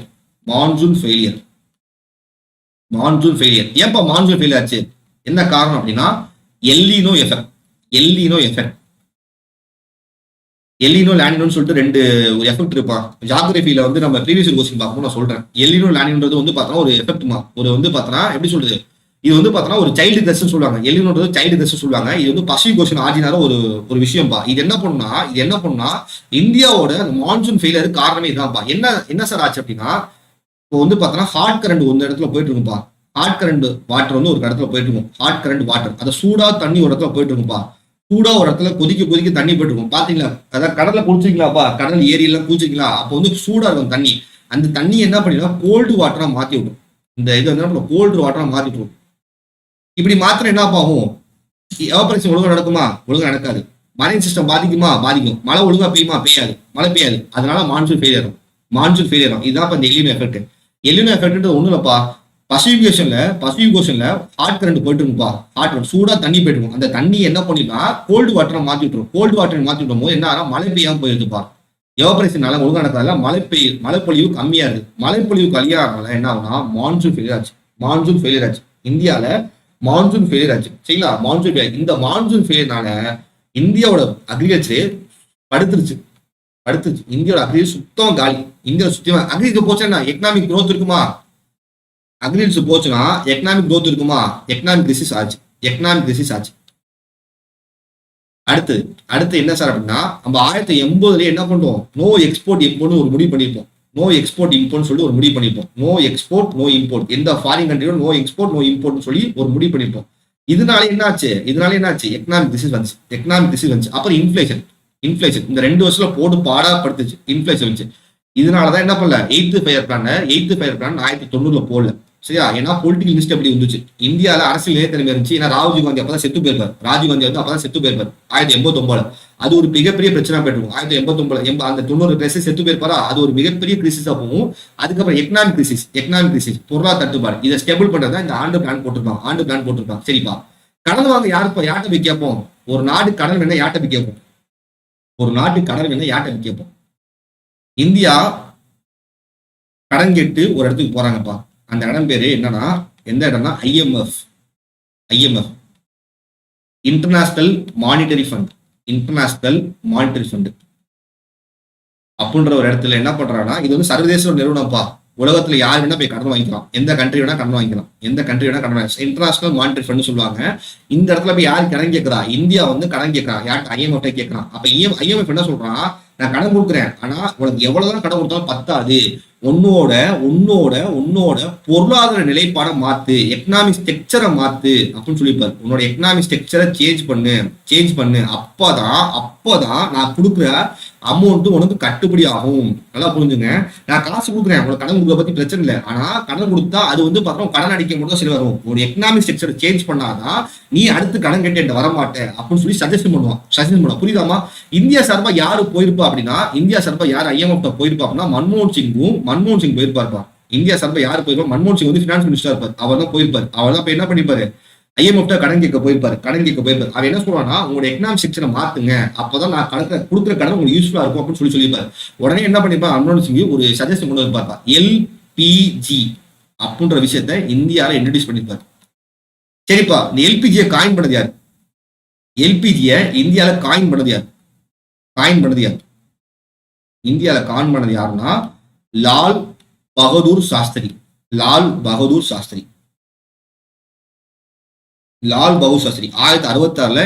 ஏன்ப்பா மான்சூன் ஃபெயிலியர் ஆச்சு? என்ன காரணம் அப்படின்னா எல்லினோ எஃபெக்ட். எல்லினோ லானினோன்னு சொல்லிட்டு 2 எஃபெக்ட் இருப்பா. ஜியோகிராஃபில வந்து நம்ம ப்ரீவியஸ் கொஸ்டின் பார்ப்போம், நான் சொல்றேன். எல்லினோ லானினோன்றது வந்து பார்த்தோன்னா ஒரு எஃபெக்ட்மா. ஒரு வந்து பார்த்தோன்னா எப்படி சொல்றது, இது வந்து பார்த்தோன்னா ஒரு சைல்டு கிரஸ்ன்னு சொல்லுவாங்க. எல்லினோன்றது சைல்டு கிரஸ்ன்னு சொல்லுவாங்க. இது வந்து பசிபிக் ஓஷன் ஆரிஜினால ஒரு விஷயம்பா. இது என்ன பண்ணுனா இந்தியாவோட மான்சூன் ஃபெயிலியர் காரணமே இதான்ப்பா. என்ன சார் ஆச்சு அப்படின்னா, இப்போ வந்து பார்த்தோன்னா ஹாட் கரண்ட் ஒரு இடத்துல போயிட்டு இருக்கும்பா. ஹாட் கரண்ட் வாட்டர் வந்து ஒரு இடத்துல போயிட்டு இருக்கும். ஹாட் கரண்ட் வாட்டர், அதை சூடா தண்ணி ஒரு இடத்துல போயிட்டு இருக்கும்பா. சூடா ஒரு இடத்துல கொதிக்க தண்ணி போயிட்டு இருக்கும். பாத்தீங்களா? அதாவது கடல்ல குளிச்சிங்களாப்பா, கடல் ஏரியெல்லாம் குளிச்சிங்களா? அப்போ வந்து சூடா இருக்கும் தண்ணி. அந்த தண்ணி என்ன பண்ணிடும், கோல்டு வாட்டரா மாத்தி விடும். இந்த இது வந்து கோல்டு வாட்டரா மாத்திட்டு இருக்கும். இப்படி மாத்திரம் என்ன ஆகும், எவாபரேஷன் ஒழுங்கா நடக்குமா? ஒழுங்கா நடக்காது. மரைன் சிஸ்டம் பாதிக்குமா? பாதிக்கும். மழை ஒழுங்கா பெய்யுமா? மழை பெய்யாது. அதனால மான்சூன் ஃபெயிலியர். இதுதான் இந்த எல்லினோ எஃபெக்ட். எல்லினோ எஃபெக்ட் ஒண்ணும் இல்லப்பா, பசிபிக் ஓஷன்ல ஹாட் கரண்ட் போயிட்டு இருக்கும்பா. ஹாட் கரண்ட் சூடா தண்ணி போயிட்டு இருக்கும். அந்த தண்ணி என்ன பண்ணினா கோல்டு வாட்டரை மாத்தி விட்டுரும். கோல்டு வாட்டரை மாத்தி விடும் போது என்ன ஆகும், மழை பெய்யாம போயிருதுப்பா. எவாபரேஷனால ஒழுங்கா நடக்காதுல, மழைப்பொழிவு கம்மியாகுது. மழைப்பொழிவு கம்மியாகிறதுனால என்ன ஆகுனா மான்சூன் ஃபெயிலியர் ஆச்சு. இந்தியால மான்சூன் ஃபெயிலியர் ஆச்சு. சரிங்களா? இந்த மான்சூன் ஃபெயிலியர்னால இந்தியாவோட அக்ரிகல்ச்சரே படுத்துருச்சு. இந்தியாவோட அக்ரிகல்ச்சர் சுத்தம் காலி. இந்தியாவில் சுத்தமா அக்ரிகல்ச்சர் போச்சுன்னா எக்கனாமிக் க்ரோத் இருக்குமா? அக்ரிகல்ச்சர் போச்சுன்னா எக்கனாமிக் க்ரோத் இருக்குமா? எக்கனாமிக் கிரைசிஸ் ஆச்சு. அடுத்து என்ன சார் அப்படின்னா, நம்ம 1980 என்ன பண்ணுவோம், நோ எக்ஸ்போர்ட் இம்போர்ட்னு ஒரு முடிவு பண்ணிருப்போம். நோ எக்ஸ்போர்ட் இம்போர்ட் சொல்லி ஒரு முடிவு பண்ணிருப்போம். நோ எக்ஸ்போர்ட் நோ இம்போர்ட், எந்த ஃபாரின் கண்ட்ரியும் நோ எக்ஸ்போர்ட் நோ இம்போர்ட் சொல்லி ஒரு முடிவு பண்ணிருப்போம். இதனால என்ன ஆச்சு, எக்கனாமிக் கிரைசிஸ் வந்துச்சு. அப்புறம் இன்ஃபிளேஷன். இந்த 2 வருஷத்துல போட்டு பாடாப்படுத்துச்சு. இன்ஃபிளேஷன் வந்துச்சு. இதனாலதான் என்ன பண்ணல, 8th ஃபயர் பிளான் 1990 போடல. சரியா? ஏன்னா பொலிட்டிகல் இன்ஸ்டபிலிட்டி வந்துச்சு. இந்தியாவில் அரசியல் நிலைத்தன்மை இருந்துச்சு. ஏன்னா ராஜீவ்காந்தி அப்பதான் செத்து போயிருப்பார். 1989. அது ஒரு மிகப்பெரிய பிரச்சனை போயிட்டு 1989 அந்த 90 கிரைசிஸ் செத்து போயிருப்பாரா, அது ஒரு மிகப்பெரிய கிரைசிஸா போகும். அதுக்கப்புறம் எக்கனாமிக் கிரைசிஸ், பொருளாதார தட்டுப்பாடு. இதை ஸ்டேபிள் பண்றதா இந்த ஆண்டு பிளான் போட்டிருப்பாங்க. சரிப்பா, கடன் வாங்க யார்கிட்ட போய் கேட்போம்? ஒரு நாடு கடன் வேணா யார்கிட்ட போய் கேட்போம்? இந்தியா கடன் கேட்டு ஒரு இடத்துக்கு போறாங்கப்பா. அந்த இடம் பேரு என்னன்னா, எந்த இடம்னா IMF, இன்டர்நேஷனல் மானிட்டரி ஃபண்ட் அப்படின்ற ஒரு இடத்துல என்ன பண்றாங்கன்னா, இது வந்து சர்வதேச நிறுவனம்ப்பா. உலகத்துல யார் வேணா போய் கடன் வாங்கிக்கலாம், எந்த கண்ட்ரி வேணா கடன் வாங்கிக்கலாம், எந்த கண்ட்ரி வேணா கடன் வாங்கிக்கலாம். இன்டர்நேஷனல் மானிட்டரி ஃபண்ட் சொல்லுவாங்க. இந்த இடத்துல போய் யாரு கடன் கேட்கறா? இந்தியா வந்து கடன் கேட்கறா. யாருக்கு? IMF கேட்கறான். அப்ப IMF என்ன சொல்றான்? நான் கடன் கொடுக்குறேன், ஆனா உனக்கு எவ்வளவுதான் கடன் கொடுத்தாலும் பத்தாது. உன்னோட பொருளாதார நிலைப்பாடை மாத்து, எக்கனாமிக் ஸ்ட்ரக்சரை மாத்து அப்படின்னு சொல்லிப்பாரு. உன்னோட எக்கனாமிக் ஸ்ட்ரக்சரை சேஞ்ச் பண்ணு. அப்பதான் நான் கொடுக்குற அமௌண்ட் உனக்கு கட்டுப்படி ஆகும். நல்லா புரிஞ்சுங்க. நான் காசு கொடுக்குறேன், உனக்கு கடன் கொடுக்க பத்தி பிரச்சனை இல்லை. ஆனா கடன் கொடுத்தா அது வந்து பார்த்தோம் கடன் அடிக்க மட்டும் சரி வரும். ஒரு எக்கனாமிக் ஸ்ட்ரக்சர் சேஞ்ச் பண்ணாதான் நீ அடுத்து கடன் கேட்டு வரமாட்டேன் அப்படின்னு சொல்லி சஜஷன் பண்ணுவான். புரியுதாமா? இந்தியா சார்பா யாரு போயிருப்பா அப்படின்னா, இந்தியா சார்பா யார் IMF போயிருப்பா அப்படின்னா மன்மோகன் சிங் போயிருப்பாருப்பா. இந்தியா சார்பா யாரு போயிருப்பா? மன்மோகன் சிங் வந்து ஃபினான்ஸ் மினிஸ்டர் இருப்பார். அவர் தான் போயிருப்பாரு. அவர் தான் என்ன பண்ணிப்பாரு? IMF கடன் கேட்க போயிருப்பாரு. அவர் என்ன சொல்றான்னா, உங்களோட எக்கனாமிக் செக்ஷனை மாத்துங்க, அப்பதான் நான் கொடுக்குற கடன் உங்களுக்கு யூஸ்ஃபுல்லா இருக்கும் அப்படின்னு சொல்லிப்பாரு. உடனே என்ன பண்ணிப்பா? மன்மோகன் சிங் ஒரு சஜஷன் கொண்டு வந்துருப்பா. LPG அப்படின்ற விஷயத்த இந்தியாவில இன்ட்ரோடியூஸ் பண்ணிருப்பாரு. சரிப்பா, இந்த LPG காயின் பண்ணது யாரு? LPG இந்தியாவில காயின் பண்ணது யாரு? இந்தியாவில காயின் பண்ணது யாருன்னா லால் பகதூர் சாஸ்திரி. லால் பகதூர் சாஸ்திரி 1966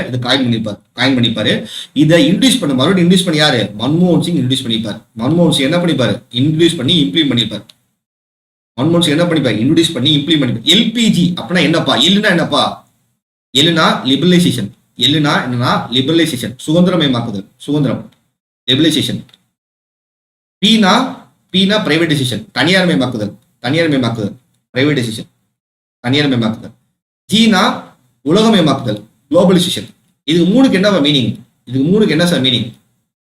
இதை காயின் பண்ணிப்பாரு. இதை இன்ட்ரோடியூஸ் பண்ண யாரு? மன்மோகன் சிங் இன்ட்ரோடியூஸ் பண்ணிப்பாரு. மன்மோகன் சிங் என்ன பண்ணிப்பாரு? இன்ட்ரோடியூஸ் பண்ணி இம்ப்ளிமெண்ட் பண்ணிப்பாரு. LPG அப்படின்னா என்னப்பா? எல்லுனா லிபரலைசேஷன். சுதந்திரமயமாக்குதல். லிபரலைசேஷன். பீனா பிரைவேடைசேஷன். தனியார்மயமாக்குதல். பிரைவேடைசேஷன். ஜீனா உலகமயமாக்குதல். குளோபலைசேஷன். இது மூணுக்கு என்ன மீனிங்?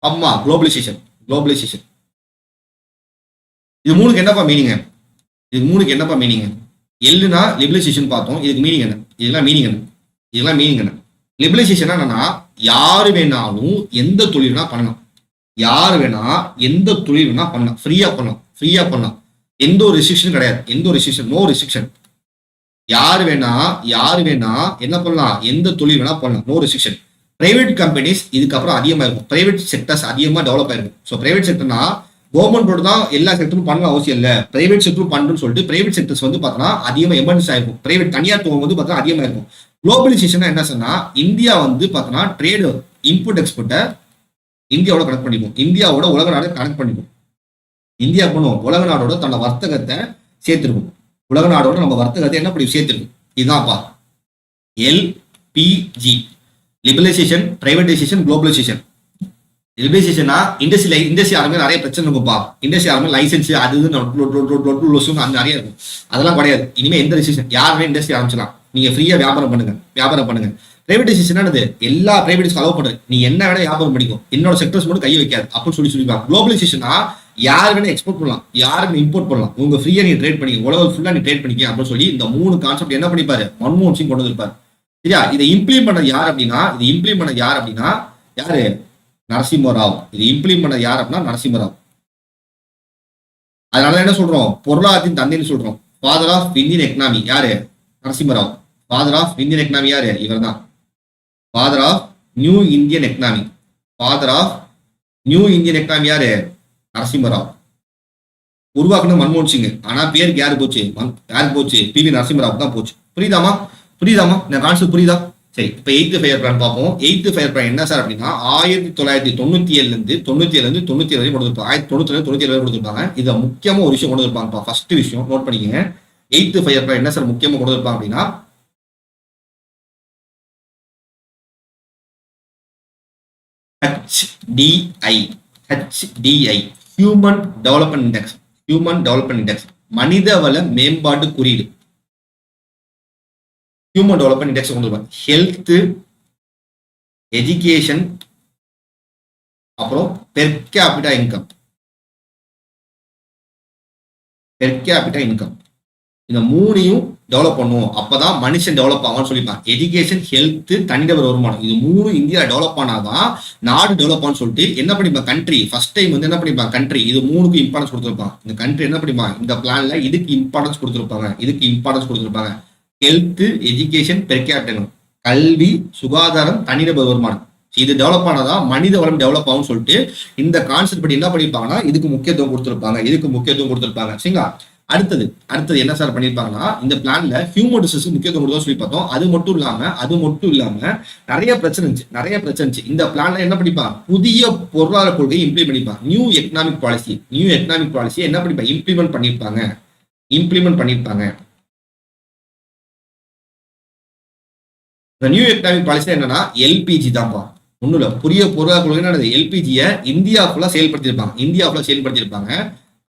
அம்மா குளோபலைசேஷன். இது மூணுக்கு என்னப்பா மீனிங்? எல்லுனா லிபரலைசேஷன் பார்த்தோம். இதுக்கு மீனிங் என்ன? இதெல்லாம் மீனிங் என்ன? லிபரலைசேஷன் என்னன்னா, யாரு வேணாலும் எந்த தொழில் வேணா பண்ணலாம். ஃப்ரீயா பண்ணலாம். எந்த ஒரு ரெஸ்ட்ரிக்ஷன் கிடையாது. No restriction. யாரு வேணா என்ன பண்ணலாம்? எந்த தொழில் வேணா பண்ணலாம். No restriction. பிரைவேட் கம்பெனிஸ் இதுக்கப்புறம் அதிகமா இருக்கும். பிரைவேட் செக்டர்ஸ் அதிகமா டெவலப் ஆயிருக்கும். ஸோ பிரைவேட் செக்டர்னா கவர்மெண்டோட தான் எல்லா செக்டரும் பண்ண அவசியம் இல்லை. பிரைவேட் செக்டரும் பண்ணுன்னு சொல்லிட்டு பிரைவேட் செக்டர்ஸ் வந்து பார்த்தோன்னா அதிகமாக எமர்ஜென்சி ஆயிருக்கும். பிரைவேட் தனியார் துவம் வந்து பார்த்தா அதிகமாக இருக்கும். குளோபலைசேஷன் என்ன சொன்னா, இந்தியா வந்து பார்த்தோன்னா ட்ரேடு இம்போர்ட் எக்ஸ்போர்ட்டை இந்தியாவோட கனெக்ட் பண்ணிக்கும். இந்தியாவோட உலக நாடு கனெக்ட் பண்ணிக்கும். இந்தியா பண்ணுவோம் உலக நாடோட தன்னோட வர்த்தகத்தை சேர்த்திருக்கும். உலக நாடோட நம்ம வர்த்தகத்தை என்ன பண்ணி சேர்த்திருக்கும். இதுதான்ப்பா LPG. Liberalisation, privatisation, globalisation. லிபரலைசேஷனா இண்டஸ்ட்ரி ஆரம்பி நிறைய பிரச்சனை இருக்கும்ப்பா. இண்டஸ்ட்ரி ஆரம்பி லைசன்ஸ் அது நிறைய இருக்கும். அதெல்லாம் கிடையாது. இனிமே எந்த ரெஸ்ட்ரிக்ஷன், யாருமே இண்டஸ்ட்ரி ஆரம்பிச்சலாம். நீங்க ஃப்ரீயா வியாபாரம் பண்ணுங்க. பிரைவேடைசேஷன் எல்லா பிரைவேட்ஸ்க்கு அலோவ் பண்ணுது. நீ என்ன வேணா வியாபாரம் பண்ணிக்கும், என்னோட செக்டர்ஸ் மட்டும் கை வைக்காது அப்படின்னு சொல்லிப்பாங்க. குளோபலைசேஷனா யார் வேணா எக்ஸ்போர்ட் பண்ணலாம், யாருமே இம்போர்ட் பண்ணலாம். உங்க ஃப்ரீயா நீ ட்ரேட் பண்ணிக்க, உலகம் ஃபுல்லா நீ ட்ரேட் பண்ணிக்க அப்படின்னு சொல்லி இந்த 3 கான்செப்ட் என்ன பண்ணிப்பாரு? மன்மோகன் சிங் கொண்டு வந்திருப்பாரு. சரியா? இதை இம்ப்ளிமெண்ட் பண்ண யார் அப்படின்னா யாரு? நரசிம்மராவ். இது இம்ப்ளிமெண்ட் பண்ண யார் அப்படின்னா நரசிம்மராவ். அதனால என்ன சொல்றோம்? பொருளாதாரத்தின் தந்தைன்னு சொல்றோம். ஃபாதர் ஆஃப் இந்தியன் எக்கனாமி யாரு? Narasimha Rao. Father of Indian economy யாரு? இவர் தான். Father of new Indian economy யாரு? நரசிம்மராவ். உருவாக்குன மன்மோகன் சிங். ஆனா பேருக்கு யாரு போச்சு? PV நரசிம்மராவ் தான் போச்சு. புரியுதாமா? இந்த கான்செப்ட் புரியுதா? சரி, இப்ப 8th ஃபயர் பிளான் பார்ப்போம். 8th ஃபயர் பிளான் என்ன சார் அப்படின்னா 1997 வரைக்கும் கொண்டு இருப்பாங்க. 1997 வரை கொடுத்துருப்பாங்க. இதை முக்கியமா ஒரு விஷயம் கொண்டு இருப்பாங்கப்பா. ஃபர்ஸ்ட் விஷயம் நோட் பண்ணிக்கங்க. 8th ஃபயர் பிளான் என்ன சார் முக்கியமா கொண்டு இருப்பாங்க அப்படின்னா HDI ஹியூமன் டெவலப்மெண்ட் இண்டெக்ஸ் மனிதவள மேம்பாட்டு குறியீடு. ஹியூமன் டெவலப்மெண்ட் இண்டெக்ஸ் கொண்டு வருவாங்க. ஹெல்த், எஜுகேஷன், அப்புறம் பெர் கேபிட்டா இன்கம் இந்த 3ஐயும் டெவலப் பண்ணுவோம். அப்பதான் மனுஷன் டெவலப் ஆவான்னு சொல்லிப்பாங்க. எஜுகேஷன், ஹெல்த், தனிநபர் வருமானம் இது 3 இந்தியா டெவலப் ஆனாதான் நாடு டெவலப் ஆன்னு சொல்லிட்டு என்ன பண்ணிப்பாங்க கண்ட்ரி ஃபர்ஸ்ட் டைம் வந்து என்ன பண்ணிப்பாங்க கண்ட்ரி இது 3க்கு இம்பார்ட்டன்ஸ் கொடுத்துருப்பாங்க. இந்த கண்ட்ரி என்ன பண்ணிப்பாங்க இந்த பிளான்ல இதுக்கு இம்பார்ட்டன்ஸ் கொடுத்துருப்பாங்க. ஹெல்த், எஜுகேஷன், பெர் கேபிட்டா, கல்வி, சுகாதாரம், தனிநபர் வருமானம் இது டெவலப் ஆனாதான் மனித வளம் டெவலப் ஆகும்னு சொல்லிட்டு இந்த கான்செப்ட் படி என்ன பண்ணிருப்பாங்கன்னா இதுக்கு முக்கியத்துவம் கொடுத்துருப்பாங்க. சரிங்களா? அடுத்தது அடுத்தது என்ன சார் பண்ணியிருப்பாங்கன்னா, இந்த பிளான்ல ஹியூமன் ரிசோர்ஸ்க்கு முக்கியத்துவம் கொடுத்தோம் சொல்லி பார்த்தோம். அது மட்டும் இல்லாம நிறைய பிரச்சனை இருந்துச்சு. இந்த பிளான்ல என்ன பண்ணிப்பாங்க, புதிய பொருளாதார கொள்கையை இம்ப்ளிமெண்ட் பண்ணிப்பாங்க. நியூ எக்கனாமிக் பாலிசி என்ன பண்ணிப்பாங்க, இம்ப்ளிமெண்ட் பண்ணியிருப்பாங்க. இந்த நியூ எக்கனாமிக் பாலிசி என்னன்னா எல்பிஜி தான்ப்பா. ஒன்றும் இல்லை, புதிய பொருளாதார கொள்கை என்னது, எல்பிஜியை இந்தியா ஃபுல்லாக செயல்படுத்தியிருப்பாங்க.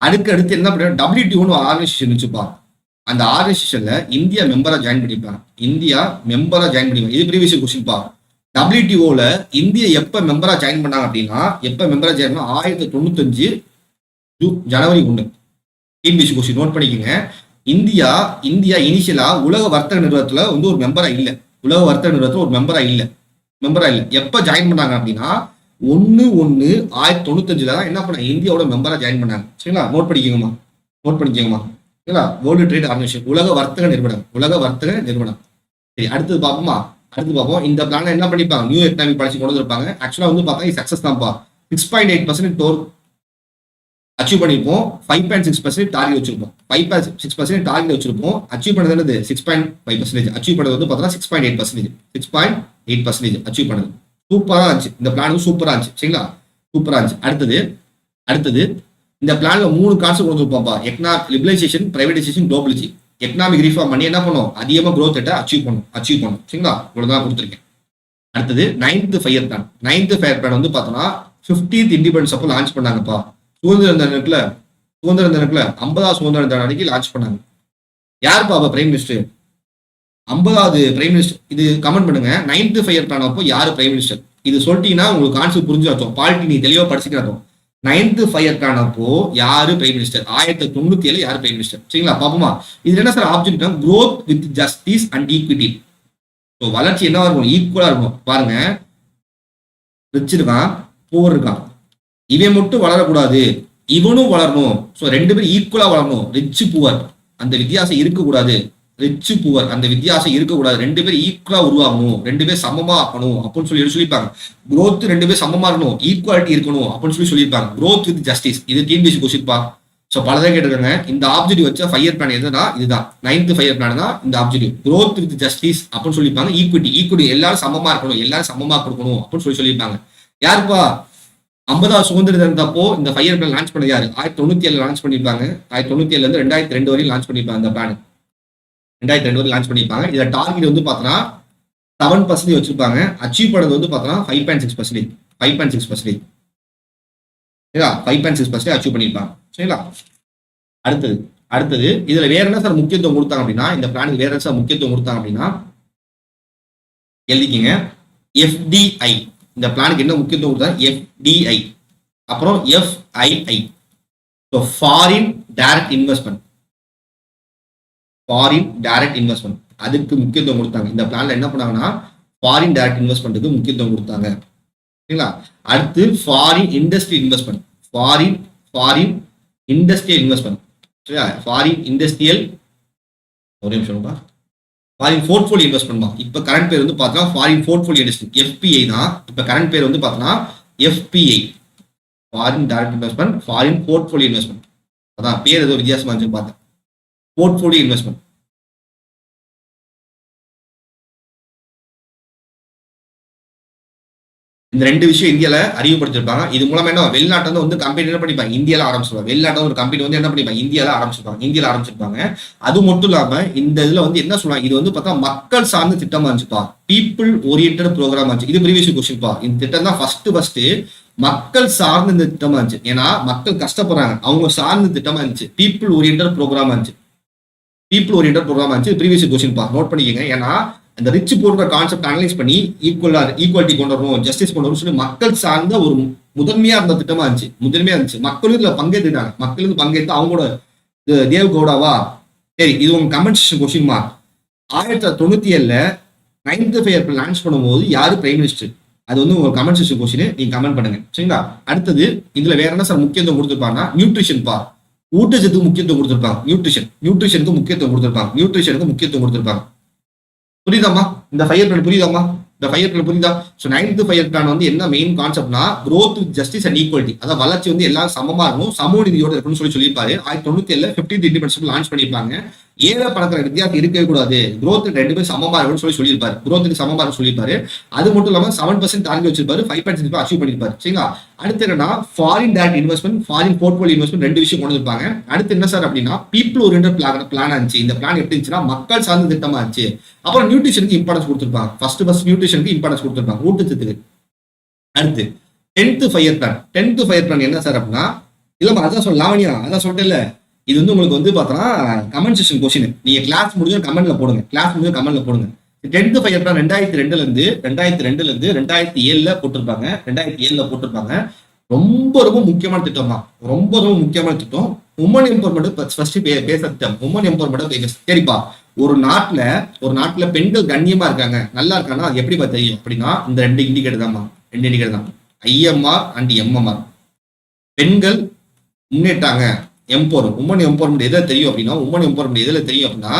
அடுத்து என்ன பண்ண, WTO ஆர்கனைசேஷன் இருந்துச்சுப்பா. அந்த ஆர்கனைசேஷன்ல இந்தியா மெம்பரா ஜாயின் பண்ணிருப்பாங்க. இது ப்ரீவியஸ் கொஸ்டின்ப்பா. WTOல இந்தியா எப்ப மெம்பரா ஜாயின் பண்ணாங்க அப்படின்னா, 1995 ஜனவரி 1. டிபிசி கொஸ்டின் நோட் பண்ணிக்கோங்க. இந்தியா இனிஷியலா உலக வர்த்தக நிறுவனத்துல வந்து ஒரு மெம்பரா இல்ல. எப்ப ஜாயின் பண்ணாங்க அப்படின்னா 1/1/1995 தான் என்ன பண்ணாங்க, இந்தியாவோட மெம்பரா ஜாயின் பண்ணாங்க. சரிங்களா, நோட் பண்ணிக்கோங்கம்மா. சரிங்களா, வேர்ல்டு ட்ரேட் ஆர்கனைசேஷன், உலக வர்த்தக நிறுவனம். சரி, அடுத்தது பார்ப்போம். இந்த பிளான்ல என்ன பண்ணிப்பாங்க, நியூ எக்கனாமிக் பாலிசி கொண்டு வந்திருப்பாங்க. ஆக்சுவலா வந்து பார்த்தா சக்சஸ் தான்ப்பா. 6.8% டோர் அச்சீவ் பண்ணிருப்போம். 5.6% டார்கெட் வச்சிருப்போம். 5.6% டார்கெட் வச்சிருப்போம். அச்சீவ் பண்ணது என்னது 6.5%. அச்சீவ் பண்ணது வந்து பார்த்தா 6.8% அச்சீவ் பண்ணது. சூப்பரா இருந்துச்சு. இந்த பிளான் சூப்பரா இருந்துச்சு. சரிங்களா, சூப்பரா இருந்துச்சு. அடுத்தது இந்த பிளான்ல 3 கான்செப்ட் கொடுத்துருப்போம்ப்பா. Liberalisation, privatisation, globalisation. Economic reform பண்ணி என்ன பண்ணும், அதிகமா growth ரேட்டை அச்சீவ் பண்ணும். சரிங்களா, இவ்வளவுதான் கொடுத்துருக்கேன். அடுத்தது 9th ஃபயர் பிளான் வந்து பார்த்தோம்னா 50th இண்டிபெண்டன்ஸ் அப்போ லான்ச் பண்ணாங்கப்பா. சுதந்திர தினத்துல 50வது சுதந்திர தின அன்னைக்கு லான்ச் பண்ணாங்க. யாருப்பா அப்ப பிரைம் மினிஸ்டர்? 50வது பிரைம் மினிஸ்டர். இது கமெண்ட் பண்ணுங்க. 9th ஃபயர் பிளான் அப்போ யாரு பிரைம் மினிஸ்டர்? இது சொல்லிட்டீங்கன்னா உங்களுக்கு கான்செப்ட் புரிஞ்சு அர்த்தம். பாலிட்டி நீ தெளிவா படிச்சுக்கிறோம். 9th ஃபயர் பிளான் அப்போ யாரு பிரைம் மினிஸ்டர்? 1997 யாரு பிரைம் மினிஸ்டர்? சரிங்களா, பாப்போமா. இது என்ன sir object? growth with justice and equity. So வளர்ச்சி என்னவா இருக்கும், ஈக்குவலா இருக்கும். பாருங்க, ரிச் இருக்கான், புவர் இருக்கான். இவன் மட்டும் வளரக்கூடாது, இவனும் வளரணும். ஸோ 2 பேரும் ஈக்குவலா வளரணும். ரிச் புவர் அந்த வித்தியாசம் இருக்கக்கூடாது. 2 பேரும் ஈக்குவலா உருவாகணும், 2 பேரும் சமமா ஆக்கணும் அப்படின்னு சொல்லியிருப்பாங்க. growth 2 பேரும் சமமா இருக்கணும், ஈக்குவாலிட்டி இருக்கணும் அப்படின்னு சொல்லியிருப்பாங்க. growth with justice. இது டிஎன்பிஎஸ்சி கொஸ்டின்ப்பா. ஸோ பலதான் கேட்டிருக்காங்க. இந்த ஆப்ஜெக்டிவ் வச்ச ஃபயர் பிளான் எதுனா இதுதான். 9th ஃபயர் பிளான் தான் இந்த ஆப்ஜெக்டிவ். growth with justice அப்படின்னு சொல்லியிருப்பாங்க. ஈக்குவிட்டி எல்லாரும் சமமா இருக்கணும், எல்லாரும் சமமா கொடுக்கணும் அப்படின்னு சொல்லியிருப்பாங்க. யாருப்பா 50வது சுதந்திர தினத்தப்போ இந்த ஃபயர் பிளான் லான்ச் பண்ணது யாரு? 1997 லான்ச் பண்ணியிருப்பாங்க. 1997 இருந்து 2002 வரையும் லான்ச் பண்ணியிருப்பாங்க. இந்த பிளான் 2002 வரையும் லான்ச் பண்ணியிருப்பாங்க. இதுல டார்கெட் வந்து பார்த்தோன்னா 7% வச்சிருப்பாங்க. அச்சீவ் பண்ணது வந்து பார்த்தோன்னா 5.6%. 5.6% அச்சீவ் பண்ணியிருப்பாங்க. சரிங்களா, அடுத்தது இதுல வேற என்ன சார் முக்கியத்துவம் கொடுத்தாங்க அப்படின்னா, இந்த பிளானுக்கு வேற என்ன சார் முக்கியத்துவம் கொடுத்தாங்க அப்படின்னா எழுதிக்கிங்க. FDI. இந்த பிளானுக்கு என்ன முக்கியத்துவம் கொடுத்தாங்க? FDI. அப்புறம் FII. So foreign direct investment அதுக்கு முக்கியத்துவம் கொடுத்தாங்க. இந்த பிளான்ல என்ன பண்ணாங்கன்னா ஃபாரின் டைரக்ட் இன்வெஸ்ட்மெண்ட்டுக்கு முக்கியத்துவம் கொடுத்தாங்க. சரிங்களா, அடுத்து ஃபாரின் இண்டஸ்ட்ரியல் இன்வெஸ்ட்மெண்ட். சரியா, ஃபாரின் போர்ட்ஃபோலியோ இன்வெஸ்ட்மெண்ட் தான். இப்ப கரண்ட் பேர் வந்து பார்த்தா ஃபாரின் போர்ட்ஃபோலியோ இண்டஸ்ட்ரி, FPI தான். இப்ப கரண்ட் பேர் வந்து பார்த்தோம்னா FPI, foreign direct investment, foreign portfolio investment. அதான் பேர் ஏதோ வித்தியாசமா இருந்துச்சுன்னு பார்த்தேன். Portfolio investment. இந்த 2 விஷயம் இந்தியால அறிவுப்படுத்திருப்பாங்க. இது மூலமா என்ன, வெளிநாட்டுல வந்து கம்பெனி என்ன பண்ணிப்பாங்க, இந்தியால ஆரம்பிச்சிருப்பாங்க. வெளிநாட்டுல ஒரு கம்பெனி வந்து என்ன பண்ணிப்பாங்க, இந்தியால ஆரம்பிச்சிருப்பாங்க. அது மட்டும் இல்லாம இந்த இதுல வந்து என்ன சொல்லுவாங்க, இது வந்து பார்த்தா மக்கள் சார்ந்த திட்டமா இருந்துச்சுப்பா. பீப்புள் ஓரியன்டட் ப்ரோக்ராம் இருந்துச்சு. இது ப்ரீவியஸ் கொஸ்டின்ப்பா. இந்த திட்டம் தான் ஃபர்ஸ்ட் மக்கள் சார்ந்த இந்த திட்டமா இருந்துச்சு. ஏன்னா மக்கள் கஷ்டப்படுறாங்க, அவங்க சார்ந்த திட்டமா இருந்துச்சு. பீப்புள் ஓரியன்டட் ப்ரோக்ராம் இருந்துச்சு. ப்ரீவியஸ் கொஸ்டின்ப்பா, நோட் பண்ணிக்கங்க. ஏன்னா அந்த ரிச் போன்ற கான்செப்ட் அனலைஸ் பண்ணி ஈக்குவாலிட்டி கொண்டு வரணும், ஜஸ்டிஸ் கொண்டு வரணும் சொல்லி மக்கள் சார்ந்த ஒரு முதன்மையா இருந்த திட்டமா இருந்துச்சு. மக்களும் இதுல பங்கேற்றாங்க. மக்களுக்கு பங்கேற்று அவங்களோட தேவ் கவுடாவா. சரி, இது உங்க comment section question mark. 1997 9th fire plan launch பண்ணும்போது யாரு பிரைம் மினிஸ்டர்? அது வந்து உங்க கமெண்ட் செக்ஷன் கொஸ்டின், நீங்க கமெண்ட் பண்ணுங்க. சரிங்களா, அடுத்தது இதுல வேற என்ன சார் முக்கியத்துவம் கொடுத்துருப்பாங்கன்னா நியூட்ரிஷன் பா. ஊட்டச்சத்துக்கு முக்கியத்துவம் கொடுத்துருப்பாங்க. நியூட்ரிஷனுக்கு முக்கியத்துவம் கொடுத்துருப்பாங்க. புரியுதாமா? இந்த ஃபயர் பிளான் புரியுதாமா? இந்த 5 இயர் பிளான் புரியுதா? ஸோ 9th 5 இயர் பிளான் வந்து என்ன main கான்செப்ட்னா growth with justice and equality. அதாவது வளர்ச்சி வந்து எல்லாரும் சமமா இருக்கணும், சமூக நீதியோட இருக்கணும்னு சொல்லியிருப்பாரு. 1997 15th இண்டிபெண்டன்ஸ் லான்ச் பண்ணியிருப்பாங்க. ஏழை பணக்கார வித்தியாசம் இருக்கவே கூடாது, growth 2 பேரும் சமமா இருக்கணும்னு சொல்லியிருப்பாரு. growth சமமா இருக்குன்னு சொல்லியிருப்பாரு. அது மட்டும் இல்லாம 7% டார்கெட் வச்சிருப்பாரு, 5.6 அச்சீவ் பண்ணிருப்பாரு. சரிங்களா? அடுத்து என்னன்னா foreign direct investment, foreign portfolio investment 2 விஷயம் கொண்டு வந்திருப்பாங்க. அடுத்து என்ன சார் அப்படின்னா பீப்புள் ஓரியன்டட் பிளான் இருந்துச்சு. இந்த பிளான் எப்படி இருந்துச்சுன்னா மக்கள் சார்ந்த திட்டமா இருந்துச்சு. அப்புறம் நியூட்ரிஷனுக்கு இம்பார்ட்டன்ஸ் கொடுத்துருப்பாங்க. ஃபர்ஸ்ட் நியூட்ரிஷனுக்கு இம்பார்ட்டன்ஸ் கொடுத்துருப்பாங்க, ஊட்டச்சத்துக்கு. அடுத்து 10th 5 year plan. 10th 5 year plan என்ன சார் அப்படின்னா இல்லம்மா அதான் லாவணியா அதான் சொல்லிட்டு இல்ல, இது வந்து உங்களுக்கு வந்து பார்த்தோன்னா கமெண்ட் செக்ஷன் கொஸ்டின். நீங்க கிளாஸ் முடிஞ்ச கமெண்ட்ல போடுங்க, கிளாஸ் முடிஞ்ச கமெண்ட்ல போடுங்க. 10th 5 இயர் பிளான் 2002 இருந்து 2007 போட்டிருப்பாங்க. 2007 போட்டிருப்பாங்க. ரொம்ப ரொம்ப முக்கியமான திட்டம் தான், ரொம்ப ரொம்ப முக்கியமான திட்டம். உமன் எம்பவர்மெண்ட் ஃபர்ஸ்ட் பேச திட்டம். உமன் எம்பவர்மெண்ட் சரிப்பா. ஒரு நாட்டுல பெண்கள் கண்ணியமா இருக்காங்க, நல்லா இருக்காங்கன்னா அது எப்படி தெரியும் அப்படின்னா இந்த 2 இண்டிகேட்டர் தான். IMR and MMR. பெண்கள் முன்னேற்றாங்க, உமன் எம்பவர்மெண்ட் எதை தெரியும் அப்படின்னா உமன் எம்பவர்மெண்ட் எதுல தெரியும் அப்படின்னா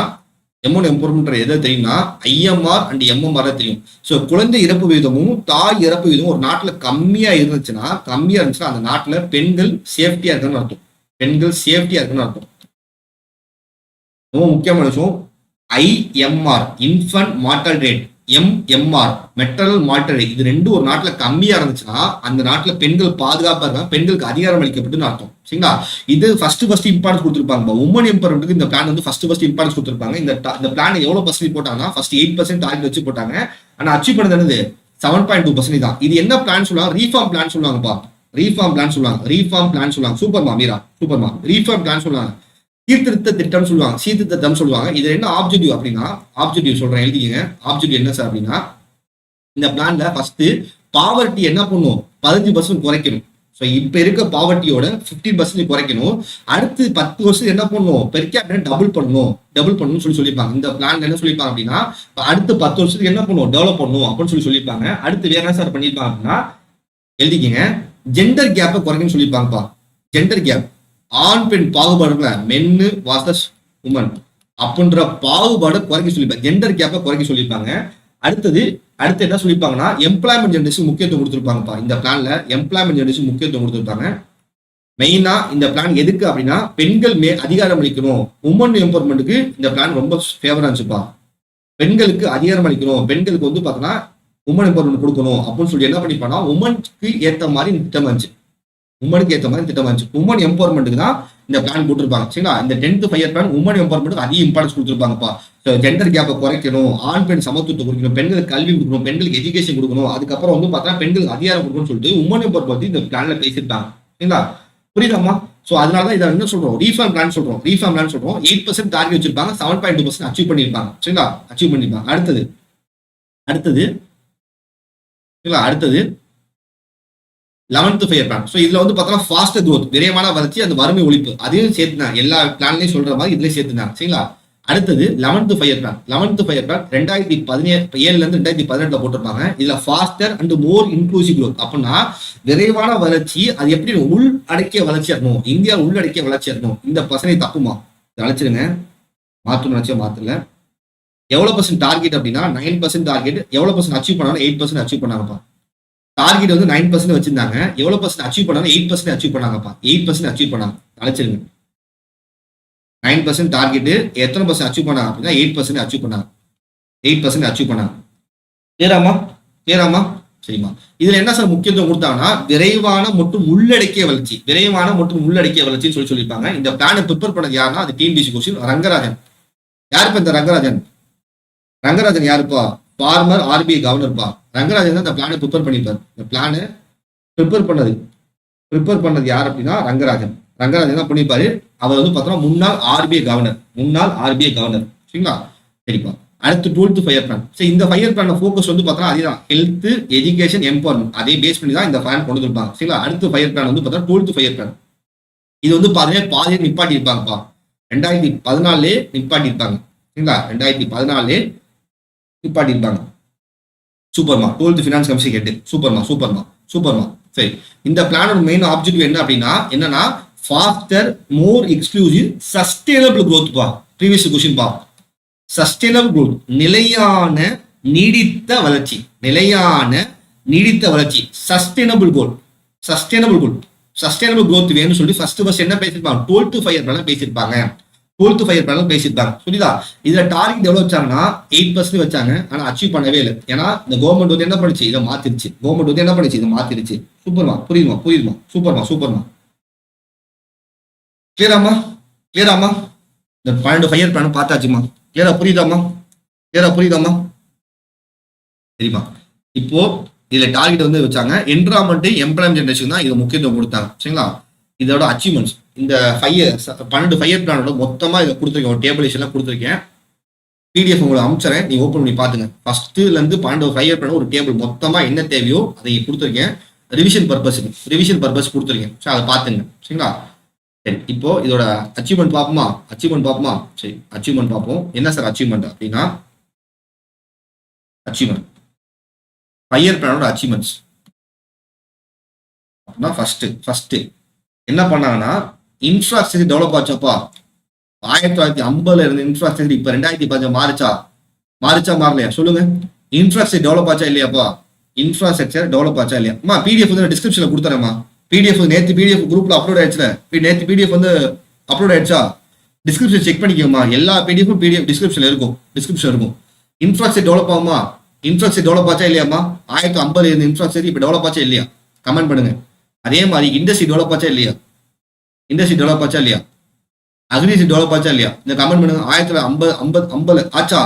எம்ஒன் எம்பவர்மெண்ட் எதை தெரியும்னா IMR அண்ட் MMR தெரியும். ஸோ குழந்தை இறப்பு விகிதமும் தாய் இறப்பு விகிதமும் ஒரு நாட்டுல கம்மியா இருந்துச்சுன்னா அந்த நாட்டுல பெண்கள் சேஃப்டியா இருக்குன்னு அர்த்தம். ரொம்ப முக்கியமான விஷயம் IMR infant mortal rate, MMR maternal mortal rate. இது ரெண்டும் ஒரு நாட்டுல கம்மியா இருந்துச்சுன்னா அந்த நாட்டுல பெண்கள் பாதுகாப்பா இருக்காங்க, பெண்களுக்கு அதிகாரம் அளிக்கப்பட்டுன்னு அர்த்தம். சரிங்களா? இது ஃபர்ஸ்ட் இம்பார்ட்டன்ஸ் கொடுத்துருப்பாங்க. உமன் எம்பவர்மெண்ட்டுக்கு இந்த பிளான் வந்து ஃபர்ஸ்ட் இம்பார்ட்டன்ஸ் கொடுத்துருப்பாங்க. இந்த பிளான் எவ்வளவு பர்சன்ட் போட்டாங்கன்னா ஃபர்ஸ்ட் 8% டார்கெட் வச்சு போட்டாங்க. ஆனா அச்சீவ் பண்ணது என்னது 7.2% தான். இது என்ன பிளான் சொல்லுவாங்க? ரீஃபார்ம் பிளான் சொல்லுவாங்கப்பா. ரீஃபார்ம் பிளான் சொல்லுவாங்க. சூப்பர்மா மீரா, சூப்பர்மா. ரீஃபார்ம் பிளான் சொல்லுவாங்க, சீர்திருத்த திட்டம் சொல்லுவாங்க. இது என்ன ஆப்ஜெக்டிவ் அப்படின்னா சொல்றேன், எழுதிக்கங்க. ஆப்ஜெக்டிவ் என்ன சார் அப்படின்னா இந்த பிளான்ல ஃபர்ஸ்ட் பாவர்ட்டி என்ன பண்ணும் 15% குறைக்கணும். ஸோ இப்ப இருக்க பாவர்ட்டியோட 15% குறைக்கணும். அடுத்து 10 வருஷம் என்ன பண்ணும் பெர் கேபிட்டல் டபுள் பண்ணணும்னு சொல்லியிருப்பாங்க. இந்த பிளான் என்ன சொல்லியிருப்பாங்க அப்படின்னா அடுத்து 10 வருஷத்துக்கு என்ன பண்ணும் டெவலப் பண்ணும் அப்படின்னு சொல்லியிருப்பாங்க. அடுத்து வேற என்ன சார் பண்ணியிருப்பாங்க அப்படின்னா எழுதிக்கங்க, ஜெண்டர் கேப்பை குறைக்கணும்னு சொல்லியிருப்பாங்கப்பா. ஜெண்டர் கேப், ஆண் பெண் பாகுபாடுல மென்னு வாசஸ் உமன் அப்படின்ற பாகுபாடு குறைக்க சொல்லியிருப்பாங்க, ஜெண்டர் கேப்பை குறைக்க சொல்லியிருப்பாங்க. அடுத்து என்ன சொல்லியிருப்பாங்கன்னா எம்ப்ளாய்மெண்ட் ஜெனரேஷன் முக்கியத்துவம் கொடுத்துருப்பாங்கப்பா. இந்த பிளான்ல எம்ப்ளாய்மெண்ட் ஜெனரேஷன் முக்கியத்துவம் கொடுத்துருப்பாங்க. மெயினா இந்த பிளான் எதுக்கு அப்படின்னா பெண்கள் அதிகாரம் அளிக்கணும். உமன் எம்பவர்மெண்ட்டுக்கு இந்த பிளான் ரொம்ப ஃபேவரா இருந்துச்சுப்பா. பெண்களுக்கு அதிகாரம் அளிக்கணும், பெண்களுக்கு வந்து பார்த்தோன்னா உமன் எம்பவர்மெண்ட் கொடுக்கணும் அப்படின்னு சொல்லி என்ன பண்ணிப்பாங்கன்னா உமனுக்கு ஏற்ற மாதிரி திட்டம் இருந்துச்சு. உமன் எம்பவர்மெண்ட்டுக்கு தான் இந்த பிளான் போட்டிருப்பாங்க. சரிங்களா? இந்த 10th 5 year plan woman empowerment அதிக இம்பார்ட்டன்ஸ் கொடுத்துருப்பாங்கப்பா. ஜெண்டர் கேப்பை குறைக்கணும், ஆண் பெண் சமத்துவத்தை கொடுக்கணும், பெண்களுக்கு கல்வி கொடுக்கணும், பெண்களுக்கு எஜுகேஷன் கொடுக்கணும், அதுக்கப்புறம் வந்து பார்த்தா பெண்களுக்கு அதிகாரம் கொடுக்கணும்னு சொல்லிட்டு உமன் எம்பவர்மெண்ட் இந்த பிளான்ல பேசியிருப்பாங்க. சரிங்களா? புரியுதாமா? ஸோ அதனால இதை என்ன சொல்றோம், ரீஃபார்ம் பிளான் சொல்றோம். 8% டார்கெட் வச்சிருப்பாங்க, 7.2% அச்சீவ் பண்ணியிருப்பாங்க. சரிங்களா? அச்சீவ் பண்ணிருப்பாங்க. அடுத்தது 11th 5 இயர் பிளான். ஸோ இதுல வந்து பார்த்தோம்னா ஃபாஸ்டர் growth, விரைவான வளர்ச்சி, அந்த வறுமை ஒழிப்பு, அதையும் சேர்த்துனாங்க. எல்லா பிளான்லையும் சொல்ற மாதிரி இதுலயும் சேர்த்துனாங்க. சரிங்களா? அடுத்தது 11th 5 year plan. 11th 5 year plan 2017 இருந்து 2018 போட்டிருப்பாங்க. இதுல pastor and more inclusive growth அப்படின்னா விரைவான வளர்ச்சி, அது எப்படி உள் அடக்கிய வளர்ச்சி இருக்கணும், இந்தியா உள்ளடக்கிய வளர்ச்சி இருக்கணும். இந்த பர்சனை தப்புமா, அழைச்சிருங்க, மாத்தல. எவ்வளவு பர்சன்ட் டார்கெட் அப்படின்னா 9% டார்கெட். எவ்வளவு பர்சன்ட் அச்சீவ் பண்ணாலும் 8% அச்சீவ் பண்ணாங்கப்பா. டார்கெட் வந்து 9% வச்சிருந்தாங்க, எவ்வளவு பர்சன்ட் அச்சீவ் பண்ணாலும் 8% அச்சீவ் பண்ணாங்கப்பா. 8% அச்சீவ் பண்ணாங்க, அழைச்சிருங்க. 9% டார்கெட் எத்தனை பர்சன்ட் அச்சீவ் பண்ணாங்க அப்படின்னா 8% அச்சீவ் பண்ணாங்க. கிளியராமா? சரிமா? இதுல என்ன சார் முக்கியத்துவம் கொடுத்தாங்கன்னா விரைவான மற்றும் உள்ளடக்கிய வளர்ச்சின்னு சொல்லியிருப்பாங்க. இந்த பிளானை ப்ரிப்பேர் பண்ணது யாருன்னா அது டிஎன்பிஎஸ்சி கொஸ்டின். ரங்கராஜன். யாருப்பா இந்த ரங்கராஜன் யாருப்பா? Farmer RBI கவர்னர்ப்பா. ரங்கராஜன் தான் இந்த பிளானை ப்ரிப்பேர் பண்ணியிருப்பாரு. இந்த பிளானை ப்ரிப்பேர் பண்ணது யார் அப்படின்னா ரங்கராஜன் தான் பண்ணியிருப்பாரு. அவர் வந்து பார்த்தோம்னா முன்னாள் RBI கவர்னர். சரிங்களா? சரிப்பா. அடுத்து 12th 5 இயர் பிளான். சரி, இந்த 5 இயர் பிளான் ஃபோக்கஸ் வந்து பார்த்தோம்னா அதுதான் ஹெல்த், எஜுகேஷன், எம்பவர்மெண்ட், அதே பேஸ் பண்ணி தான் இந்த பிளான் கொண்டு வந்திருப்பாங்க. சரிங்களா? அடுத்து 5 இயர் பிளான் வந்து பார்த்தா 12th 5 இயர் பிளான். இது வந்து பார்த்தீங்கன்னா பாதியை நிப்பாட்டி இருப்பாங்கப்பா. 2014 நிப்பாட்டி இருப்பாங்க. சரிங்களா? 2014 நிப்பாட்டி இருப்பாங்க. சூப்பர்மா. 12th finance commission head. சூப்பர்மா. சரி, இந்த பிளானோட மெயின் ஆப்ஜெக்டிவ் என்ன அப்படின்னா என்னன்னா faster, more exclusive, sustainable growth பா. ப்ரீவியஸ் கொஸ்டின் பா. சஸ்டைனபிள் growth, நிலையான நீடித்த வளர்ச்சி, நிலையான நீடித்த வளர்ச்சி, sustainable goal, sustainable goal, sustainable growth வேணும்னு சொல்லி ஃபர்ஸ்ட் என்ன பேசியிருப்பாங்க, 12 to 5 பிளான் பேசியிருப்பாங்க, 12 to 5 பிளான் பேசியிருப்பாங்க. புரியுதா? இதுல டார்கெட் எவ்வளவு வச்சாங்கன்னா 8% வச்சாங்க. ஆனா அச்சீவ் பண்ணவே இல்லை. ஏன்னா இந்த கவர்மெண்ட் வந்து என்ன பண்ணுச்சு, இதை மாத்திருச்சு. கவர்மெண்ட் வந்து என்ன பண்ணுச்சு, இதை மாத்திருச்சு. சூப்பர்மா, புரியுதுமா, புரியுதுமா, சூப்பர்மா, சூப்பர்மா. கிளியராமா, கிளியராமா? இந்த 12 5 பிளான் பார்த்தாச்சுமா. கிளியரா புரியுதாமா? கிளியரா புரியுதாமா? சரிமா. இப்போ இதுல டார்கெட் வந்து வச்சாங்க. என்விரான்மெண்ட், எம்ப்ளாய்மெண்ட் ஜெனரேஷன் தான் இது முக்கியத்துவம் கொடுத்தாங்க. சரிங்களா? இதோட அச்சீவ்மெண்ட்ஸ் இந்த 12 5 பிளானோட மொத்தமா இதை கொடுத்துருக்கேன். ஒரு டேபிள் கொடுத்துருக்கேன். பிடிஎஃப் உங்களுக்கு அனுப்பிச்சறேன், நீங்க ஓப்பன் பண்ணி பாத்துங்க. ஃபர்ஸ்ட்ல இருந்து 12 5 பிளான் ஒரு டேபிள் மொத்தமா என்ன தேவையோ அதை கொடுத்துருக்கேன். ரிவிஷன் பர்பஸ் கொடுத்துருக்கேன். சரி, அதை பாத்துங்க. சரிங்களா? சரி, இப்போ இதோட அச்சீவ்மெண்ட் பார்ப்போமா? சரி, அச்சீவ்மெண்ட் பார்ப்போம். என்ன சார் அச்சீவ்மெண்ட் அப்படின்னா, அச்சீவ்மெண்ட் 5 பிளானோட அச்சீவ்மெண்ட்ஸ் அப்படின்னா ஃபர்ஸ்ட் என்ன பண்ணாங்கன்னா, இன்ஃப்ராஸ்ட்ரக்சர் டெவலப் ஆச்சப்பா. 1950 இருந்து இன்ஃப்ராஸ்ட்ரக்சர் இப்ப 2015 மாறலையா? சொல்லுங்க. இன்ஃப்ராஸ்ட்ரக்சர் டெவலப் ஆச்சா இல்லையாப்பா? இன்ஃப்ராஸ்ட்ரக்சர் டெவலப் ஆச்சா இல்லையா? பிடிஎஃப் வந்து டிஸ்கிரிப்ஷன்ல கொடுத்துறேம்மா. பிடிஎஃப் நேற்று பிடிஎஃப் குரூப்ல அப்லோட் ஆயிடுச்சுல. நேற்று பிடிஎஃப் வந்து அப்லோட் ஆயிடுச்சா? டிஸ்கிரிப்ஷன் செக் பண்ணிக்கோமா. எல்லா பிடிஎஃப் டிஸ்கிரிப்ஷன்ல இருக்கும். இன்ஃப்ராஸ்ட்ரக்சர் டெவலப் ஆகுமா? இன்ஃப்ராஸ்ட்ரக்சர் டெவலப் ஆச்சா இல்லையாமா? 1950 இருந்த இன்ஃப்ராஸ்ட்ரக்சர் இப்ப டெவலப் ஆச்சா இல்லையா? கமெண்ட் பண்ணுங்க. அதே மாதிரி இண்டஸ்ட்ரி டெவலப் ஆச்சா இல்லையா? அக்ரிகல்ச்சர் டெவலப் ஆச்சா இல்லையா? இந்த கமெண்ட் பண்ணுங்க. 1950 ஆச்சா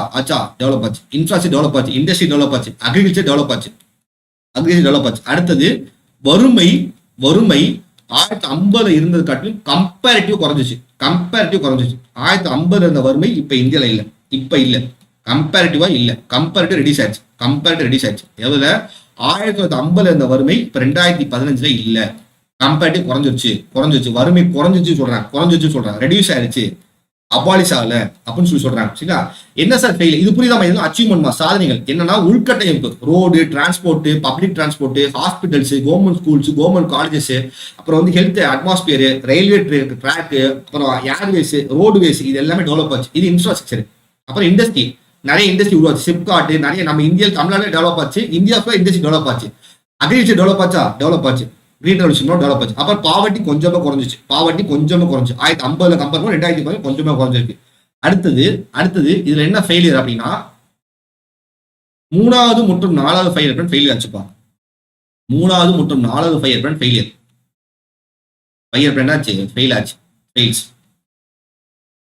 டெவலப் ஆச்சு. இன்ஃப்ராஸ்ட்ரக்சர் டெவலப் ஆச்சு, இண்டஸ்ட்ரி டெவலப் ஆச்சு, அக்ரிகல்ச்சர் டெவலப் ஆச்சு. அடுத்தது வறுமை 1950 இருந்தது காட்டிலும் கம்பேரிட்டிவ் குறைஞ்சிச்சு. 1950 இருந்த வறுமை இப்ப இந்தியால இல்ல. கம்பேரிட்டிவா இல்ல. கம்பேரிட்டிவ் ரெடியூஸ் ஆயிடுச்சு. எவ்வளவு? 1950 இருந்த வறுமை இப்ப 2015 இல்ல. கம்பேரிட்டிவ் குறைஞ்சிருச்சு. வறுமை குறைஞ்சிச்சு சொல்றாங்க. ரெடியூஸ் ஆயிடுச்சு, அபாலிஷ் ஆகல அப்படின்னு சொல்றாங்க. சரிங்களா? என்ன சார் ஃபெயில்? இது புரியுதாமா? இதெல்லாம் அச்சீவ்மெண்ட் சாதனைகள். என்னன்னா, உள்கட்டமைப்பு, road, transport, public transport, hospitals, government schools, government colleges, அப்புறம் வந்து ஹெல்த் அட்மாஸ்பியர், ரயில்வே ட்ராக், அப்புறம் ஏர்வேஸ், ரோடுவேஸ், இது எல்லாமே டெவலப் ஆச்சு. இது இன்ஃப்ராஸ்ட்ரக்சர். அப்புறம் இண்டஸ்ட்ரி, நிறைய இண்டஸ்ட்ரி உருவாச்சு. சிப்காட், நிறைய நம்ம இந்தியா, தமிழ்நாடு டெவலப் ஆச்சு. இந்தியா இண்டஸ்ட்ரி டெவலப் ஆச்சு. அக்ரிகல்ச்சர் டெவலப் ஆச்சு. கிரீன் ரெவல்யூஷன் டெவலப் ஆச்சு. அப்புறம் பாவர்ட்டி கொஞ்சமா குறைஞ்சிச்சு. 1950 கம்பேர் பண்ணி 2015 கொஞ்சமா குறைஞ்சிருக்கு. அடுத்தது இதுல என்ன ஃபெயிலியர் அப்படின்னா, 3வது மற்றும் 4வது ஃபெயிலியர் ஆச்சுப்பா. 3வது மற்றும் 4வது ஃபெயிலியர் ஆச்சு, ஃபெயில் ஆச்சு.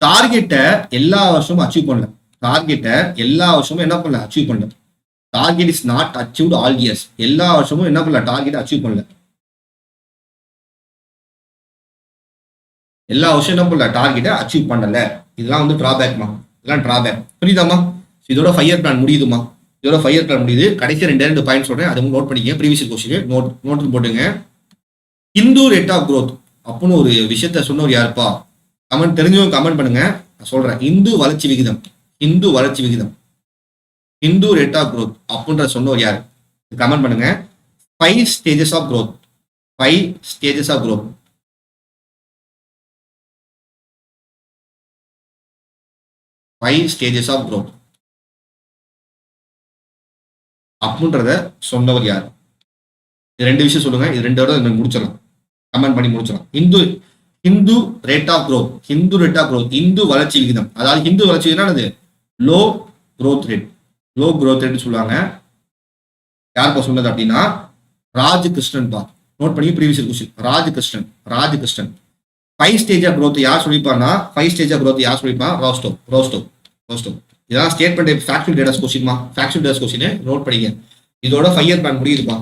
டார்கெட்டை எல்லா வருஷமும் அச்சீவ் பண்ணல. அச்சீவ் பண்ணல. Target is not achieved all years. எல்லா வருஷமும் என்ன பண்ணல, டார்கெட் அச்சீவ் பண்ணல. எல்லா வருஷம் என்ன பண்ணல, டார்கெட்டை அச்சீவ் பண்ணல. இதெல்லாம் வந்து டிராபேக். புரியுதாமா? இதோட 5 பிளான் முடியுதுமா. கடைசி 2 பாயிண்ட் சொல்றேன், அதை நோட் பண்ணிக்க. ப்ரீவியஸ் கொஸ்டின் நோட் போட்டுங்க. ஹிந்து ரேட் ஆஃப் growth அப்படின்னு ஒரு விஷயத்த சொன்னவர் யாருப்பா? கமெண்ட் தெரிஞ்சவங்க கமெண்ட் பண்ணுங்க. நான் சொல்றேன். ஹிந்து வளர்ச்சி விகிதம், ஹிந்து ரேட் ஆஃப் growth அப்படின்ற சொன்னவர் யாரு? கமெண்ட் பண்ணுங்க. 5 stages of growth. 5 stages of growth. அப்படின்றத சொன்னவர் யார்? இது 2 விஷயம் சொல்லுங்க. இது 2 முடிச்சிடலாம். கமெண்ட் பண்ணி முடிச்சிடலாம். Hindu rate of growth. Hindu வளர்ச்சி விகிதம். அதாவது ஹிந்து வளர்ச்சி விகிதம் லோ growth rate சொல்லுவாங்க. யாருப்பா சொன்னது அப்படின்னா, ராஜகிருஷ்ணன் பா. நோட் பண்ணி previous question. Rajakrishnan 5 stage of growth யார் சொல்லிப்பார்னா, ரோஸ்டோ. இதெல்லாம் statement factual datas question. Note பண்ணிங்க. இதோட 5 இயர் பிளான் முடியுதுப்பா.